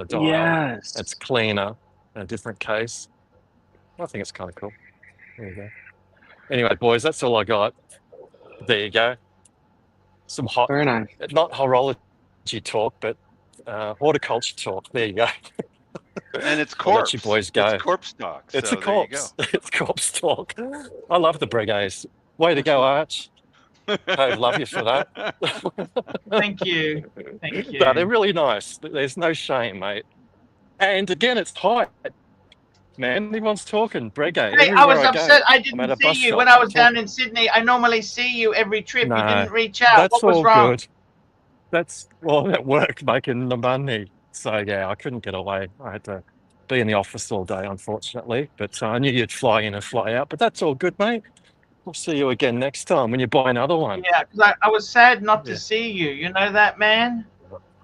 dial. Yes. It's cleaner, in a different case. I think it's kind of cool. There you go. Anyway, boys, that's all I got. There you go. Some Very nice. not horology talk, but horticulture talk. There you go. And it's I'll let corpse. you boys go. It's corpse talk. It's so a corpse. It's corpse talk. I love the Breguets. Way to go, Arch. I love you for that. thank you. Thank you. No, they're really nice. There's no shame, mate. And again, it's tight. Man, everyone's talking. Breguet. Hey, I was Everywhere upset I I go, I'm at a didn't bus see you shop. when I was I'm down talking. in Sydney. I normally see you every trip. No, You didn't reach out. that's What was all wrong? good. That's at work making the money. So yeah, I couldn't get away. I had to be in the office all day, unfortunately. But I knew you'd fly in and fly out. But that's all good, mate. We'll see you again next time when you buy another one. Yeah, because I was sad not to Yeah. see you. You know that, man?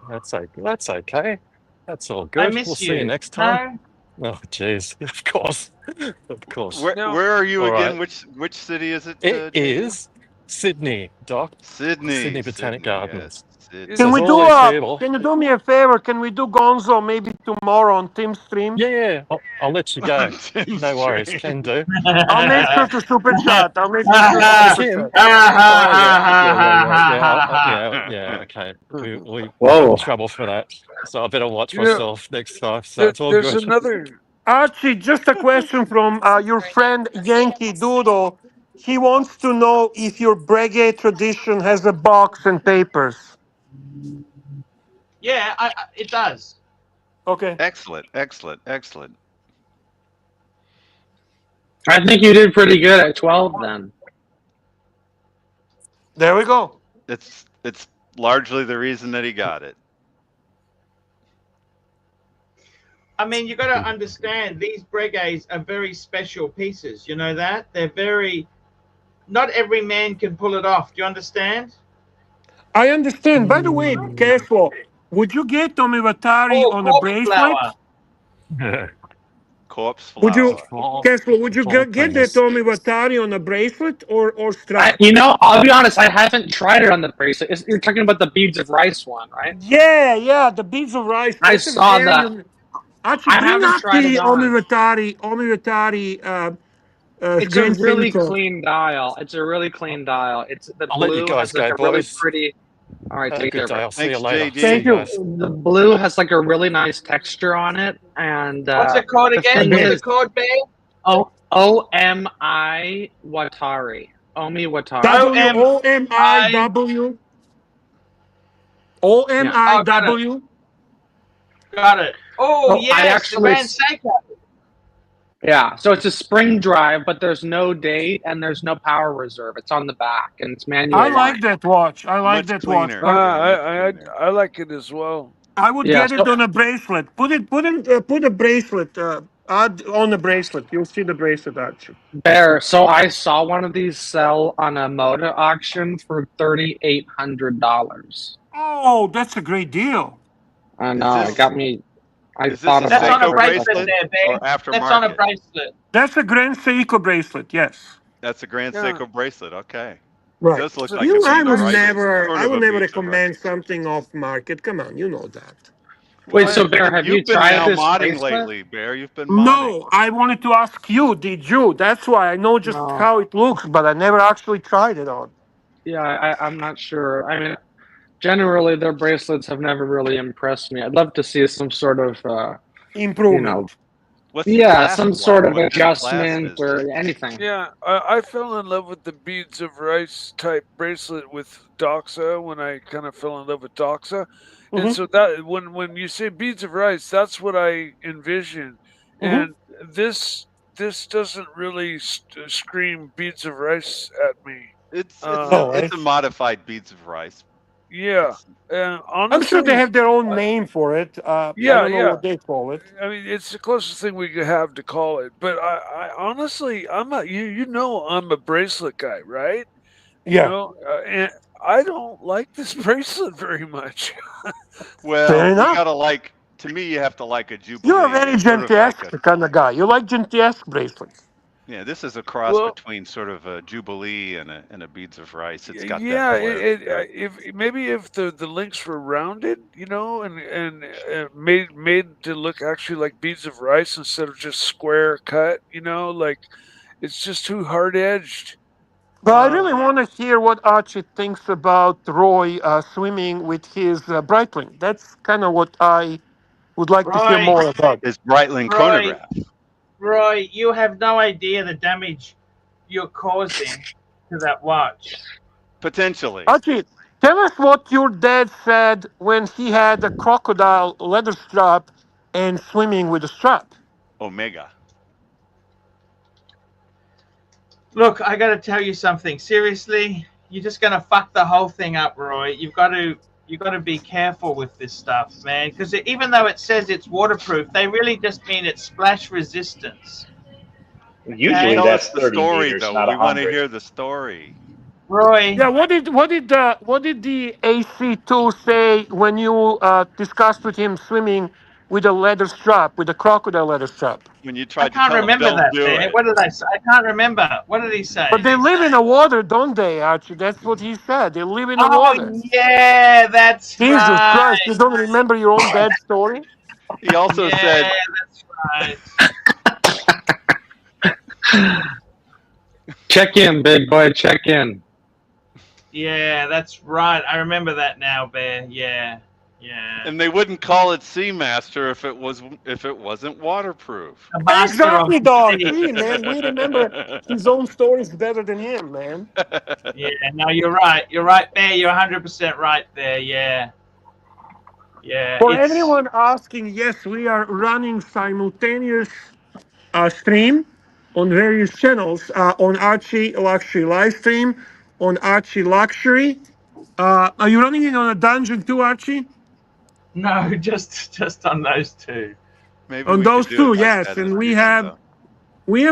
That's okay. That's all good. I miss We'll you. see you next time. Oh, jeez. Of course. Of course. Where are you All again? right. Which city is it? It is Sydney, Doc. Sydney. Sydney Botanic Gardens. Yes. Sydney. Can There's we do all these people. can you do me a favor? Can we do Gonzo maybe tomorrow on Tim's stream? Yeah. I'll let you go. Tim's No worries. stream. Can do. I'll make sure to super chat. I'll make sure to Tim. super chat. Yeah. Okay. We Whoa. in trouble for that. So I better watch You know, myself next time. So it's all There's good. another. Archie, just a question from your friend Yankee Doodle. He wants to know if your Breguet tradition has a box and papers. Yeah, it does. Okay. Excellent. I think you did pretty good at 12 then. There we go. It's largely the reason that he got it. I mean, you got to understand these Breguets are very special pieces. You know that they're very. Not every man can pull it off. Do you understand? I understand. By the way, careful. Would you get Tommy Vatari Oh, on a corpse bracelet? flower. Corpse Would you, flower. careful? Would you Fall get the things. Tommy Vatari on a bracelet or strap? You know, I'll be honest. I haven't tried it on the bracelet. You're talking about the beads of rice one, right? Yeah, the beads of rice. I That's a saw very that. Actually, I bring haven't up tried it the on. Omi It's a Grand really Seiko. clean dial. It's a really clean dial. It's the I'll let you blue guys has like go, a really boys. pretty. All right, Have a take good care. day. Bro. I'll see you Thanks, later. JD. See Thank you you. guys. The blue has like a really nice texture on it, and What's it called the again? thing What's is, it called, Bear? OMI Watari. Omi Watari. WOMIW. Oh, got it. OMIW. Got it. Oh, I yes, actually the Grand Seiko. Yeah, so it's a spring drive, but there's no date and there's no power reserve. It's on the back and it's manual. I like that watch. I like Much that watch. cleaner. But I like it as well. I would Yeah, get it on a bracelet. Put a bracelet. Add on a bracelet. You'll see the bracelet actually. Bear. So I saw one of these sell on a motor auction for $3,800. Oh, that's a great deal. I know it got me. I Is this thought a That's about on a Seiko it. bracelet bracelet there, Bear. or aftermarket? That's on a bracelet. That's a Grand Seiko bracelet. Yes. That's a Grand Yeah. Seiko bracelet. Okay. Right. It does look So like You, a bead I of would rice. never, Sort I of would a never bead of rice. recommend something off market. Come on, you know that. Wait, Well, so Bear, have you you've been tried now this modding bracelet? lately, Bear. You've been modding. No, I wanted to ask you. Did you? That's why I know just No. how it looks, but I never actually tried it on. Yeah, I'm not sure. I mean, generally their bracelets have never really impressed me. I'd love to see some sort of, Improvement. What's the yeah, clasp some like? sort of What kind of clasp adjustment is or it? anything. Yeah, I fell in love with the beads of rice type bracelet with Doxa when I kind of fell in love with Doxa, and Mhm. so that when you say beads of rice, that's what I envision, and this doesn't really scream beads of rice at me. It's Oh, it's a modified beads of rice. Yeah, I'm honestly, sure they have their own name for it. I yeah, don't know yeah. what they call it. I mean, it's the closest thing we could have to call it. But I honestly, I'm a you know I'm a bracelet guy, right? You Yeah. know, and I don't like this bracelet very much. Well, Fair you enough. gotta like. To me, you have to like a Jubilee. You're a very It's sort of like Gentesque kind of guy. You like Gentesque bracelets. yeah, this is a cross Well, between sort of a Jubilee and a beads of rice. It's got yeah, that flair. if maybe if the links were rounded, you know, and made to look actually like beads of rice instead of just square cut, you know, like it's just too hard edged. But I really want to hear what Archie thinks about Roy swimming with his Breitling. That's kind of what I would like to hear Roy, more about. His Breitling Roy, chronograph. Roy, you have no idea the damage you're causing to that watch. Potentially. Archie, tell us what your dad said when he had a crocodile leather strap and swimming with a strap. Omega. Look, I got to tell you something. Seriously, you're just gonna fuck the whole thing up, Roy. You got to be careful with this stuff, man. Because even though it says it's waterproof, they really just mean it's splash resistance. Usually Tell that's us the 30 story, meters, though. not We want to 100. hear the story. Roy, Yeah, what did the AC2 say when you discussed with him swimming with a leather strap, with a crocodile leather strap? When you I tried to can't tell him, remember don't that, do man. it. What did I say? I can't remember. What did he say? But they live in the water, don't they, Archie? That's what he said. They live in the Oh, water. yeah, that's Jesus right. Christ, you don't remember your own dad's story? He also Yeah, said, that's right. Check in, big boy. Check in. Yeah, that's right. I remember that now, Bear. Yeah. and they wouldn't call it Seamaster if it wasn't waterproof. The master of Exactly, dog. the We, man, we remember his own stories better than him, man. Yeah, no, you're right. You're right, Bear. You're 100% right there. Yeah. For everyone asking, yes, we are running simultaneous stream on various channels on Archie Luxury live stream, on Archie Luxury. Are you running it on a dungeon too, Archie? No, just on those two. Maybe On we could those do it two, like yes, that in and the we future, have though.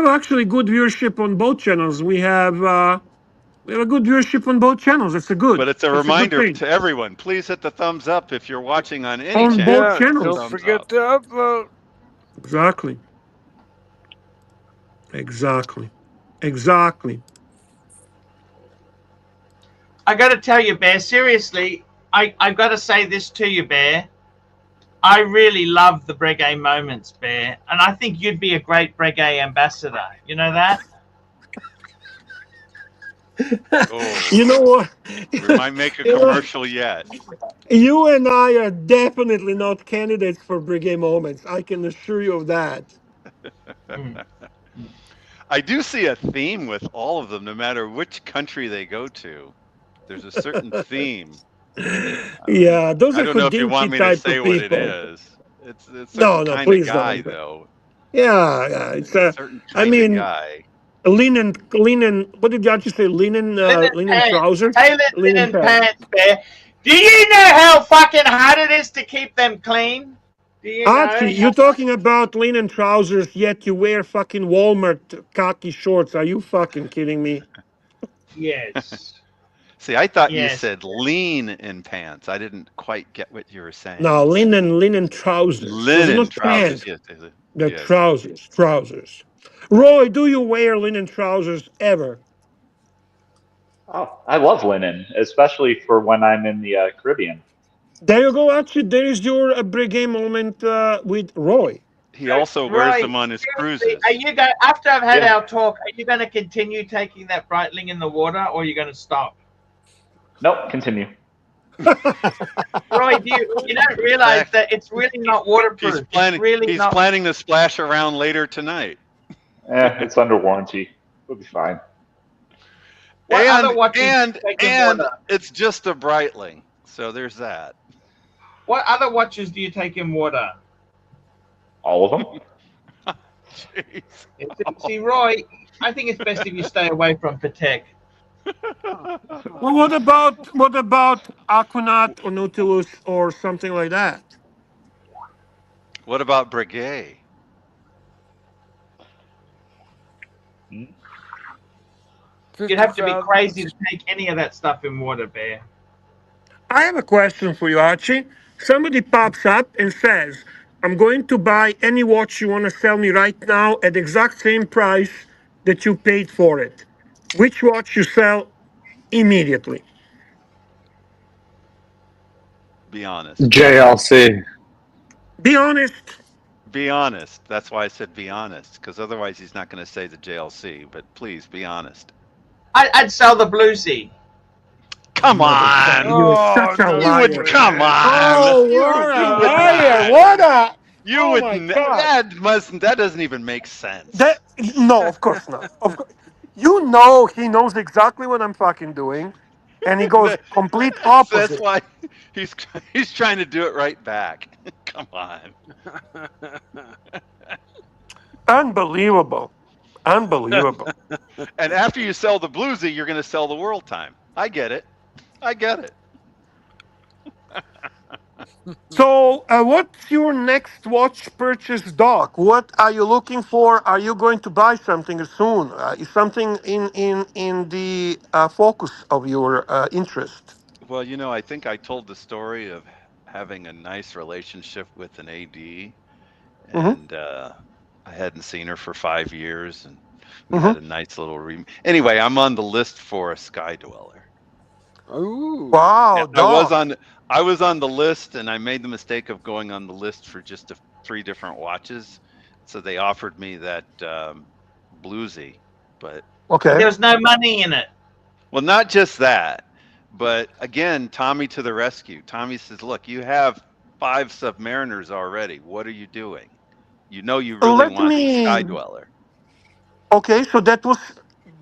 actually good viewership on both channels. We have a good viewership on both channels. It's a good. But it's a It's a good reminder thing to everyone. Please hit the thumbs up if you're watching on any on both channel. Yeah, Hit the channels. don't thumbs forget up. to upvote. Exactly. Exactly. Exactly. I got to tell you, Bear, seriously, I got to say this to you, Bear. I really love the Breguet moments, Bear, and I think you'd be a great Breguet ambassador. You know that? You know Oh, what? we might make a You know, commercial yet. you and I are definitely not candidates for Breguet moments. I can assure you of that. Mm. I do see a theme with all of them, no matter which country they go to. There's a certain theme. Yeah, those I are don't know if you want Hodinkee me to type say of what it people. is. It's a certain No, no, kind of please guy, don't. though. Yeah, yeah. It's It's a certain I kind of mean, guy. linen. What did you actually say? Linen Linen pants, trousers, tailored linen linen pants. pants, Bear. Do you know how fucking hard it is to keep them clean? Do you Archie, know? you're talking about linen trousers, yet you wear fucking Walmart khaki shorts. Are you fucking kidding me? Yes. See, I thought you Yes. said lean in pants. I didn't quite get what you were No, saying. linen trousers. Those are Linen not trousers. pants. Yes, yes, yes. They're Yes. trousers. Roy, do you wear linen trousers ever? Oh, I love linen, especially for when I'm in the Caribbean. There you go, Archie. There is your Breguet moment with Roy. He So, also wears Roy, them on his seriously, cruises. are you going after I've had Yeah. our talk? Are you going to continue taking that Breitling in the water, or are you going to stop? Nope, continue. Roy, you don't In realize fact, that it's really not waterproof. It's really he's not. planning to splash around later tonight. It's under warranty. It'll be fine. What other watches do you take in And water? it's just a Breitling. So there's that. What other watches do you take in water? All of them. Jeez. See, Roy, I think it's best if you stay away from Patek. Well, what about Aquanaut or Nautilus or something like that? What about Breguet? You'd have to be 50,000. crazy to take any of that stuff in water, Bear. I have a question for you, Archie. Somebody pops up and says, I'm going to buy any watch you want to sell me right now at the exact same price that you paid for it. Which watch you sell immediately? Be honest. JLC. Be honest. Be honest. That's why I said be honest, because otherwise he's not going to say the JLC. But please be honest. I'd sell the Bluesy. Come on. You're Oh, such a no You liar. would come way. on. Oh, You what a would liar. not. What a. You Oh would my God. that doesn't even make sense. That, no, of course not. Of course. You know he knows exactly what I'm fucking doing, and he goes complete That's opposite. why he's trying to do it right back. Come on. Unbelievable. Unbelievable. And after you sell the Bluesy, you're going to sell the World Time. I get it. I get it. So, what's your next watch purchase, Doc? What are you looking for? Are you going to buy something soon? Is something in the focus of your interest? Well, I think I told the story of having a nice relationship with an AD, Hmm. and I hadn't seen her for 5 years, and we Hmm. had a nice little Anyway, I'm on the list for a Sky Dweller. Ooh. Wow, Yeah, Doc. I was on the list, and I made the mistake of going on the list for just 3 different watches. So they offered me that Bluesy, but Okay. There was no money in it. well, not just that, but again, Tommy to the rescue. Tommy says, "Look, you have 5 Submariners already. What are you doing? You know you really Let want the Sky me. Dweller." Okay, so that was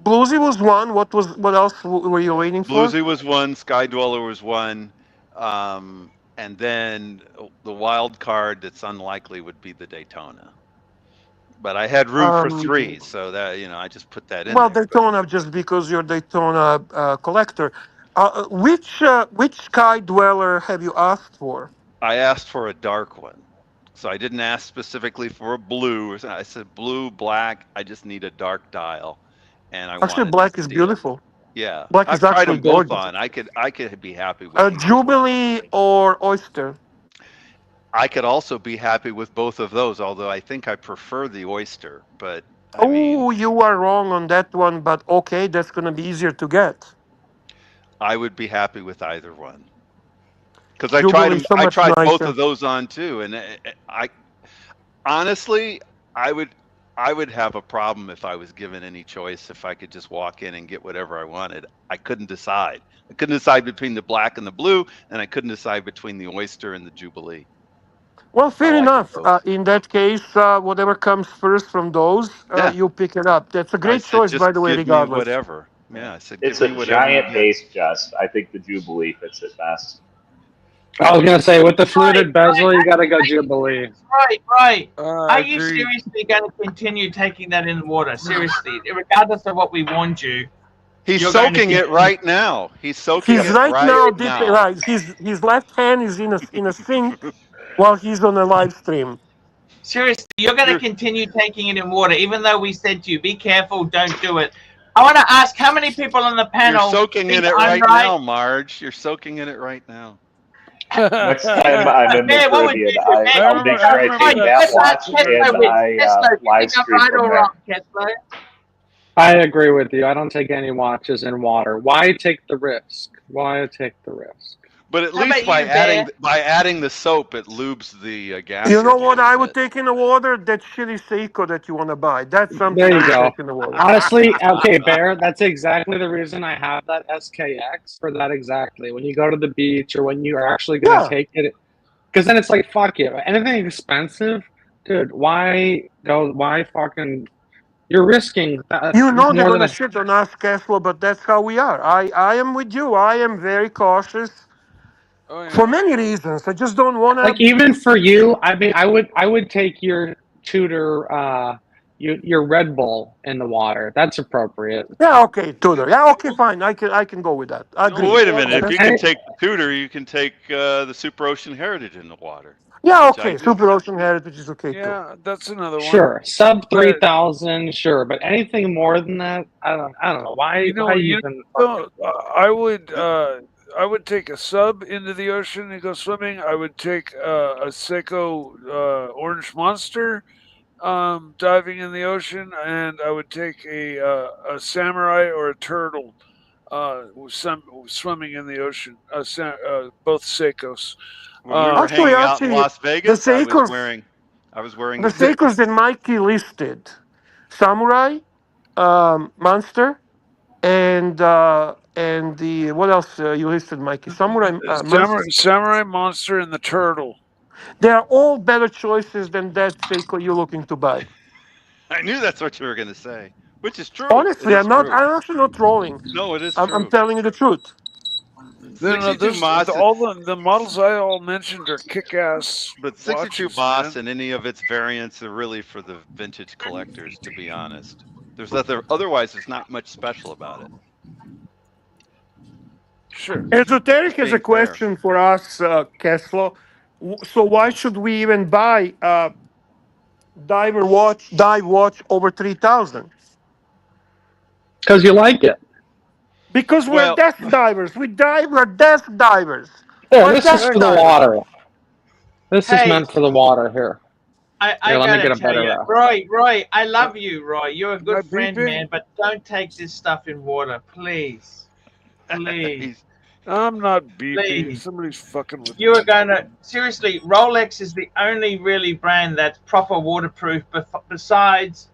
Bluesy was one. What else were you waiting for? Bluesy was one, Sky Dweller was one, and then the wild card that's unlikely would be the Daytona. But I had room for 3, so that I just put that in Well, there. But Daytona, just because you're Daytona collector. Which Sky Dweller have you asked for? I asked for a dark one, So I didn't ask specifically for a blue. I said blue, black. I just need a dark dial, and I Actually, wanted black is steel. beautiful. Yeah, Black I've is tried actually them both gorgeous. on. I could be happy with either one. Jubilee or oyster? I could also be happy with both of those, although I think I prefer the oyster. But I mean, Oh, you are wrong on that one, but okay, that's gonna be easier to get. I would be happy with either one because I tried Jubilee them. is so I much tried both nicer. of those on too, and I honestly, I would I would have a problem if I was given any choice if I could just walk in and get whatever I wanted. I couldn't decide. I couldn't decide between the black and the blue, and I couldn't decide between the oyster and the Jubilee. Well, I fair like them enough. both. In that case, whatever comes first from those, Yeah. you pick it up. That's a I great said choice, just by the way, give me regardless. whatever. Yeah, I said give It's me a whatever you giant get. base just. I think the Jubilee fits it best. I was gonna say with the fluted Right, bezel, you gotta go right. Jubilee. Right. I Are you agree. seriously going to continue taking that in the water? Seriously, regardless of what we warned you, He's you're going to soaking it continue. right now. He's soaking He's it right right now dipping. now. Right, his left hand is in a sink while he's on a live stream. Seriously, you're going to You're continue taking it in water, even though we said to you, be careful, don't do it. I want to ask how many people on the you're panel soaking in think it I'm right right? now, Marge. You're soaking in it right now. Next time I'm in the Man, what would you Caribbean, do, man? I I'll You make think remember. I sure I'm I remember right? take that that watch Kessler, and I do you live think I'm stream right from or there. wrong, Kessler? I agree with you. I don't take any watches in water. Why take the risk? Why take the risk? But at How least about you, Bear? by adding the soap, it lubes the You know gasket a what little I would bit. take in the water? That shitty Seiko that you want to buy. That's something There I you would go. take in the water. Honestly, okay, Bear, that's exactly the reason I have that SKX for that exactly. When you go to the beach or when you're actually going to Yeah. take it, because then it's like, fuck you. Anything expensive, dude, why go, why fucking, you're risking You know they're more than gonna a, shit on us, Castle, but that's how we are. I am with you. I am very cautious Oh yeah. for many reasons. I just don't like wanna. even for you, I mean, I would take your Tudor, your Red Bull in the water. That's appropriate. Yeah, okay, Tudor. Yeah, okay, fine. I can go with that. I No, well, agree. wait a minute. If you And can it, take the Tudor, you can take the Super Ocean Heritage in the water, Yeah, which I okay. do. Super Ocean Heritage is okay too. Yeah, that's another one. sure, sub But 3,000, sure, but anything more than that, I don't know. Why you even know, fucking? I would take a sub into the ocean and go swimming. I would take a Seiko Orange Monster diving in the ocean, and I would take a samurai or a turtle swimming in the ocean. Both Seikos. When we were Actually, hanging out in actually, Las the Vegas, Seikos, I was wearing the the Seiko. Seikos that Mikey listed, Samurai, Monster, and the what else you listed, Mikey? Samurai, Monster. Samurai Monster and the turtle. They are all better choices than that Seiko you're looking to buy. I knew that's what you were going to say, which is true. It Honestly, is true. I'm actually not trolling. No, it is I'm true. telling you the truth. No, 62 Moss, all the models I all mentioned are kick-ass but 62 watches, Moss man. and any of its variants are really for the vintage collectors, to be honest. Otherwise, there's not much special about it. Sure. Esoteric has a Being fair. question for us, Kessler. So why should we even buy a dive watch over 3,000? Because you like it. Because we're Well, death divers. We're death divers. Here, We're this is death for the divers. water. This is Hey, meant for the water. Here, I here, let me gotta get a tell better. you, Roy, I love you, Roy. You're a Am I good friend, beeping? man, but don't take this stuff in water, please. Please. I'm not beeping. Please. Somebody's fucking with You me. are gonna seriously. Rolex is the only really brand that's proper waterproof. Besides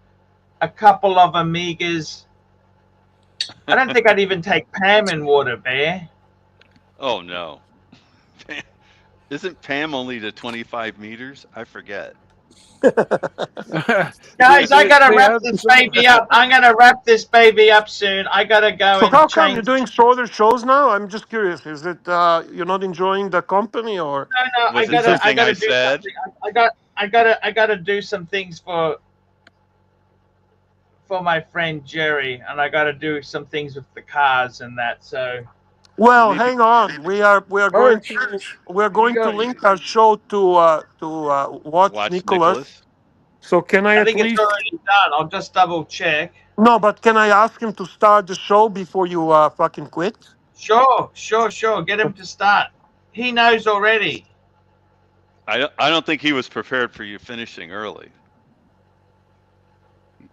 a couple of Amigas, I don't think I'd even take Pam in water, Bear. oh no. Isn't Pam only to 25 meters? I forget. Guys, I gotta They wrap have this some- baby up. I'm gonna wrap this baby up soon. I gotta go So and how come you're change. doing shorter shows now? I'm just curious. Is it you're not enjoying the company or? No, Was it I something gotta I do said? something. I gotta do some things for my friend Jerry, and I gotta do some things with the cars and that. So Well, need to- hang on. We are going Arch, to got link our show to watch watch Nicholas. Nicholas. So can I I at think it's least already done. I'll just double check. no? But can I ask him to start the show before you fucking quit? Sure. Get him to start. He knows already. I don't think he was prepared for you finishing early.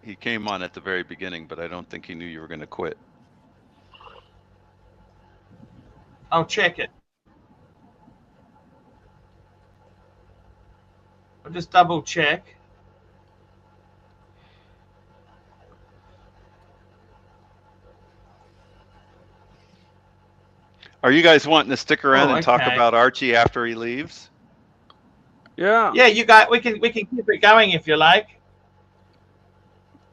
He came on at the very beginning, but I don't think he knew you were going to quit. I'll check it. I'll just double check. Are you guys wanting to stick around and talk okay. about Archie after he leaves? Yeah. Yeah, you got. We can keep it going if you like.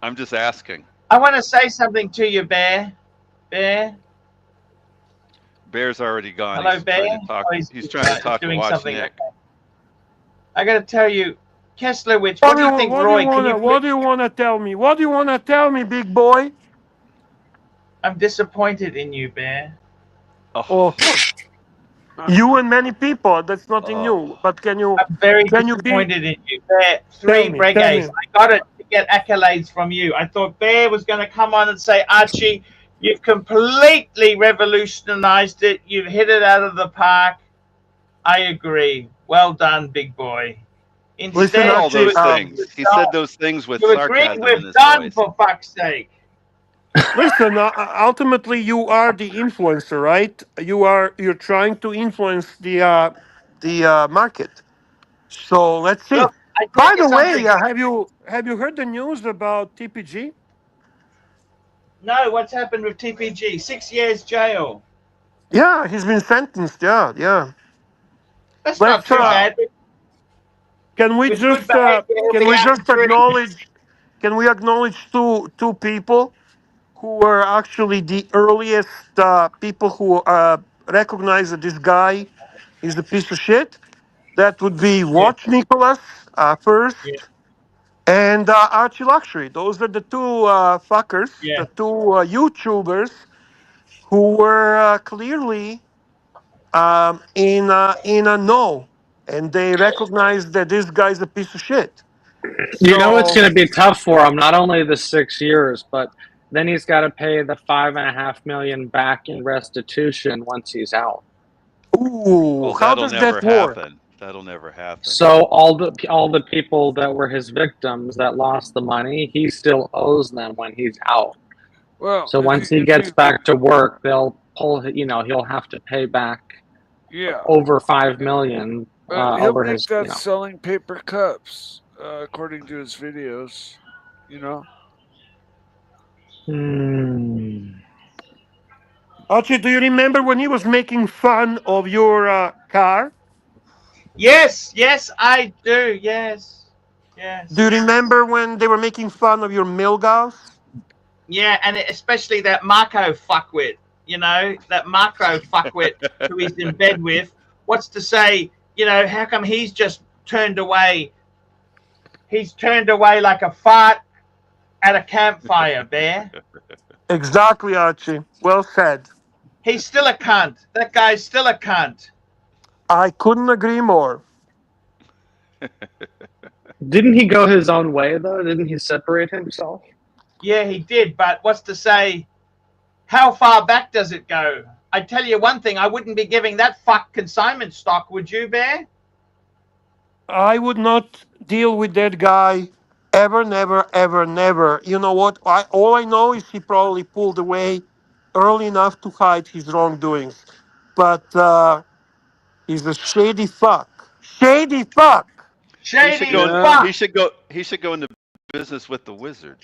I'm just asking. I want to say something to you, Bear. Bear. Bear's already gone. Hello, he's Bear. trying to talk. Oh, he's trying to talk to doing Watch something. Nick. Okay. I got to tell you, Kesslowitz. What do you think, Roy? What do you want to tell me? What do you want to tell me, big boy? I'm disappointed in you, Bear. Oh. You and many people. That's nothing new. But can you? I'm very can disappointed in you, Bear. Three Tell Breguets. me. I got it to get accolades from you. I thought Bear was going to come on and say, Archie, you've completely revolutionized it. You've hit it out of the park. I agree. Well done, big boy. Listen, all those things. He said those things with you sarcasm agreed in with his done, voice. for fuck's sake. Listen, ultimately, you are the influencer, right? You're trying to influence the market. So let's see. Look, I By tell the you way, something. have you heard the news about TPG? No, what's happened with TPG? 6 years jail. Yeah, he's been sentenced. Yeah. That's not Let's too bad. can we With good just behavior, he'll can be we out in just 3. acknowledge two people who were actually the earliest people who recognize that this guy is a piece of shit? That would be Yeah. Watch Nicholas first, Yeah. and ARCHIELUXURY. Those are the two fuckers, Yeah. the two YouTubers who were clearly in a no, and they recognized that this guy's a piece of shit. You know it's So, going to be tough for him. Not only the 6 years, but then he's got to pay the $5.5 million back in restitution once he's out. ooh, Well, how that'll does never that work? happen. That'll never happen. So all the people that were his victims that lost the money, he still owes them when he's out. Well, So once he gets back to work, they'll pull. He'll have to pay back over $5 million But he'll over make his. that selling paper cups, according to his videos. You know. Archie, do you remember when he was making fun of your car? Yes, I do. Yes. Do you remember when they were making fun of your Milgauss? Yeah, and especially that Marco fuckwit. That Marco fuckwit who he's in bed with. What's to say? How come he's just turned away? He's turned away like a fart at a campfire, Bear. Exactly, Archie. Well said. He's still a cunt. That guy's still a cunt. I couldn't agree more. Didn't he go his own way though? Didn't he separate himself? Yeah, he did. But what's to say? How far back does it go? I tell you one thing. I wouldn't be giving that fuck consignment stock. Would you, Bear? I would not deal with that guy ever, never, ever, never. You know what? All I know is he probably pulled away early enough to hide his wrongdoings. But he's a shady fuck. Shady fuck. Shady fuck. He should go into business with the wizard.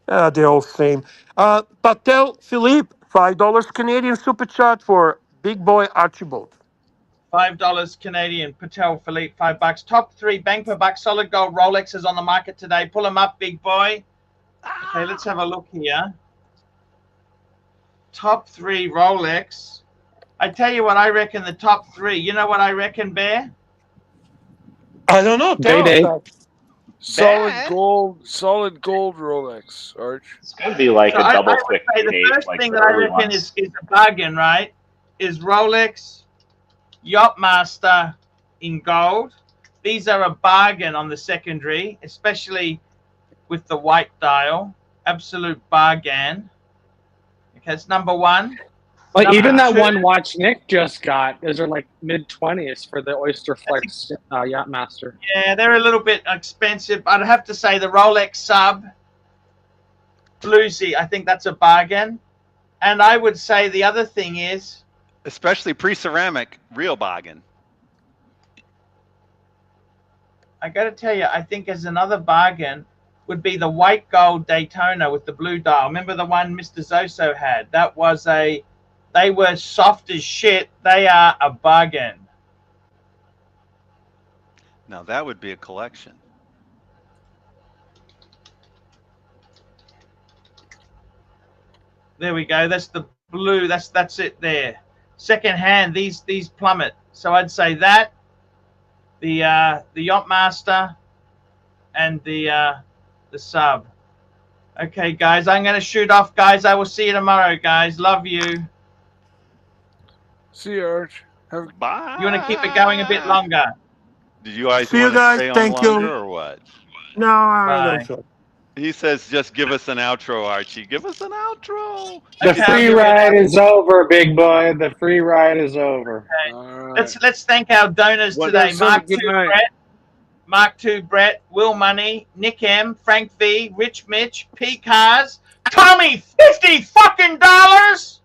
They're all same. Patek Philippe, $5 Canadian super chat for big boy Archibald. $5 Canadian. Patek Philippe, $5. Top 3 bang per buck solid gold Rolexes on the market today. Pull them up, big boy. Okay, let's have a look here. Top 3 Rolex. I tell you what, I reckon the top 3. You know what I reckon, Bear? I don't know. Tell us. Solid gold Rolex, Arch. It's got to be like So a double I would thick say the eight, first like thing the that I early reckon ones. is a bargain, right? Is Rolex Yachtmaster in gold. These are a bargain on the secondary, especially with the white dial. Absolute bargain. Okay, it's number one. But Number even that two- one watch Nick just got, those are like mid-20s for the Oyster Flex Yachtmaster. Yeah, they're a little bit expensive. I'd have to say the Rolex Sub Bluesy, I think that's a bargain. And I would say the other thing is, Especially pre-ceramic, real bargain. I got to tell you, I think as another bargain would be the white gold Daytona with the blue dial. Remember the one Mr. Zoso had? That was they were soft as shit. They are a bargain. Now that would be a collection. There we go. That's the blue. That's it there. Second hand, these plummet. So I'd say that the Yachtmaster and the Sub. Okay, guys, I'm going to shoot off, guys. I will see you tomorrow, guys. Love you. See you, Arch. Bye. You want to keep it going a bit longer? Did you guys See you want to guys. stay on Thank you. longer or what? No, I Bye. don't so. He says, just give us an outro, Archie. Give us an outro. The Okay, free ride is over, big boy. The free ride is over. Okay. All right. Let's thank our donors Well, today. guys, have a good night. Mark II Brett, Will Money, Nick M, Frank V, Rich Mitch, P Cars, Tommy $50 fucking dollars,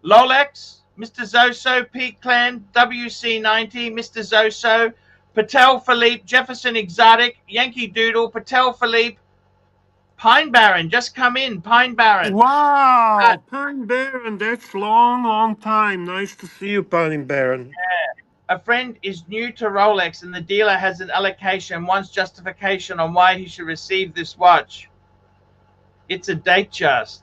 Lolex, Mr. Zoso, Pete Clan, WC90, Mr. Zoso, Patel Philippe, Jefferson Exotic, Yankee Doodle, Patel Philippe, Pine Baron, just come in, Pine Baron. Wow, Pine Baron, that's long time. Nice to see you, Pine Baron. A friend is new to Rolex and the dealer has an allocation, wants justification on why he should receive this watch. It's a date just.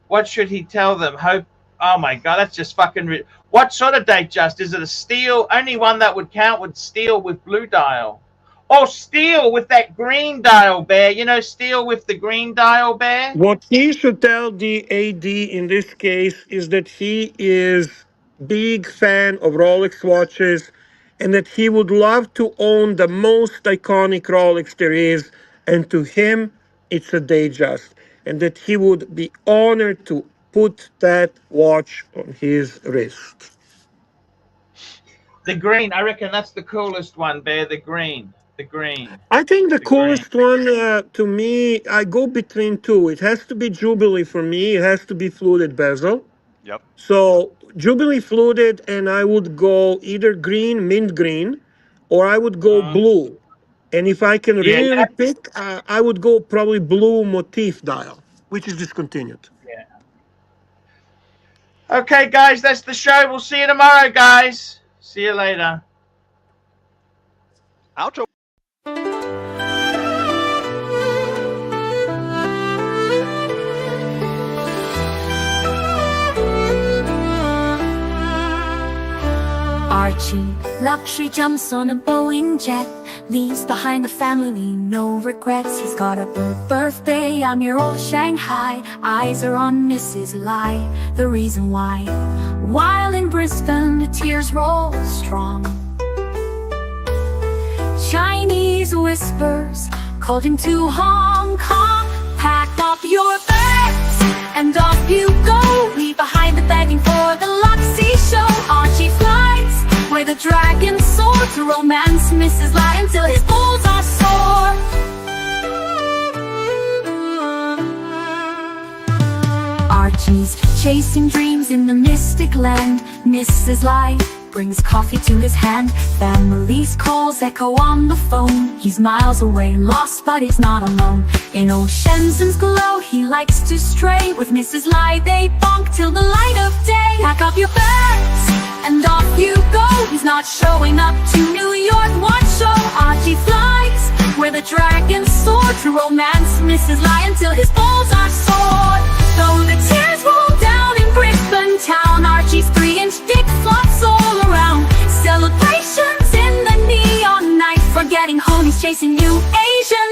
What should he tell them? Hope. Oh my God, that's just fucking. What sort of date just? Is it a steel? Only one that would count would steel with blue dial. Or steel with that green dial, Bear. You know, steel with the green dial, Bear? What he should tell the AD in this case is that he is big fan of Rolex watches and that he would love to own the most iconic Rolex there is, and to him it's a Datejust, and that he would be honored to put that watch on his wrist. The green. I reckon that's the coolest one, Bear. The green. The green. I think the The coolest one to me, I go between two. It has to be Jubilee for me. It has to be fluted bezel. Yep. So Jubilee fluted, and I would go either green, mint green, or I would go blue. And if I can Yeah, really pick, I would go probably blue motif dial, which is discontinued. Yeah. Okay, guys, that's the show. We'll see you tomorrow, guys. See you later. Outro. Archie, luxury jumps on a Boeing jet, leaves behind the family, no regrets. He's got a birthday, I'm your old Shanghai. Eyes are on Mrs. Lai, the reason why. While in Brisbane, the tears roll strong. Chinese whispers called him to Hong Kong. Pack up your bags and off you go. Leave behind the begging for the Luxy show. Archie flies where the dragon soared to romance Mrs. Lai until his balls are sore. Archie's chasing dreams in the mystic land. Mrs. Lai brings coffee to his hand. Family's calls echo on the phone. He's miles away, lost, but he's not alone. In old Shenzhen's glow, he likes to stray. With Mrs. Lai, they bonk till the light of day. Pack up your bags and off you go. He's not showing up to New York Watch Show. Archie flies where the dragons soar to romance Mrs. Lai until his balls are sore. Though the tears roll down in Brisbane town, Archie's 3-inch dick flops all around. Celebrations in the neon night, forgetting home, he's chasing new Asia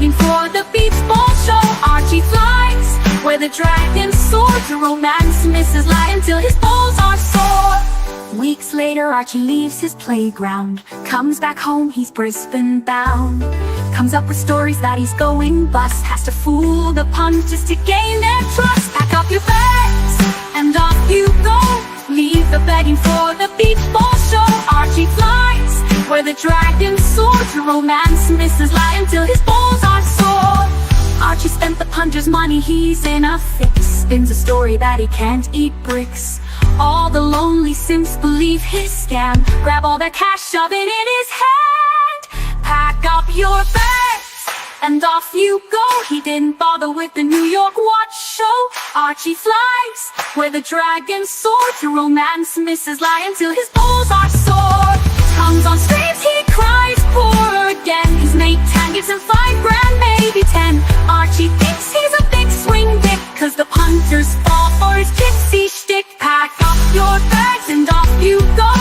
begging for the beach ball show. Archie flies where the dragon soars. The romance misses lie until his balls are sore. Weeks later, Archie leaves his playground. Comes back home, he's Brisbane bound. Comes up with stories that he's going bust. Has to fool the puns just to gain their trust. Pack up your bags and off you go. Leave the begging for the beach ball show. Archie flies where the dragon soars. The romance misses lie until his balls are sore. Archie spent the punter's money, he's in a fix. Spins a story that he can't eat bricks. All the lonely simps believe his scam. Grab all their cash, shove it in his hand. Pack up your bags and off you go. He didn't bother with the New York watch show. Archie flies where the dragon soars. The romance misses lie until his balls are sore. Comes on streams, he cries poor again. His mate Tan gives him $5,000, maybe 10. Archie thinks he's a big swing dick, cause the punters fall for his gypsy shtick. Pack up your bags and off you go.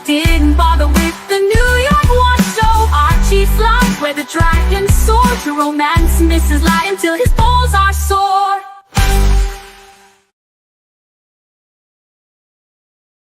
Didn't bother with the New York watch show. Archie flies where the dragon soars. The romance misses lie until his balls are sore.